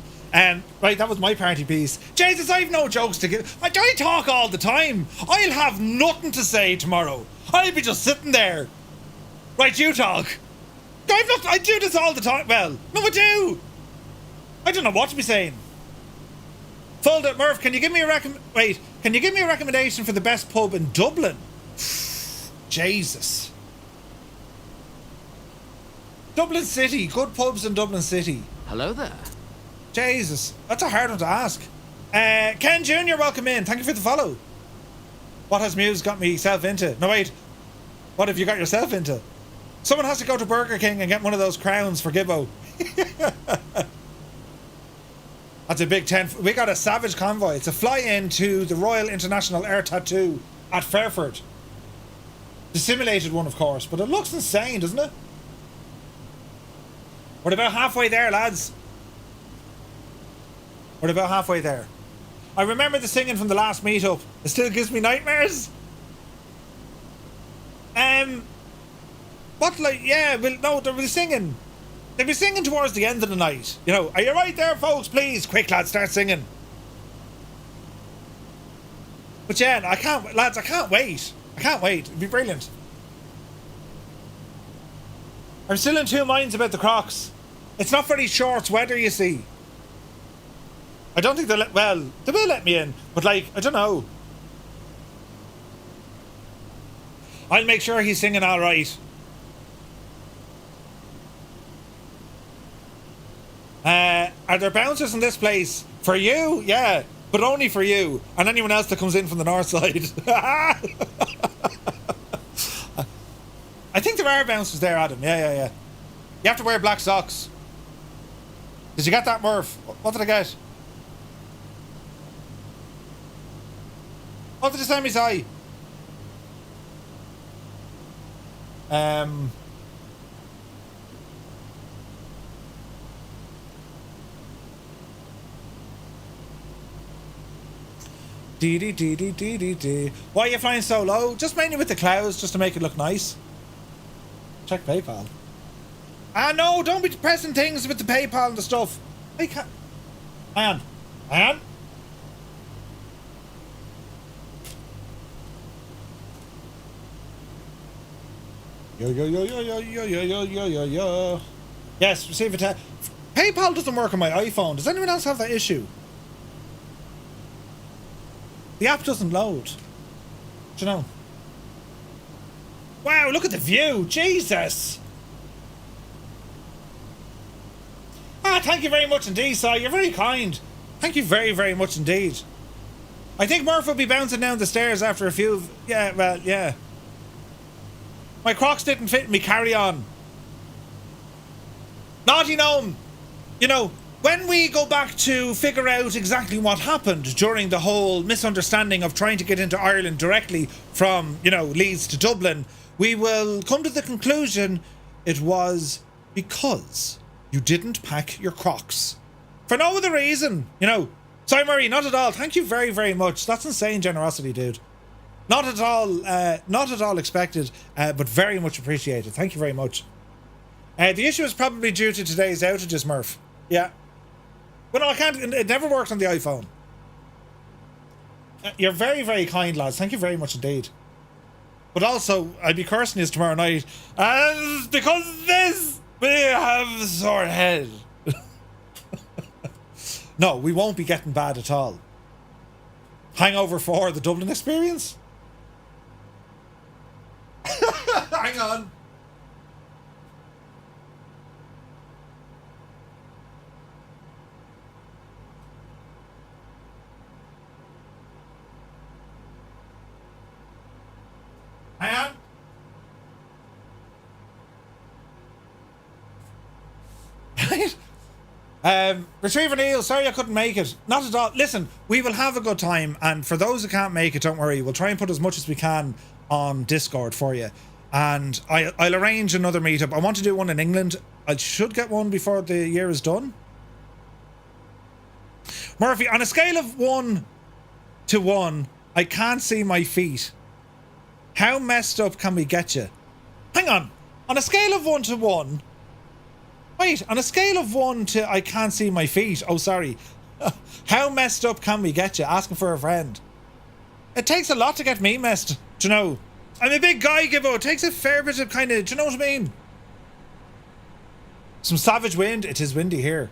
Right, that was my party piece. Jesus, I've no jokes to give. I talk all the time. I'll have nothing to say tomorrow. I'll be just sitting there. Right, you talk. I do this all the time. Well, no, I do. I don't know what to be saying. Murph, can you give me a recommendation for the best pub in Dublin? Jesus. Dublin City. Good pubs in Dublin City. Hello there. Jesus, that's a hard one to ask. Ken Jr., welcome in. Thank you for the follow. What has Muse got myself into? No, wait. What have you got yourself into? Someone has to go to Burger King and get one of those crowns for Gibbo. That's a big 10. We got a Savage convoy. It's a fly-in to the Royal International Air Tattoo at Fairford. The simulated one, of course, but it looks insane, doesn't it? We're about halfway there, lads. We're about halfway there. I remember the singing from the last meetup. It still gives me nightmares. What, like, yeah, well, no, they were singing. They'd be singing towards the end of the night. You know, are you right there, folks? Please, quick, lads, start singing. But yeah, I can't wait. I can't wait. It'd be brilliant. I'm still in two minds about the Crocs. It's not very short weather, you see. I don't think they will let me in, but like, I don't know. I'll make sure he's singing all right. Are there bouncers in this place? For you? Yeah, but only for you. And anyone else that comes in from the north side. I think there are bouncers there, Adam. Yeah. You have to wear black socks. Did you get that, Murph? What did I get? What did you send me, Si? Dee. Why are you flying so low? Just mainly with the clouds, just to make it look nice. Check PayPal. Ah, no, don't be pressing things with the PayPal and the stuff. I can't. Hang on. Yo. Yes, receive it. PayPal doesn't work on my iPhone. Does anyone else have that issue? The app doesn't load. Do you know? Wow, look at the view. Jesus. Ah, thank you very much indeed, Si. You're very kind. Thank you very, very much indeed. I think Murph will be bouncing down the stairs after a few... Yeah, well, yeah. My Crocs didn't fit me carry-on. Naughty gnome. You know, when we go back to figure out exactly what happened during the whole misunderstanding of trying to get into Ireland directly from, you know, Leeds to Dublin, we will come to the conclusion it was because you didn't pack your Crocs. For no other reason, you know. Sorry, Murray, not at all. Thank you very, very much. That's insane generosity, dude. Not at all expected, but very much appreciated. Thank you very much. The issue is probably due to today's outages, Murph. Yeah. But no, I can't. It never works on the iPhone. You're very, very kind, lads. Thank you very much indeed. But also, I'd be cursing you tomorrow night. And because of this, we have a sore head. No, we won't be getting bad at all. Hangover for the Dublin experience? Hang on. Hang on. Retriever Neil, sorry I couldn't make it. Not at all. Listen, we will have a good time, and for those who can't make it, don't worry. We'll try and put as much as we can on Discord for you. And I'll arrange another meetup. I want to do one in England. I should get one before the year is done. Murphy, on a scale of 1 to 1, I can't see my feet. How messed up can we get you? Hang on. On a scale of 1 to 1... Wait, on a scale of 1 to I can't see my feet. Oh, sorry. How messed up can we get you? Asking for a friend. It takes a lot to get me messed. Do you know? I'm a big guy, Gibbo. It takes a fair bit of kind of... Do you know what I mean? Some savage wind. It is windy here.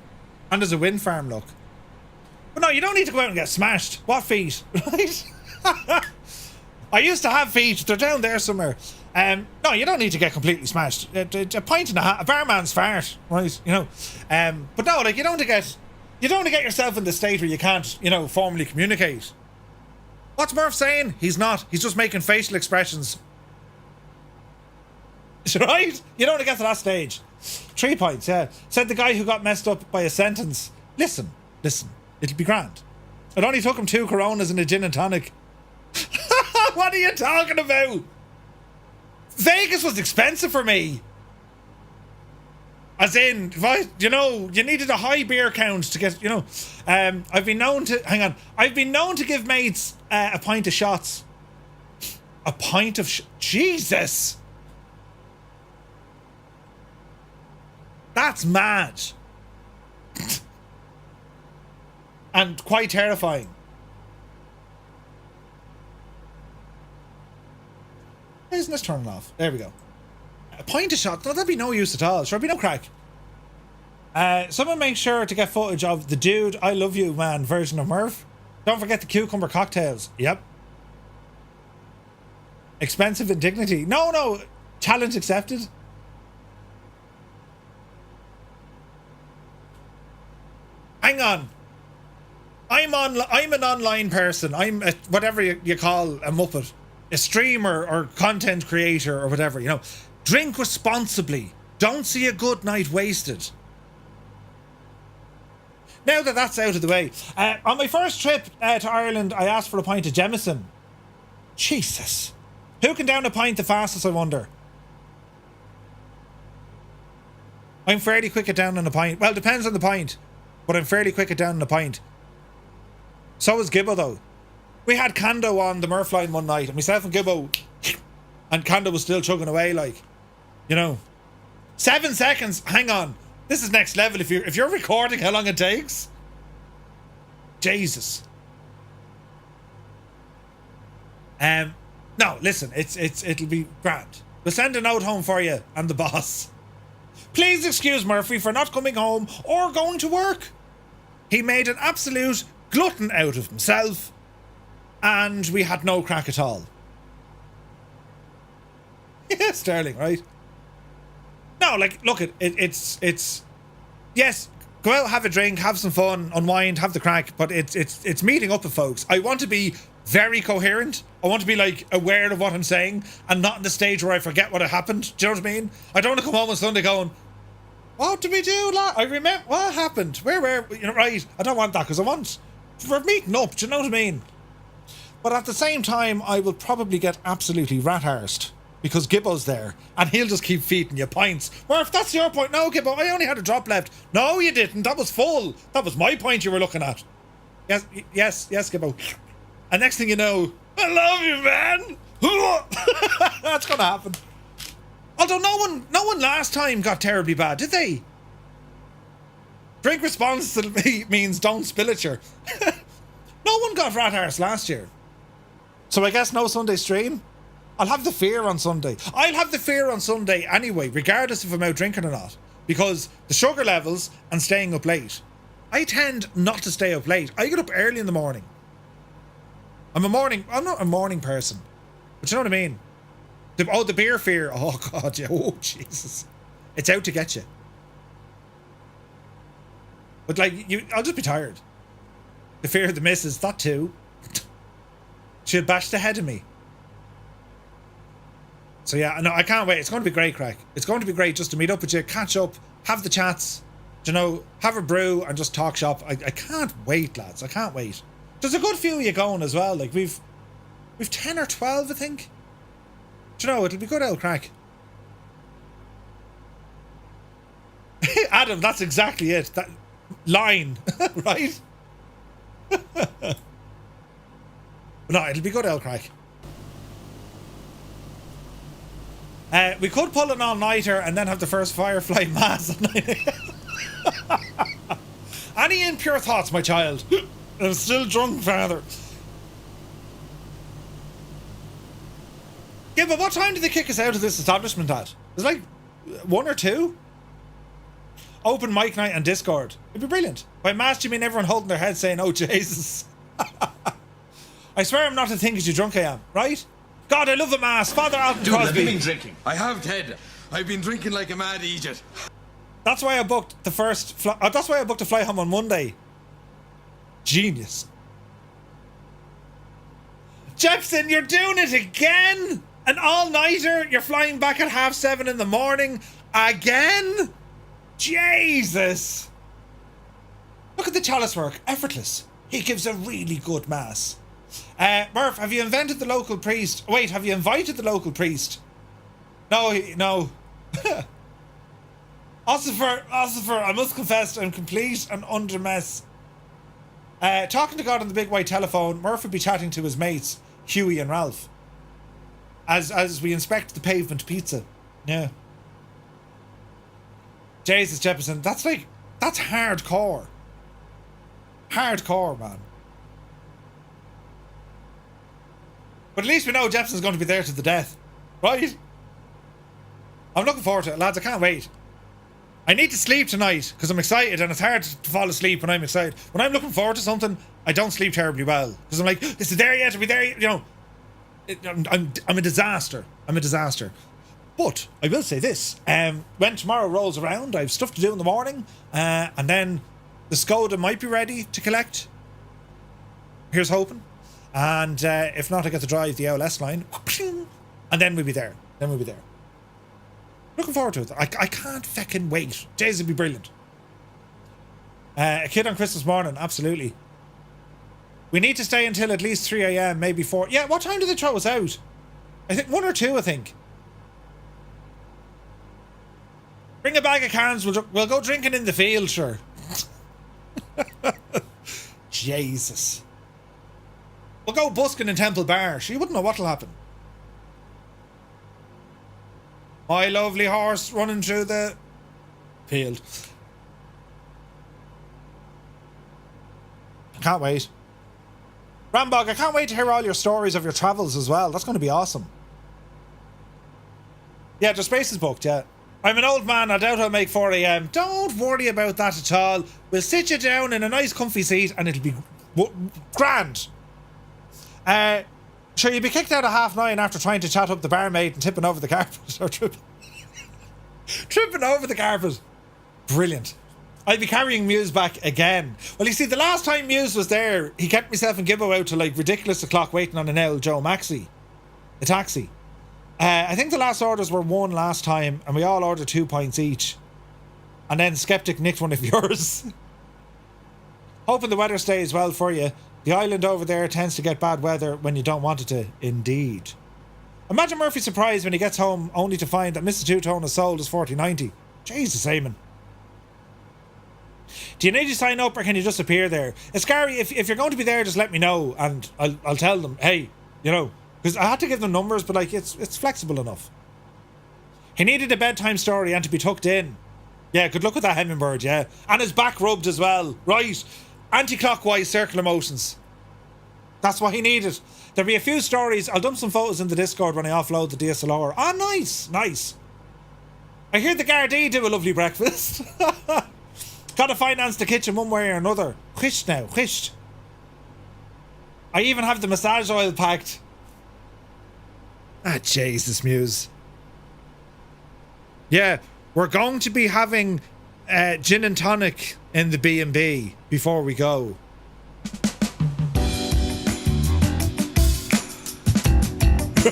And there's a wind farm, look. But no, you don't need to go out and get smashed. What feet? Right? I used to have feet. They're down there somewhere. No, you don't need to get completely smashed. A pint and a half, a barman's fart, right? You know. But no, like you don't want to get yourself in the state where you can't, you know, formally communicate. What's Murph saying? He's not. He's just making facial expressions. Right? You don't want to get to that stage. 3 points, yeah. Said the guy who got messed up by a sentence. Listen. It'll be grand. It only took him 2 Coronas and a gin and tonic. What are you talking about? Vegas was expensive for me. As in, you know, you needed a high beer count to get, you know. I've been known to give mates a pint of shots. A pint of Jesus. That's mad. And quite terrifying. Why isn't this turning off? There we go. A pint of shot. No, that'd be no use at all. Sure, be no crack. Someone make sure to get footage of the dude I love you man version of Murph. Don't forget the cucumber cocktails. Yep. Expensive indignity. No. Challenge accepted. Hang on. I'm an online person. I'm a, whatever you call a muppet. A streamer or content creator or whatever, you know. Drink responsibly. Don't see a good night wasted. Now that that's out of the way, on my first trip to Ireland, I asked for a pint of Jameson. Jesus. Who can down a pint the fastest, I wonder? I'm fairly quick at downing a pint. Well, depends on the pint, but I'm fairly quick at downing a pint. So is Gibbo, though. We had Kando on the Murph line one night, and myself and Gibbo, and Kando was still chugging away, like, you know. 7 seconds. Hang on. This is next level. If you're recording how long it takes. Jesus. No, listen. It'll be grand. We'll send a note home for you and the boss. Please excuse Murphy for not coming home or going to work. He made an absolute glutton out of himself. And we had no crack at all. Yeah, Sterling, right? No, like, look, it's yes, go out, have a drink, have some fun, unwind, have the crack, but it's meeting up with folks. I want to be very coherent. I want to be, like, aware of what I'm saying and not in the stage where I forget what had happened. Do you know what I mean? I don't want to come home on Sunday going, what did we do? I remember what happened. Where were we? You know, right? I don't want that because we're meeting up. Do you know what I mean? But at the same time, I will probably get absolutely rat-arsed because Gibbo's there and he'll just keep feeding you pints. Murph, that's your point. No, Gibbo, I only had a drop left. No, you didn't. That was full. That was my point you were looking at. Yes, Gibbo. And next thing you know, I love you, man. That's going to happen. Although no one last time got terribly bad, did they? Drink responsibly means don't spill it, sure. No one got rat-arsed last year. So I guess no Sunday stream? I'll have the fear on Sunday. I'll have the fear on Sunday anyway, regardless if I'm out drinking or not. Because the sugar levels and staying up late. I tend not to stay up late. I get up early in the morning. I'm not a morning person. But you know what I mean? The beer fear. Oh, God, yeah. Oh, Jesus. It's out to get you. But, like, I'll just be tired. The fear of the missus, that too. She'll bash the head of me. So yeah, no, I can't wait. It's going to be great, crack. It's going to be great just to meet up with you, catch up, have the chats, You know, have a brew and just talk shop. I can't wait, lads. I can't wait. There's a good few of you going as well. Like we've 10 or 12, I think. Do you know, it'll be good old crack. Adam, that's exactly it. That line, right? No, it'll be good old crack. We could pull an all-nighter and then have the first FireFly mass at 9 a.m. Any impure thoughts, my child? I'm still drunk, father. Yeah, but what time did they kick us out of this establishment at? It was like 1 or 2? Open mic night and Discord. It'd be brilliant. By mass, do you mean everyone holding their head saying, oh, Jesus? I swear I'm not as thinking as you drunk I am, right? God, I love the mass. Father Alton Crosby. I've been drinking. I have, Ted. I've been drinking like a mad idiot. That's why I booked the first flight. That's why I booked a flight home on Monday. Genius. Jepson, you're doing it again? An all-nighter? You're flying back at 7:30 in the morning? Again? Jesus. Look at the chalice work. Effortless. He gives a really good mass. Murph, have you invented the local priest? Wait, have you invited the local priest? No, no. Ossifer, I must confess I'm complete and under mess. Talking to God on the big white telephone, Murph would be chatting to his mates, Huey and Ralph. As we inspect the pavement pizza. Yeah. Jesus, Jefferson, that's hardcore. Hardcore, man. But at least we know Jefferson's going to be there to the death. Right? I'm looking forward to it, lads. I can't wait. I need to sleep tonight because I'm excited, and it's hard to fall asleep when I'm excited. When I'm looking forward to something, I don't sleep terribly well because I'm like, this is there yet? Are we there yet? You know, I'm a disaster. I'm a disaster. But I will say this: when tomorrow rolls around, I have stuff to do in the morning, and then the Skoda might be ready to collect. Here's hoping. And if not, I get to drive the LS line, and then we'll be there. Looking forward to it. I can't fucking wait. Jays will be brilliant. A kid on Christmas morning, absolutely. We need to stay until at least 3 a.m, maybe 4. Yeah, what time do they throw us out? I think 1 or 2, I think. Bring a bag of cans, we'll go drinking in the field, sure. Jesus. We'll go busking in Temple Bar. You wouldn't know what'll happen. My lovely horse running through the field. Can't wait. Rambog, I can't wait to hear all your stories of your travels as well. That's going to be awesome. Yeah, the space is booked, yeah. I'm an old man. I doubt I'll make 4 a.m. Don't worry about that at all. We'll sit you down in a nice comfy seat and it'll be grand. Sure, you'd be kicked out at 9:30 after trying to chat up the barmaid and tipping over the carpet. Or tripping over the carpet. Brilliant. I'd be carrying Muse back again. Well, you see, the last time Muse was there, he kept myself and Gibbo out to like ridiculous o'clock waiting on an old Joe Maxi. A taxi. I think the last orders were 1 last time, and we all ordered 2 pints each. And then Skeptic nicked one of yours. Hoping the weather stays well for you. The island over there tends to get bad weather when you don't want it to. Indeed. Imagine Murphy's surprise when he gets home only to find that Mrs. Two-Tone has sold his 4090. Jesus, Eamon. Do you need to sign up or can you just appear there? Scary, if you're going to be there, just let me know and I'll tell them, hey, you know, because I had to give them numbers, but like it's flexible enough. He needed a bedtime story and to be tucked in. Yeah, good luck with that Hemingward, yeah. And his back rubbed as well. Right. Anti-clockwise circular motions. That's what he needed. There'll be a few stories. I'll dump some photos in the Discord when I offload the DSLR. Ah, nice. Nice. I hear the Gardaí do a lovely breakfast. Gotta finance the kitchen one way or another. Whisht now, whisht. I even have the massage oil packed. Ah, Jesus, Muse. Yeah, we're going to be having gin and tonic in the B&B before we go.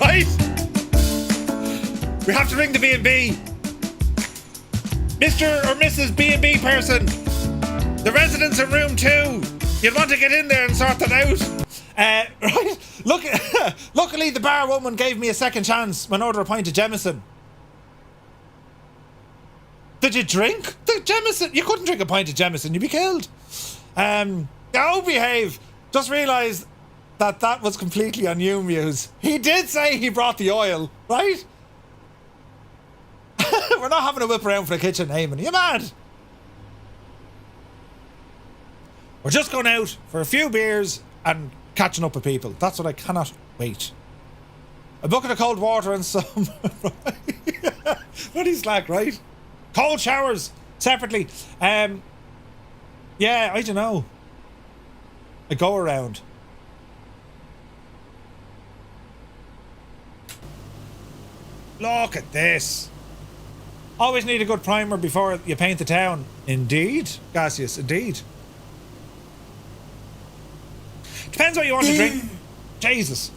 Right? We have to ring the B&B. Mr. or Mrs. B&B person, the residents in room 2, you'd want to get in there and sort that out. Right, look, luckily the bar woman gave me a second chance when I ordered a pint of Jameson. Did you drink the Jameson? You couldn't drink a pint of Jameson, you'd be killed. Oh, behave. Just realised that was completely on you, Muse. He did say he brought the oil, right? We're not having a whip around for the kitchen, Eamon. Are you mad? We're just going out for a few beers and catching up with people. That's what I cannot wait. A bucket of cold water and some... Bloody slack, right? Cold showers, separately. Yeah, I don't know. A go around. Look at this. Always need a good primer before you paint the town. Indeed, Gaseous, indeed. Depends what you want to drink. Jesus.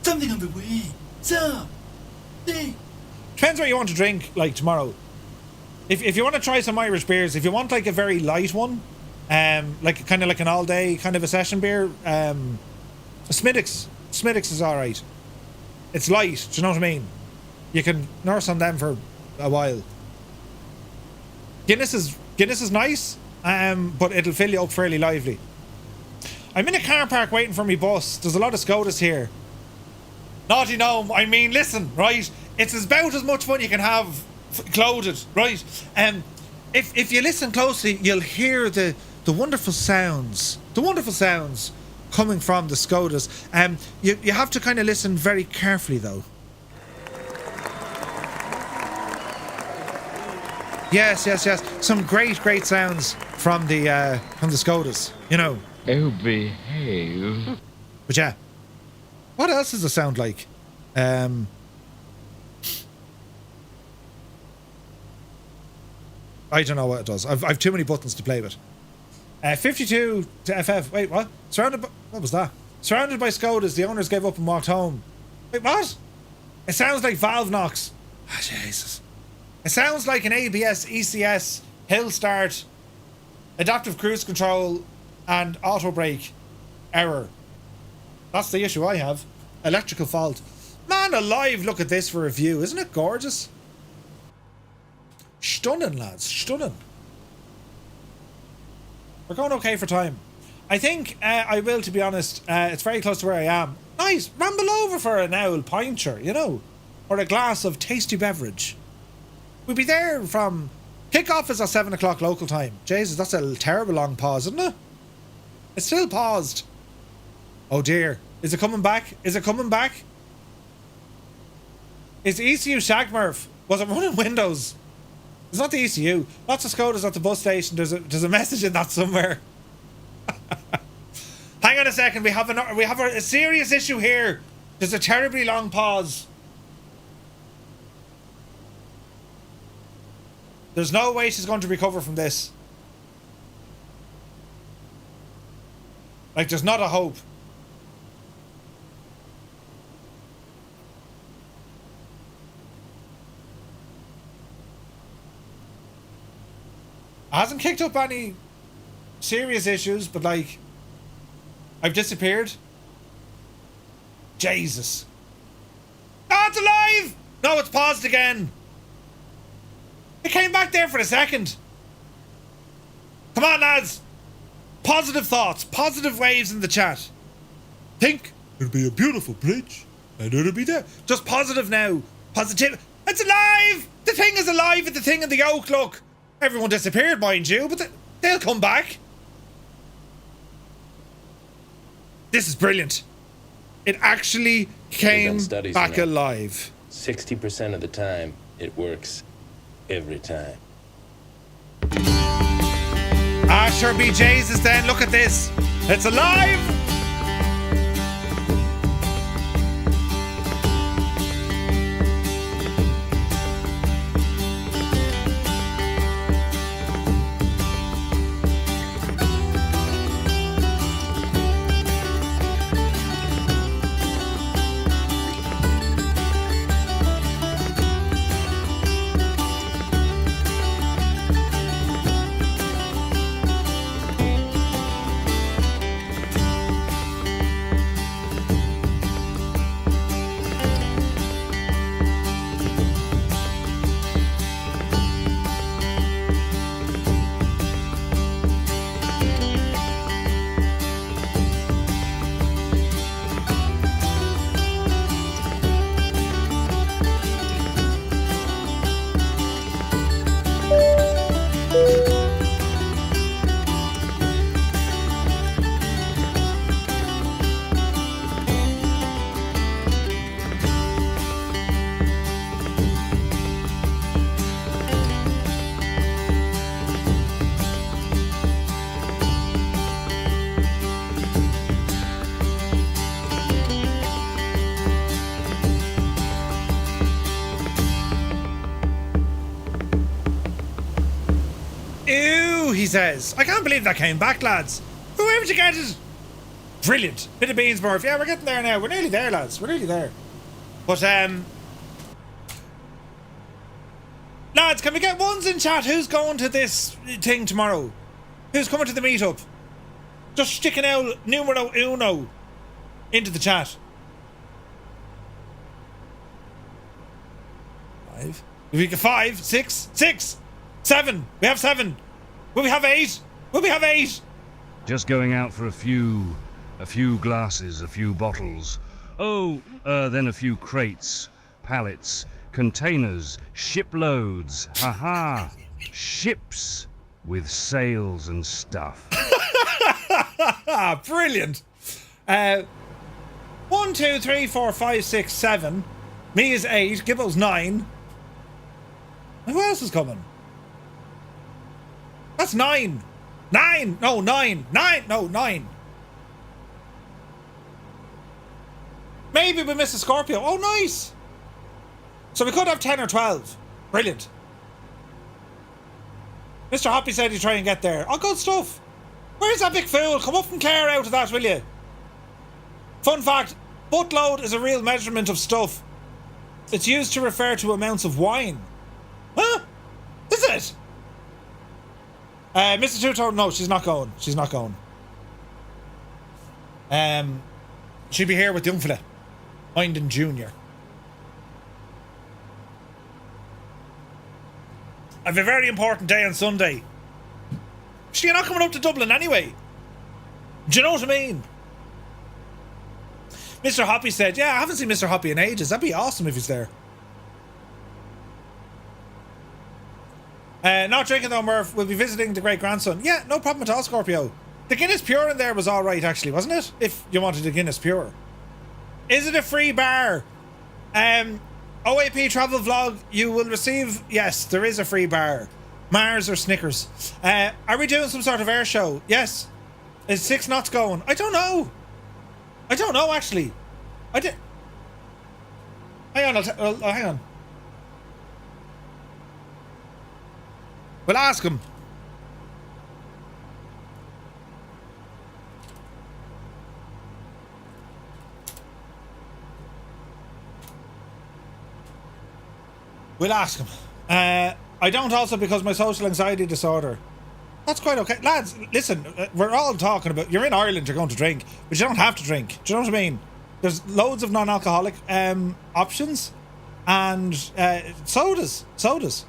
Something on the way. Something. Depends what you want to drink, like, tomorrow. If you want to try some Irish beers, if you want, like, a very light one, like, kind of like an all-day kind of a session beer, Smittix is alright. It's light, do you know what I mean? You can nurse on them for a while. Guinness is nice, but it'll fill you up fairly lively. I'm in a car park waiting for me bus. There's a lot of Scotus here. Naughty gnome, I mean, listen, right? It's about as much fun you can have clothed, right? If you listen closely, you'll hear the wonderful sounds. The wonderful sounds coming from the Scotus. You have to kind of listen very carefully, though. Yes. Some great sounds from the Scotus, you know. Oh, behave. But yeah, what else does it sound like? I don't know what it does. I've too many buttons to play with. 52 to FF. Wait, what? What was that? Surrounded by Scotus, the owners gave up and walked home. Wait, what? It sounds like valve knocks. Ah, Jesus. It sounds like an ABS, ECS, hill start, adaptive cruise control, and auto brake error. That's the issue I have. Electrical fault. Man alive, look at this for a view. Isn't it gorgeous? Stunning, lads. Stunning. We're going okay for time. I think I will, to be honest. It's very close to where I am. Nice. Ramble over for an owl pincher, you know. Or a glass of tasty beverage. We'll be there from... Kick-off is at 7 o'clock local time. Jesus, that's a terrible long pause, isn't it? It's still paused. Oh dear. Is it coming back? Is it coming back? Is ECU Shagmurph? Was it running Windows? It's not the ECU. Lots of Scotus at the bus station. There's a message in that somewhere. Hang on a second. We have a serious issue here. There's a terribly long pause. There's no way she's going to recover from this. Like, there's not a hope. It hasn't kicked up any serious issues, but like, I've disappeared. Jesus. Oh, it's alive! No, it's paused again. It came back there for a second. Come on, lads. Positive thoughts, positive waves in the chat. Think it'll be a beautiful bridge, and it'll be there. Just positive now. Positive. It's alive! The thing is alive at the thing in the oak, look. Everyone disappeared, mind you, but they'll come back. This is brilliant. It actually came back alive. 60% of the time, it works. Every time. Sure be Jesus then. Look at this. It's alive! he says. I can't believe that came back, lads. Where did you get it? Brilliant. Bit of beans, Murph. Yeah, we're getting there now. We're nearly there, lads. We're nearly there. But, lads, can we get ones in chat? Who's going to this thing tomorrow? Who's coming to the meetup? Just sticking out numero uno into the chat. 5. We get 5, 6, 6, 7. We have 7. Will we have 8? Will we have 8? Just going out for a few glasses, a few bottles. Oh, then a few crates, pallets, containers, shiploads. Haha, ships with sails and stuff. Brilliant. 1, 2, 3, 4, 5, 6, 7. Me is 8. Gibbo's 9. And who else is coming? That's 9. 9. No, 9. 9. No, 9. Maybe we miss a Scorpio. Oh, nice. So we could have 10 or 12. Brilliant. Mr. Hoppy said he'd try and get there. Oh, good stuff. Where's that big fool? Come up and clear out of that, will you? Fun fact, buttload is a real measurement of stuff. It's used to refer to amounts of wine. Huh? Is it? Mr. Two-Tone, no, she's not going. She's not going. She'll be here with the young fella. Minden Jr. I have a very important day on Sunday. So you're not coming up to Dublin anyway. Do you know what I mean? Mr. Hoppy said, yeah, I haven't seen Mr. Hoppy in ages. That'd be awesome if he's there. Not drinking though, Murph. We'll be visiting the great grandson. Yeah, no problem at all, Scorpio. The Guinness Pure in there was alright actually, wasn't it? If you wanted a Guinness Pure. Is it a free bar? OAP travel vlog, you will receive... Yes, there is a free bar. Mars or Snickers. Are we doing some sort of air show? Yes. Is 6 knots going? I don't know. I don't know, actually. I did... Hang on, hang on. We'll ask him. We'll ask him. I don't also because my social anxiety disorder. That's quite okay. Lads, listen, we're all talking about... You're in Ireland, you're going to drink, but you don't have to drink. Do you know what I mean? There's loads of non-alcoholic options and sodas. Sodas.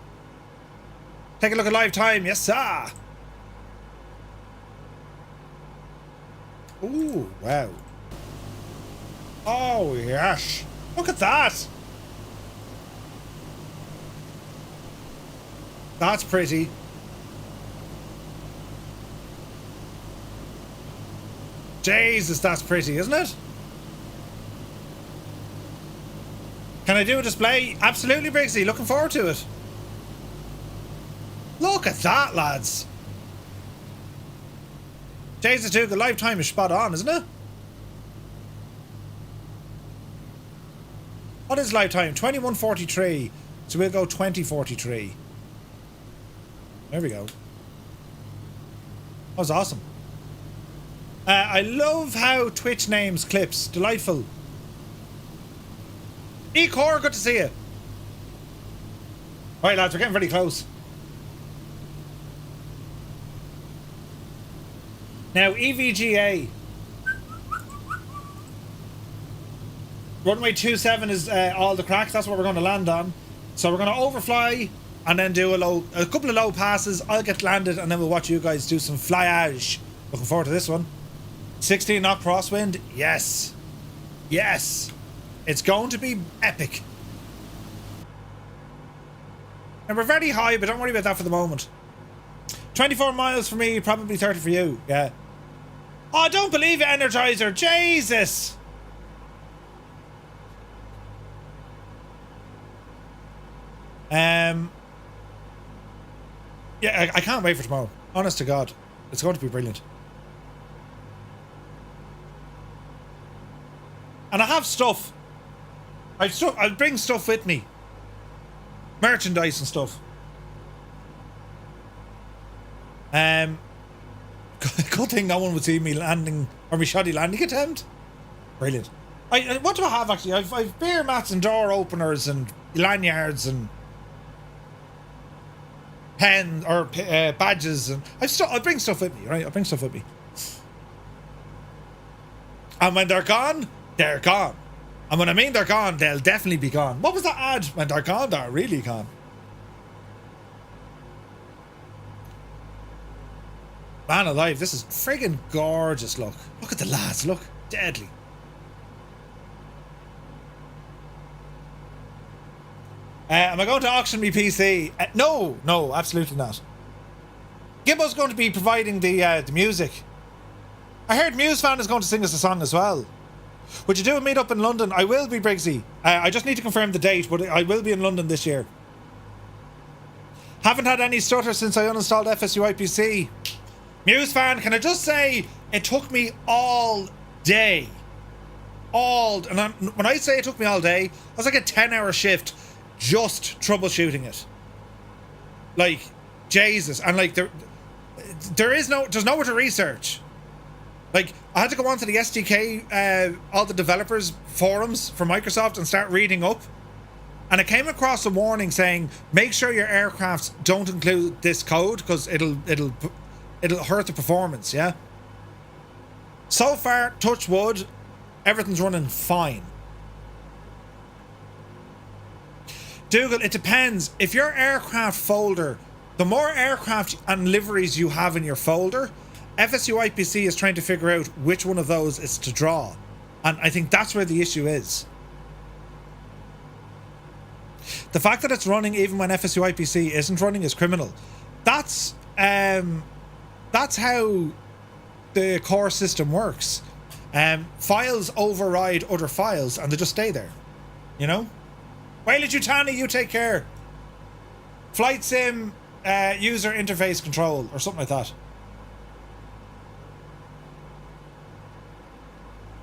Take a look at live time. Yes, sir. Ooh, wow. Oh, yes. Look at that. That's pretty. Jesus, that's pretty, isn't it? Can I do a display? Absolutely, Briggsy. Looking forward to it. Look at that, lads. Jesus, too, the lifetime is spot on, isn't it? What is lifetime? 2143. So we'll go 2043. There we go. That was awesome. I love how Twitch names clips. Delightful. E-Core, good to see you. Alright, lads, we're getting very close. Now, EVGA. Runway 27 is all the cracks. That's what we're going to land on. So we're going to overfly and then do a couple of low passes. I'll get landed and then we'll watch you guys do some flyage. Looking forward to this one. 16 knot crosswind. Yes. Yes. It's going to be epic. And we're very high, but don't worry about that for the moment. 24 miles for me, probably 30 for you. Yeah. Oh, don't believe it, Energizer. Jesus. Yeah, I can't wait for tomorrow. Honest to God. It's going to be brilliant. And I have stuff. I'll bring stuff with me. Merchandise and stuff. Good thing no one would see me landing or me shoddy landing attempt. Brilliant. What do I have actually? I've beer mats and door openers and lanyards and pen or badges, and I bring stuff with me, right? I bring stuff with me. And when they're gone, they're gone. And when I mean they're gone, they'll definitely be gone. What was that ad? When they're gone, they're really gone. Man alive, this is friggin' gorgeous. Look at the lads, look, deadly. Am I going to auction me PC? No, absolutely not. Gibbo's going to be providing the music. I heard Musefan is going to sing us a song as well. Would you do a meet-up in London? I will be, Briggsy. I just need to confirm the date, but I will be in London this year. Haven't had any stutter since I uninstalled FSUIPC. Musefan, can I just say, it took me all day. When I say it took me all day, it was like a 10-hour shift just troubleshooting it. Like, Jesus. And like, there's nowhere to research. Like, I had to go onto the SDK, all the developers forums for Microsoft and start reading up. And I came across a warning saying, make sure your aircrafts don't include this code because it'll hurt the performance, yeah? So far, touch wood, everything's running fine. Dougal, it depends. If your aircraft folder, the more aircraft and liveries you have in your folder, FSUIPC is trying to figure out which one of those is to draw. And I think that's where the issue is. The fact that it's running even when FSUIPC isn't running is criminal. That's how the core system works. Files override other files and they just stay there. You know? Waila Jutani, you take care. Flight sim user interface control or something like that.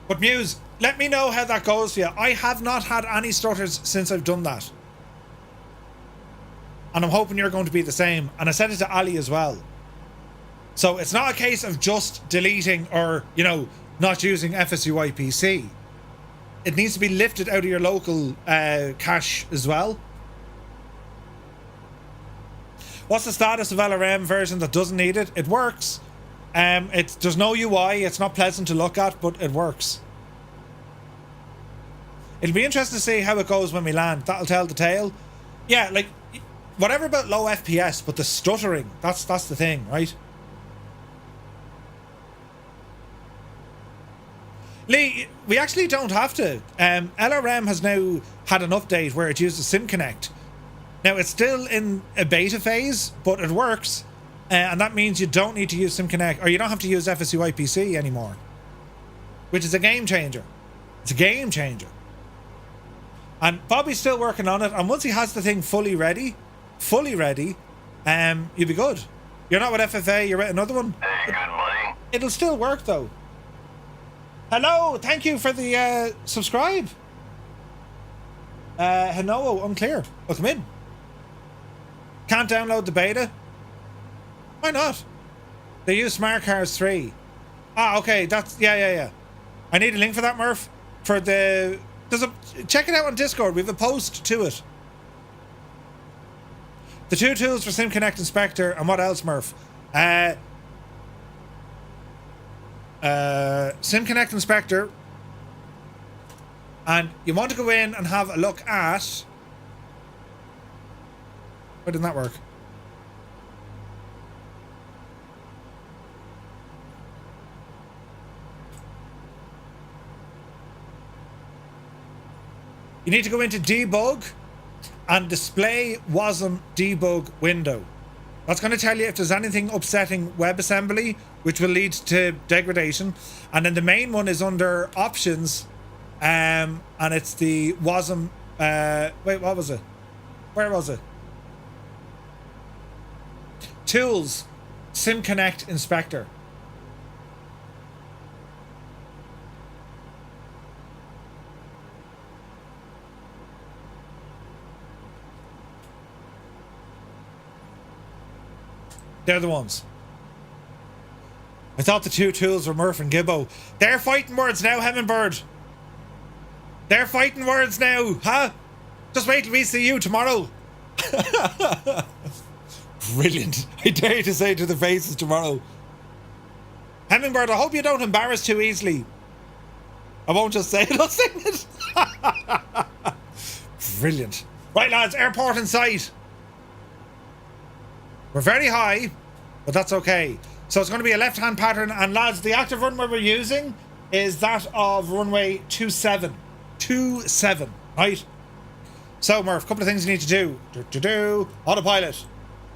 But Muse, let me know how that goes for you. I have not had any stutters since I've done that. And I'm hoping you're going to be the same. And I said it to Ali as well. So it's not a case of just deleting or, you know, not using FSUIPC. It needs to be lifted out of your local cache as well. What's the status of LRM version that doesn't need it? It works. There's no UI. It's not pleasant to look at, but it works. It'll be interesting to see how it goes when we land. That'll tell the tale. Yeah, like, whatever about low FPS, but the stuttering, that's the thing, right? Lee, we actually don't have to. LRM has now had an update where it uses SimConnect. Now, it's still in a beta phase, but it works. And that means you don't need to use SimConnect, or you don't have to use FSUIPC anymore. Which is a game changer. It's a game changer. And Bobby's still working on it, and once he has the thing fully ready, you'll be good. You're not with FFA, you're with another one. Hey, good money. It'll still work, though. Hello, thank you for the subscribe. Hanoa, unclear. Welcome in. Can't download the beta? Why not? They use Smart Cars 3. Ah, okay, that's... Yeah. I need a link for that, Murph. For the... Check it out on Discord. We have a post to it. The two tools for SimConnect Inspector, and what else, Murph? SimConnect Inspector, and you want to go in and have a look at... Why didn't that work? You need to go into debug and display WASM debug window. That's going to tell you if there's anything upsetting WebAssembly, which will lead to degradation. And then the main one is under options, and it's the WASM. Wait, what was it? Where was it? Tools, SimConnect Inspector. They're the ones. I thought the two tools were Murph and Gibbo. They're fighting words now, Hemingward. They're fighting words now, huh? Just wait till we see you tomorrow. Brilliant. I dare you to say it to the faces tomorrow. Hemingward, I hope you don't embarrass too easily. I won't just say it, I'll sing it. Brilliant. Right, lads, airport in sight. We're very high, but that's okay. So it's going to be a left-hand pattern, and lads, the active runway we're using is that of runway 27. 27, right? So, Murph, a couple of things you need to do. Autopilot.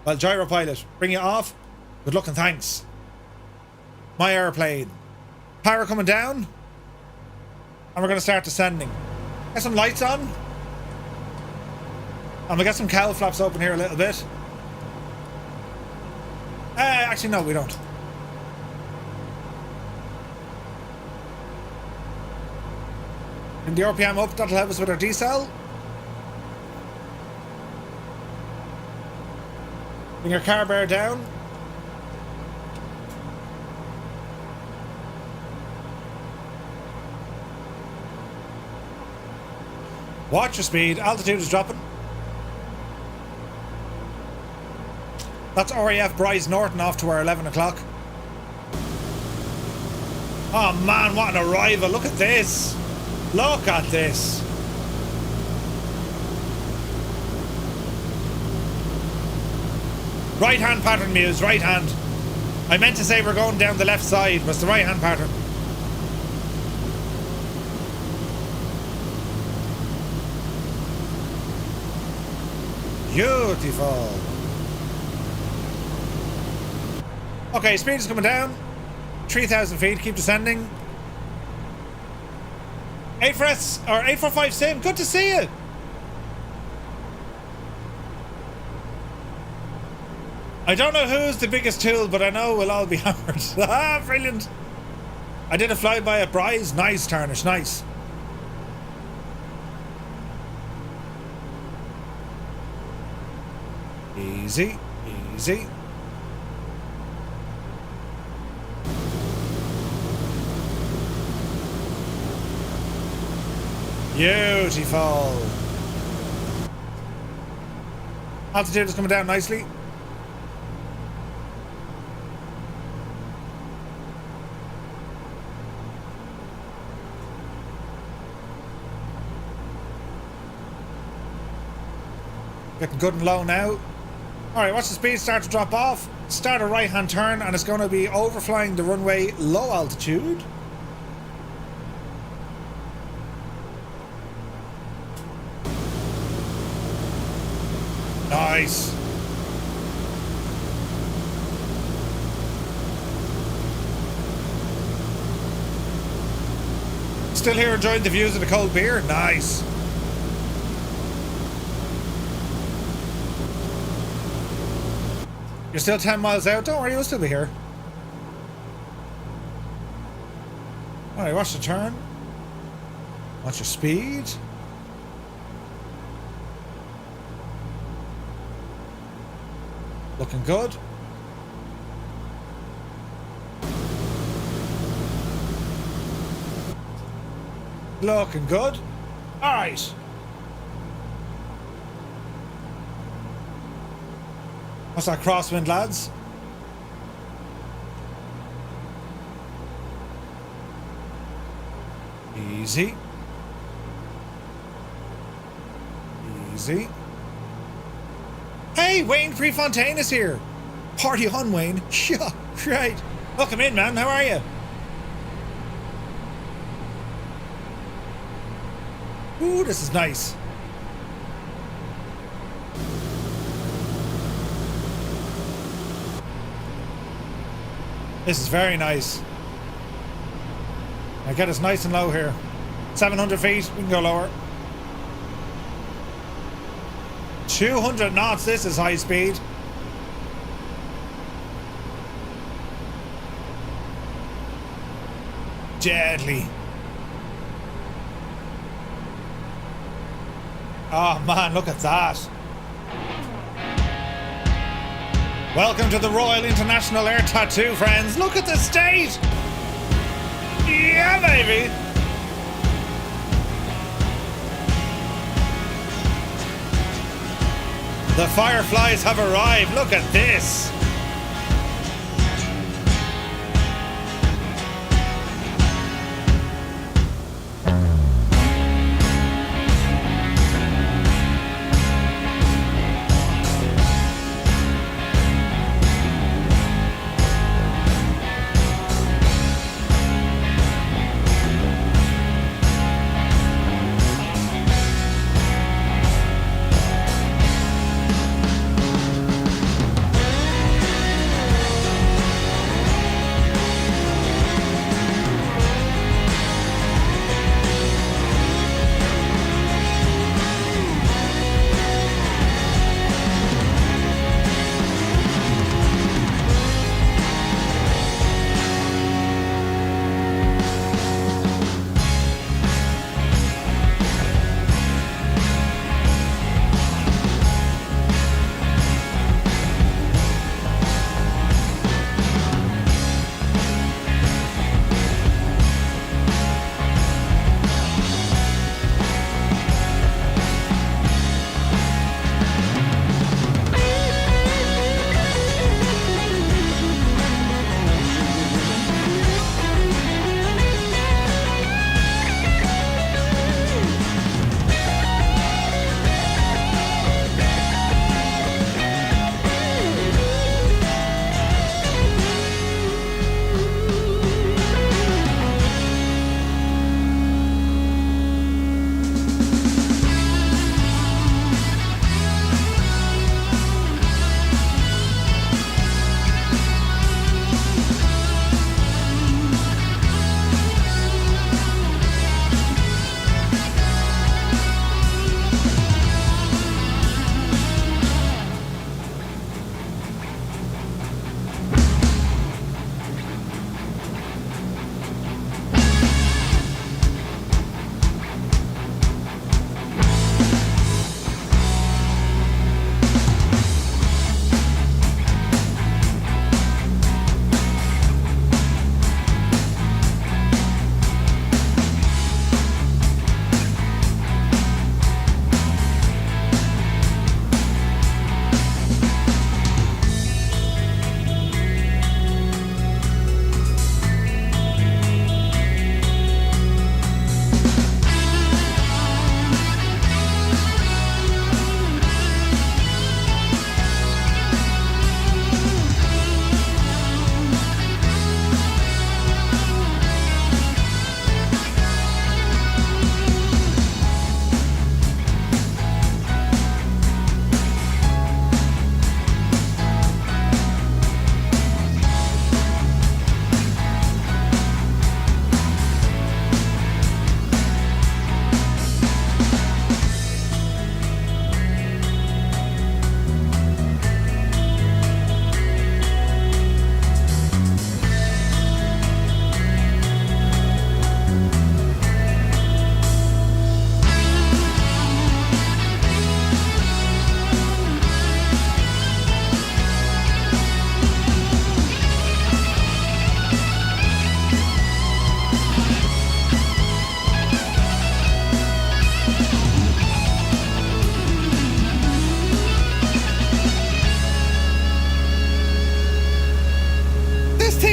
Well, gyro pilot. Bring you off. Good luck and thanks. My airplane. Power coming down. And we're going to start descending. Get some lights on. And we'll get some cowl flaps open here a little bit. Actually, no, we don't. Bring the RPM up, that'll help us with our decel. Bring your car bear down. Watch your speed, altitude is dropping. That's RAF Bryce Norton off to our 11 o'clock. Oh man, what an arrival. Look at this. Look at this. Right hand pattern, Muse, right hand. I meant to say we're going down the left side, but it's the right hand pattern. Beautiful. Okay, speed is coming down. 3,000 feet, keep descending. 845 Sim, good to see you. I don't know who's the biggest tool, but I know we'll all be hammered. Ah, brilliant. I did a flyby at Bryce. Nice, Tarnish, nice. Easy, easy. Beautiful. Altitude is coming down nicely. Getting good and low now. Alright, watch the speed start to drop off. Start a right hand turn and it's going to be overflying the runway low altitude. Nice. Still here enjoying the views of the cold beer? Nice. You're still 10 miles out? Don't worry, you'll still be here. Alright, watch the turn. Watch your speed. Looking good. Looking good. Alright. What's that crosswind, lads? Easy. Easy. Hey, Wayne Prefontaine is here. Party on, Wayne. Yeah, right. Welcome in, man. How are you? Ooh, this is nice. This is very nice. I get us nice and low here. 700 feet, we can go lower. 200 knots, this is high speed. Deadly. Oh man, look at that. Welcome to the Royal International Air Tattoo, friends. Look at the state. Yeah, baby. The Fireflies have arrived. Look at this.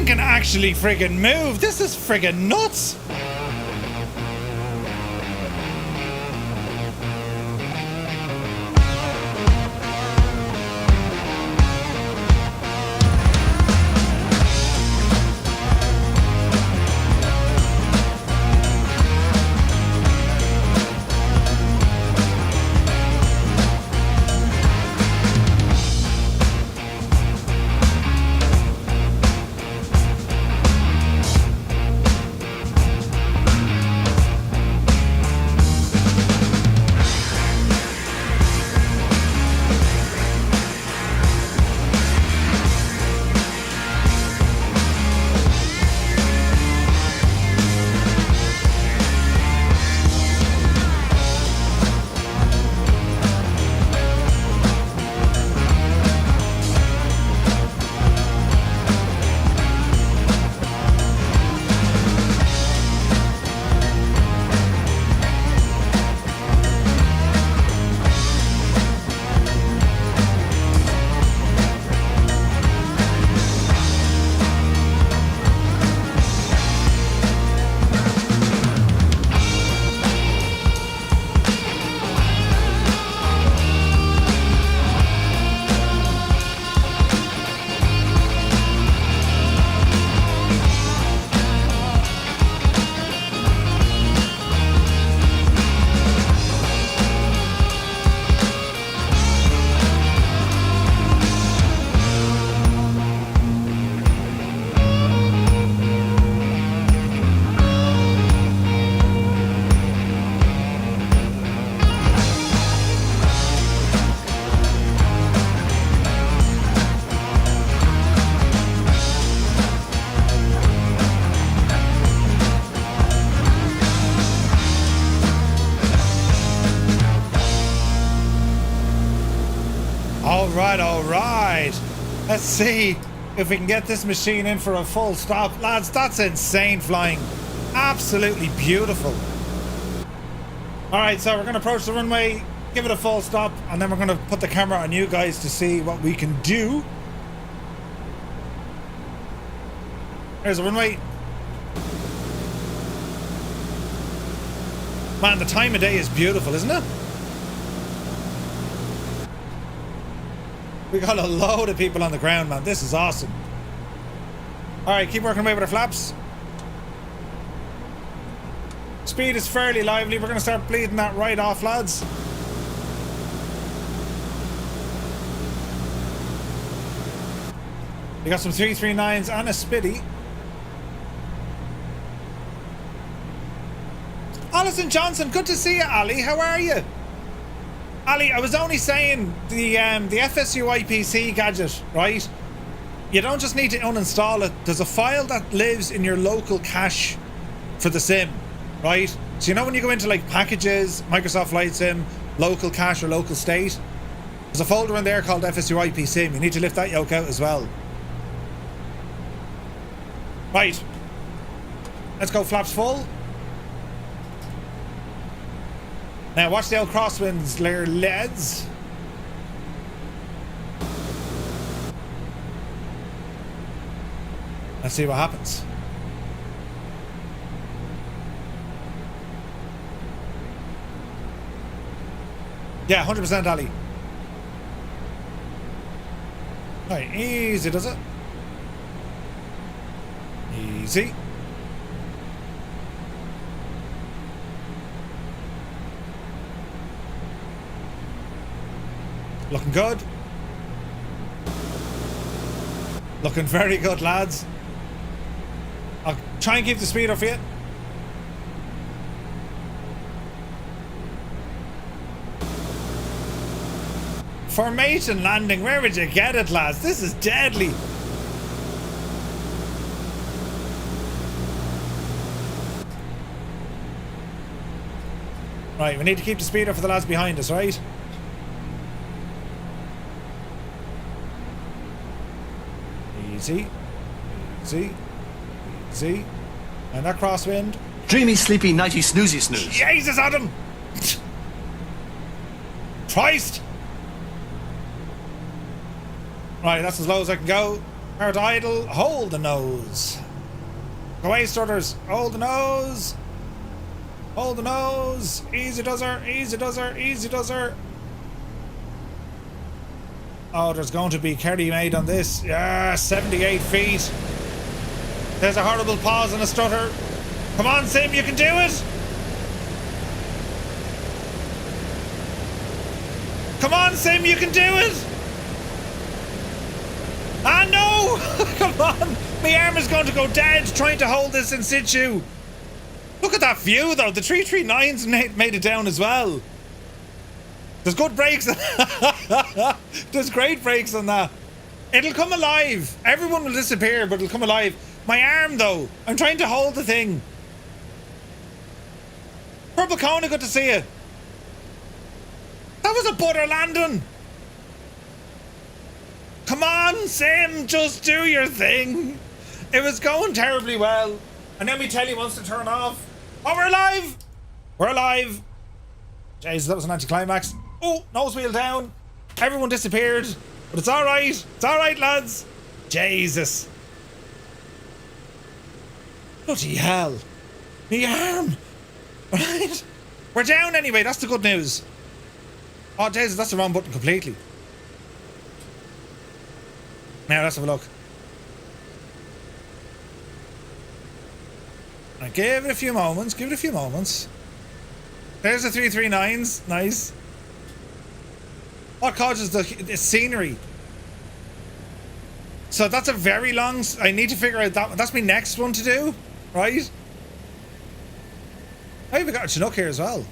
Can actually friggin' move. This is friggin' nuts. All right, all right. Let's see if we can get this machine in for a full stop. Lads, that's insane flying. Absolutely beautiful. All right, so we're going to approach the runway, give it a full stop, and then we're going to put the camera on you guys to see what we can do. There's the runway. Man, the time of day is beautiful, isn't it? We got a load of people on the ground, man. This is awesome. All right, keep working away with our flaps. Speed is fairly lively. We're going to start bleeding that right off, lads. We got some 339s and a Spitty. Alison Johnson, good to see you, Ali. How are you? Ali, I was only saying the FSU IPC gadget, right? You don't just need to uninstall it. There's a file that lives in your local cache for the sim, right? So you know when you go into like packages, Microsoft Flight Sim, local cache or local state, there's a folder in there called FSU IPSim. You need to lift that yoke out as well. Right. Let's go flaps full. Now watch the old crosswinds there, lads. Let's see what happens. Yeah, 100% Ali. Right, easy does it. Easy. Looking good. Looking very good, lads. I'll try and keep the speed up for you. Formation landing, where would you get it, lads? This is deadly. Right, we need to keep the speed up for the lads behind us, right? Easy. Easy. Easy. And that crosswind. Dreamy, sleepy, nighty, snoozy, snooze. Jesus, Adam! Christ! Right, that's as low as I can go. Hard idle. Hold the nose. Go away, starters. Hold the nose. Hold the nose. Easy does her. Easy does her. Easy does her. Oh, there's going to be carry made on this. Yeah, 78 feet. There's a horrible pause and a stutter. Come on, Sim, you can do it. Come on, Sim, you can do it. Ah, no! Come on! My arm is going to go dead trying to hold this in situ. Look at that view, though. The 339s made it down as well. There's good brakes. There's great brakes on that. It'll come alive. Everyone will disappear, but it'll come alive. My arm, though. I'm trying to hold the thing. Purple Kona, good to see you. That was a butter landing. Come on, Sim, just do your thing. It was going terribly well. And then we tell you once to turn off. Oh, we're alive. We're alive. Jesus, that was an anticlimax. Oh, nose wheel down. Everyone disappeared. But it's all right. It's all right, lads. Jesus. Bloody hell. Me arm. Right. We're down anyway. That's the good news. Oh, Jesus, that's the wrong button completely. Now, let's have a look. Right, give it a few moments. Give it a few moments. There's the 339s. Nice. What causes the scenery? So that's a very long... I need to figure out that one. That's my next one to do. Right? I even got a Chinook here as well.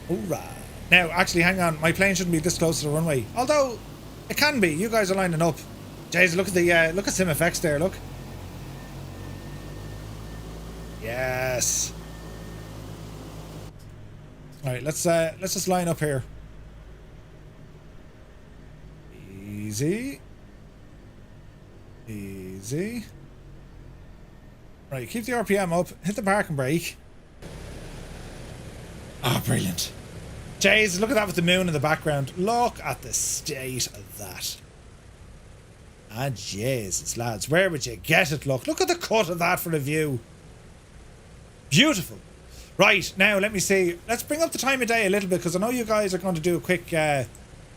Hoorah. Now, actually, hang on. My plane shouldn't be this close to the runway. Although, it can be. You guys are lining up. Jeez, look at the look at SimFX there. Look. Yes. All right, let's just line up here. Easy. Easy. Right, keep the RPM up. Hit the parking brake. Ah, brilliant. Jeez, look at that with the moon in the background. Look at the state of that. Ah, Jesus, lads. Where would you get it, look? Look at the cut of that for the view. Beautiful. Right, now, let me see. Let's bring up the time of day a little bit, because I know you guys are going to do a quick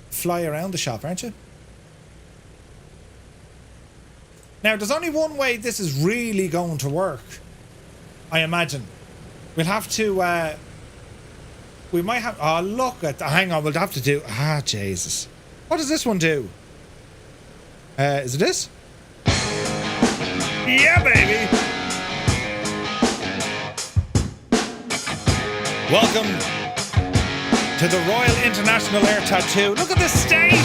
fly around the shop, aren't you? Now, there's only one way this is really going to work, I imagine. We'll have to, we might have, oh, look at, hang on, we'll have to do, ah, Jesus. What does this one do? Is it this? Yeah, baby! Welcome to the Royal International Air Tattoo. Look at the state!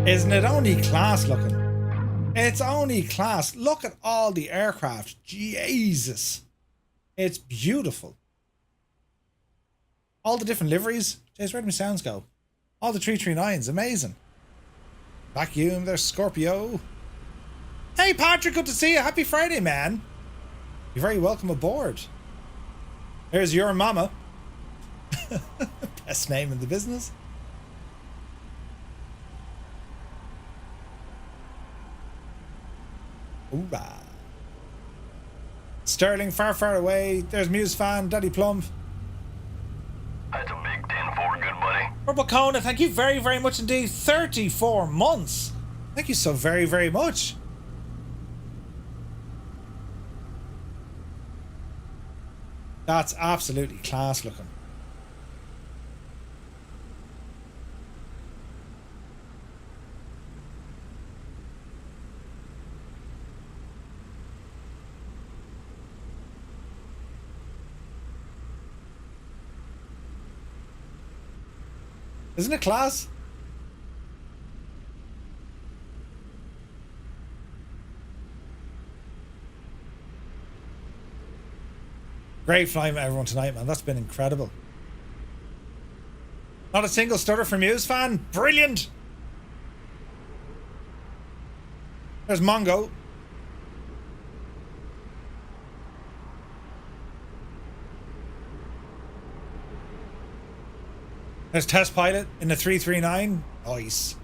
Isn't it only class looking? It's only class. Look at all the aircraft. Jesus. It's beautiful. All the different liveries. Jeez, where do my sounds go? All the 339s. Amazing. Vacuum. There's Scorpio. Hey, Patrick. Good to see you. Happy Friday, man. You're very welcome aboard. There's your mama. Best name in the business. Hoorah. Sterling, far, far away. There's Muse Fan, Daddy Plum. That's a big 10-4, good buddy. Purple Kona, thank you very, very much indeed. 34 months. Thank you so very, very much. That's absolutely class looking. Isn't it class? Great flying with everyone tonight, man. That's been incredible. Not a single stutter from Muse Fan. Brilliant. There's Mongo. There's Test Pilot in the 339. Nice.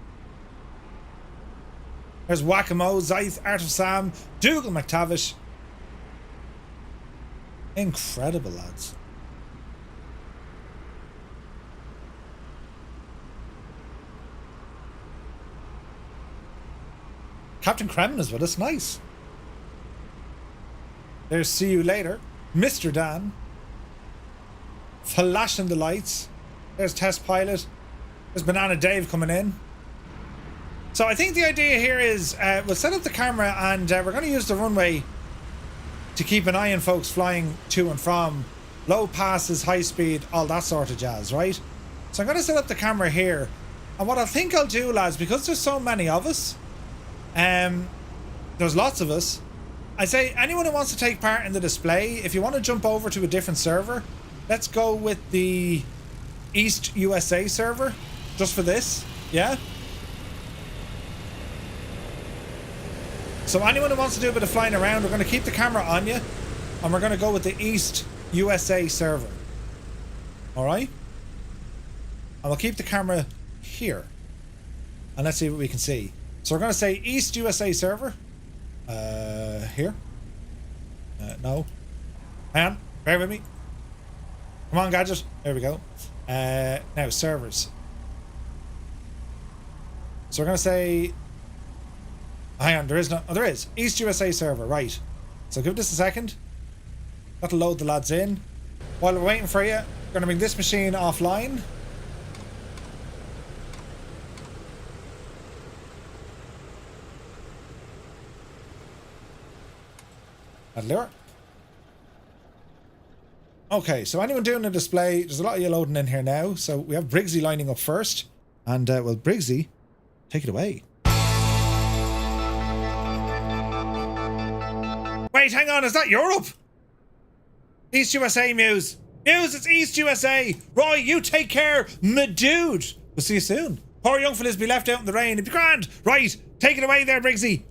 There's Whack-A-Mo, Zyth, Art of Sam, Dougal McTavish. Incredible, lads. Captain Kremen is with us. Nice. There's See You Later. Mr. Dan. Flashing the Lights. There's test pilot. There's Banana Dave coming in. So I think the idea here is we'll set up the camera and we're going to use the runway to keep an eye on folks flying to and from. Low passes, high speed, all that sort of jazz, right? So I'm going to set up the camera here. And what I think I'll do, lads, because there's so many of us, there's lots of us, I say anyone who wants to take part in the display, if you want to jump over to a different server, let's go with the East USA server, just for this, yeah? So anyone who wants to do a bit of flying around, we're going to keep the camera on you, and we're going to go with the East USA server. Alright? And we'll keep the camera here. And let's see what we can see. So we're going to say East USA server. Here. No. Hang on. Bear with me. Come on, Gadget. There we go. Now, servers. So we're going to say... Hang on, there is no... Oh, there is. East USA server, right. So give this a second. That'll load the lads in. While we're waiting for you, we're going to bring this machine offline. That'll do it. Okay, so anyone doing a display, there's a lot of you loading in here now. So we have Briggsy lining up first. And, well, Briggsy, take it away. Wait, hang on, is that Europe? East USA, Muse. Muse, it's East USA. Roy, you take care, my dude. We'll see you soon. Poor young fellas be left out in the rain. It'd be grand. Right, take it away there, Briggsy.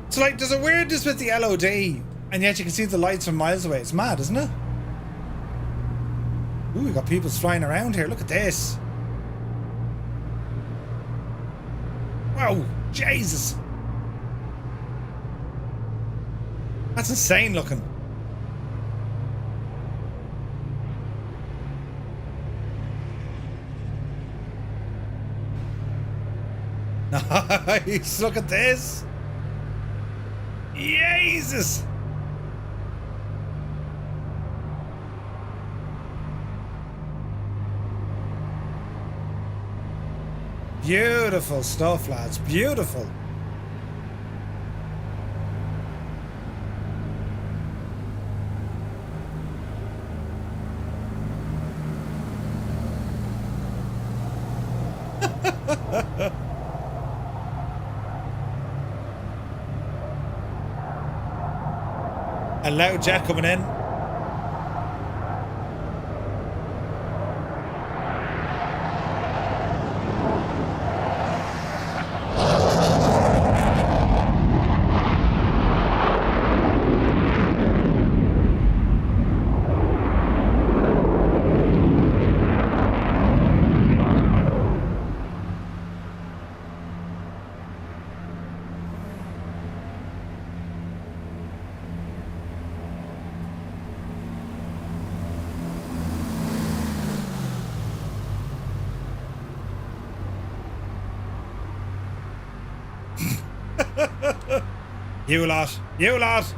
So, like, there's a weirdness with the LOD, and yet you can see the lights from miles away. It's mad, isn't it? Ooh, we got people flying around here. Look at this. Wow, Jesus. That's insane looking. Nice, look at this. Jesus. Beautiful stuff, lads. Beautiful. A loud jet coming in. You lot. You lot.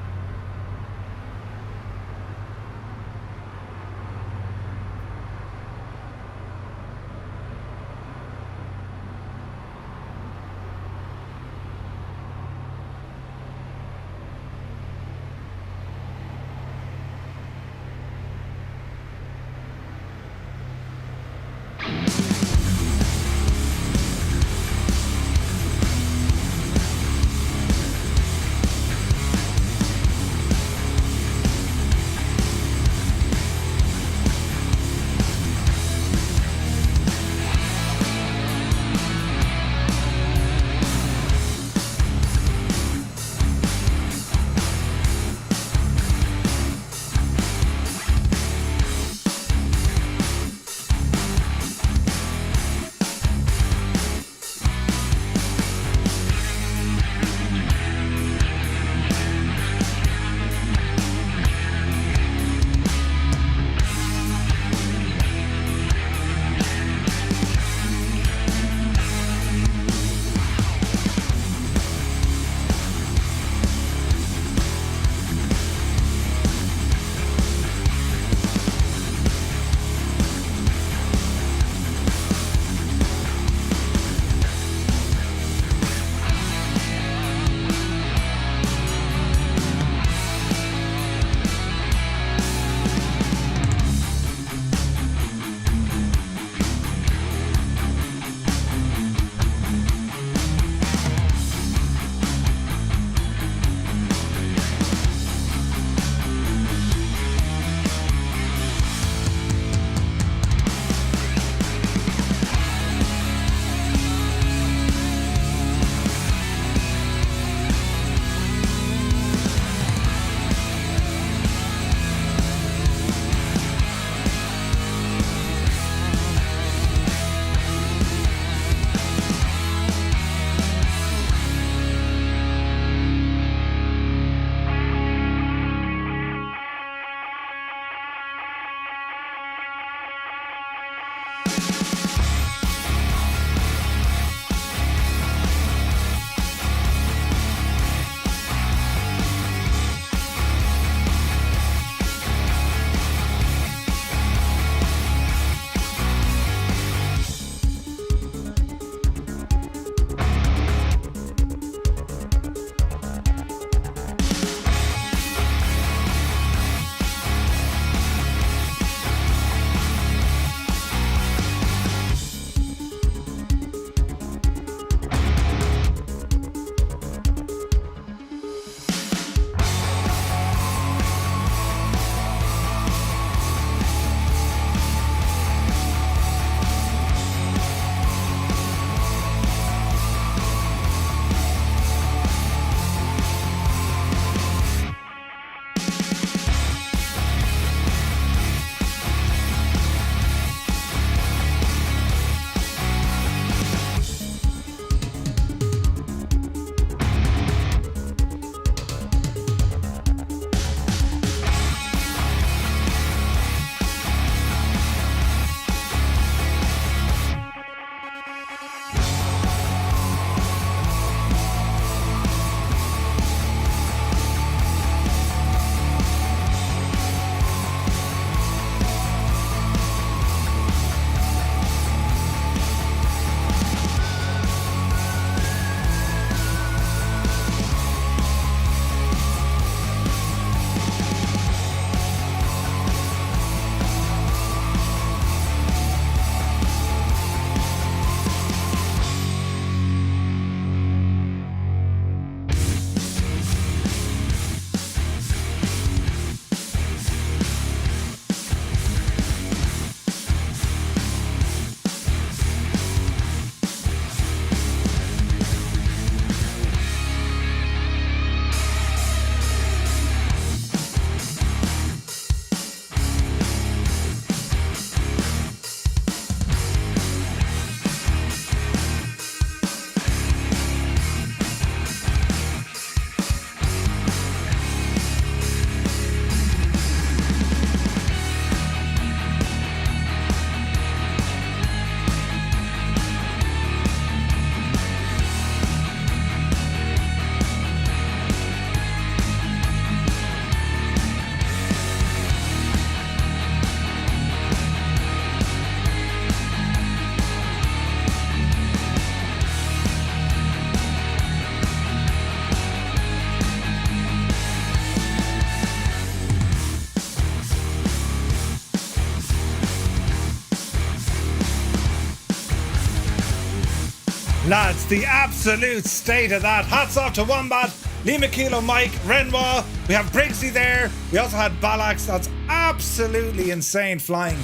Lads, the absolute state of that. Hats off to Wombat, Lima Kilo Mike, Renoir. We have Briggsy there. We also had Ballax. That's absolutely insane flying.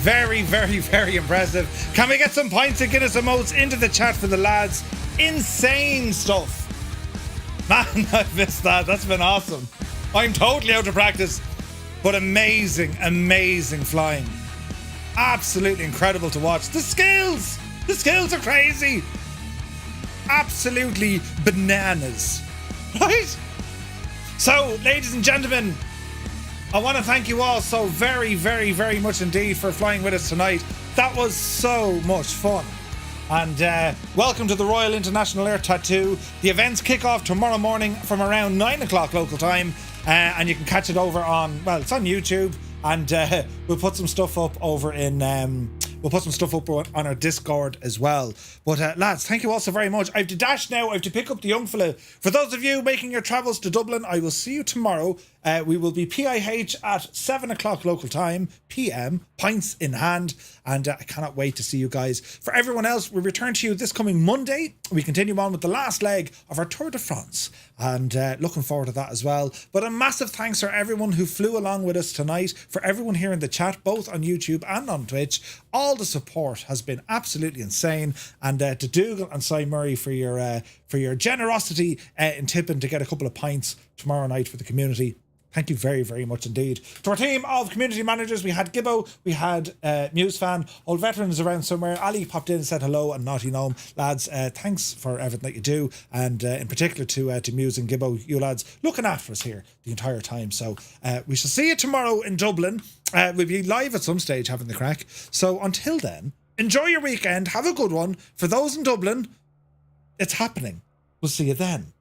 Very, very, very impressive. Can we get some pints of Guinness emotes into the chat for the lads? Insane stuff. Man, I missed that. That's been awesome. I'm totally out of practice, but amazing, amazing flying. Absolutely incredible to watch. The skills are crazy. Absolutely bananas, right? So, ladies and gentlemen, I want to thank you all so very, very, very much indeed for flying with us tonight. That was so much fun. And welcome to the Royal International Air Tattoo. The events kick off tomorrow morning from around 9 o'clock local time. And you can catch it over on, well, it's on YouTube. And we'll put some stuff up over in... we'll put some stuff up on our Discord as well. But lads, thank you all so very much. I have to dash now. I have to pick up the young fella. For those of you making your travels to Dublin, I will see you tomorrow. We will be PIH at 7 o'clock local time, PM, pints in hand. And I cannot wait to see you guys. For everyone else, we return to you this coming Monday. We continue on with the last leg of our Tour de France. And looking forward to that as well. But a massive thanks for everyone who flew along with us tonight. For everyone here in the chat, both on YouTube and on Twitch. All the support has been absolutely insane. And to Dougal and Si Murray for your generosity in tipping to get a couple of pints tomorrow night for the community. Thank you very, very much indeed. To our team of community managers, we had Gibbo, we had Muse Fan, Old Veterans around somewhere. Ali popped in and said hello, and Naughty Gnome. Lads, thanks for everything that you do, and in particular to Muse and Gibbo, you lads looking after us here the entire time. So we shall see you tomorrow in Dublin. We'll be live at some stage having the crack. So until then, enjoy your weekend, have a good one. For those in Dublin, it's happening. We'll see you then.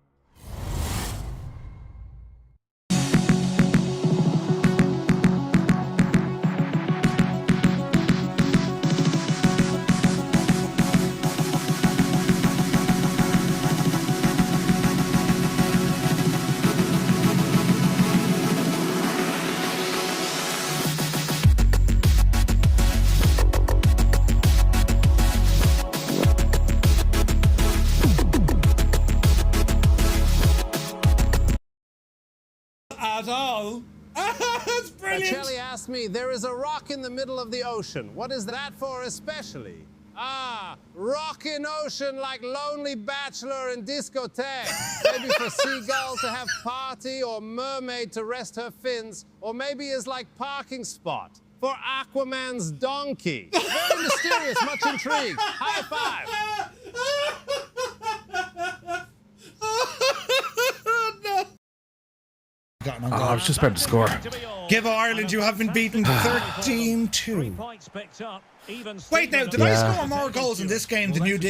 At all. That's brilliant. Shelley asked me, there is a rock in the middle of the ocean. What is that for especially? Ah, rockin' ocean like Lonely Bachelor and discotheque. Maybe for seagull to have party or mermaid to rest her fins. Or maybe as like parking spot for Aquaman's donkey. Very mysterious, much intrigue. High five. No. I was just about to score. Gibbo Ireland, you have been beaten 13-2. Wait now, did I score more goals in this game than you did?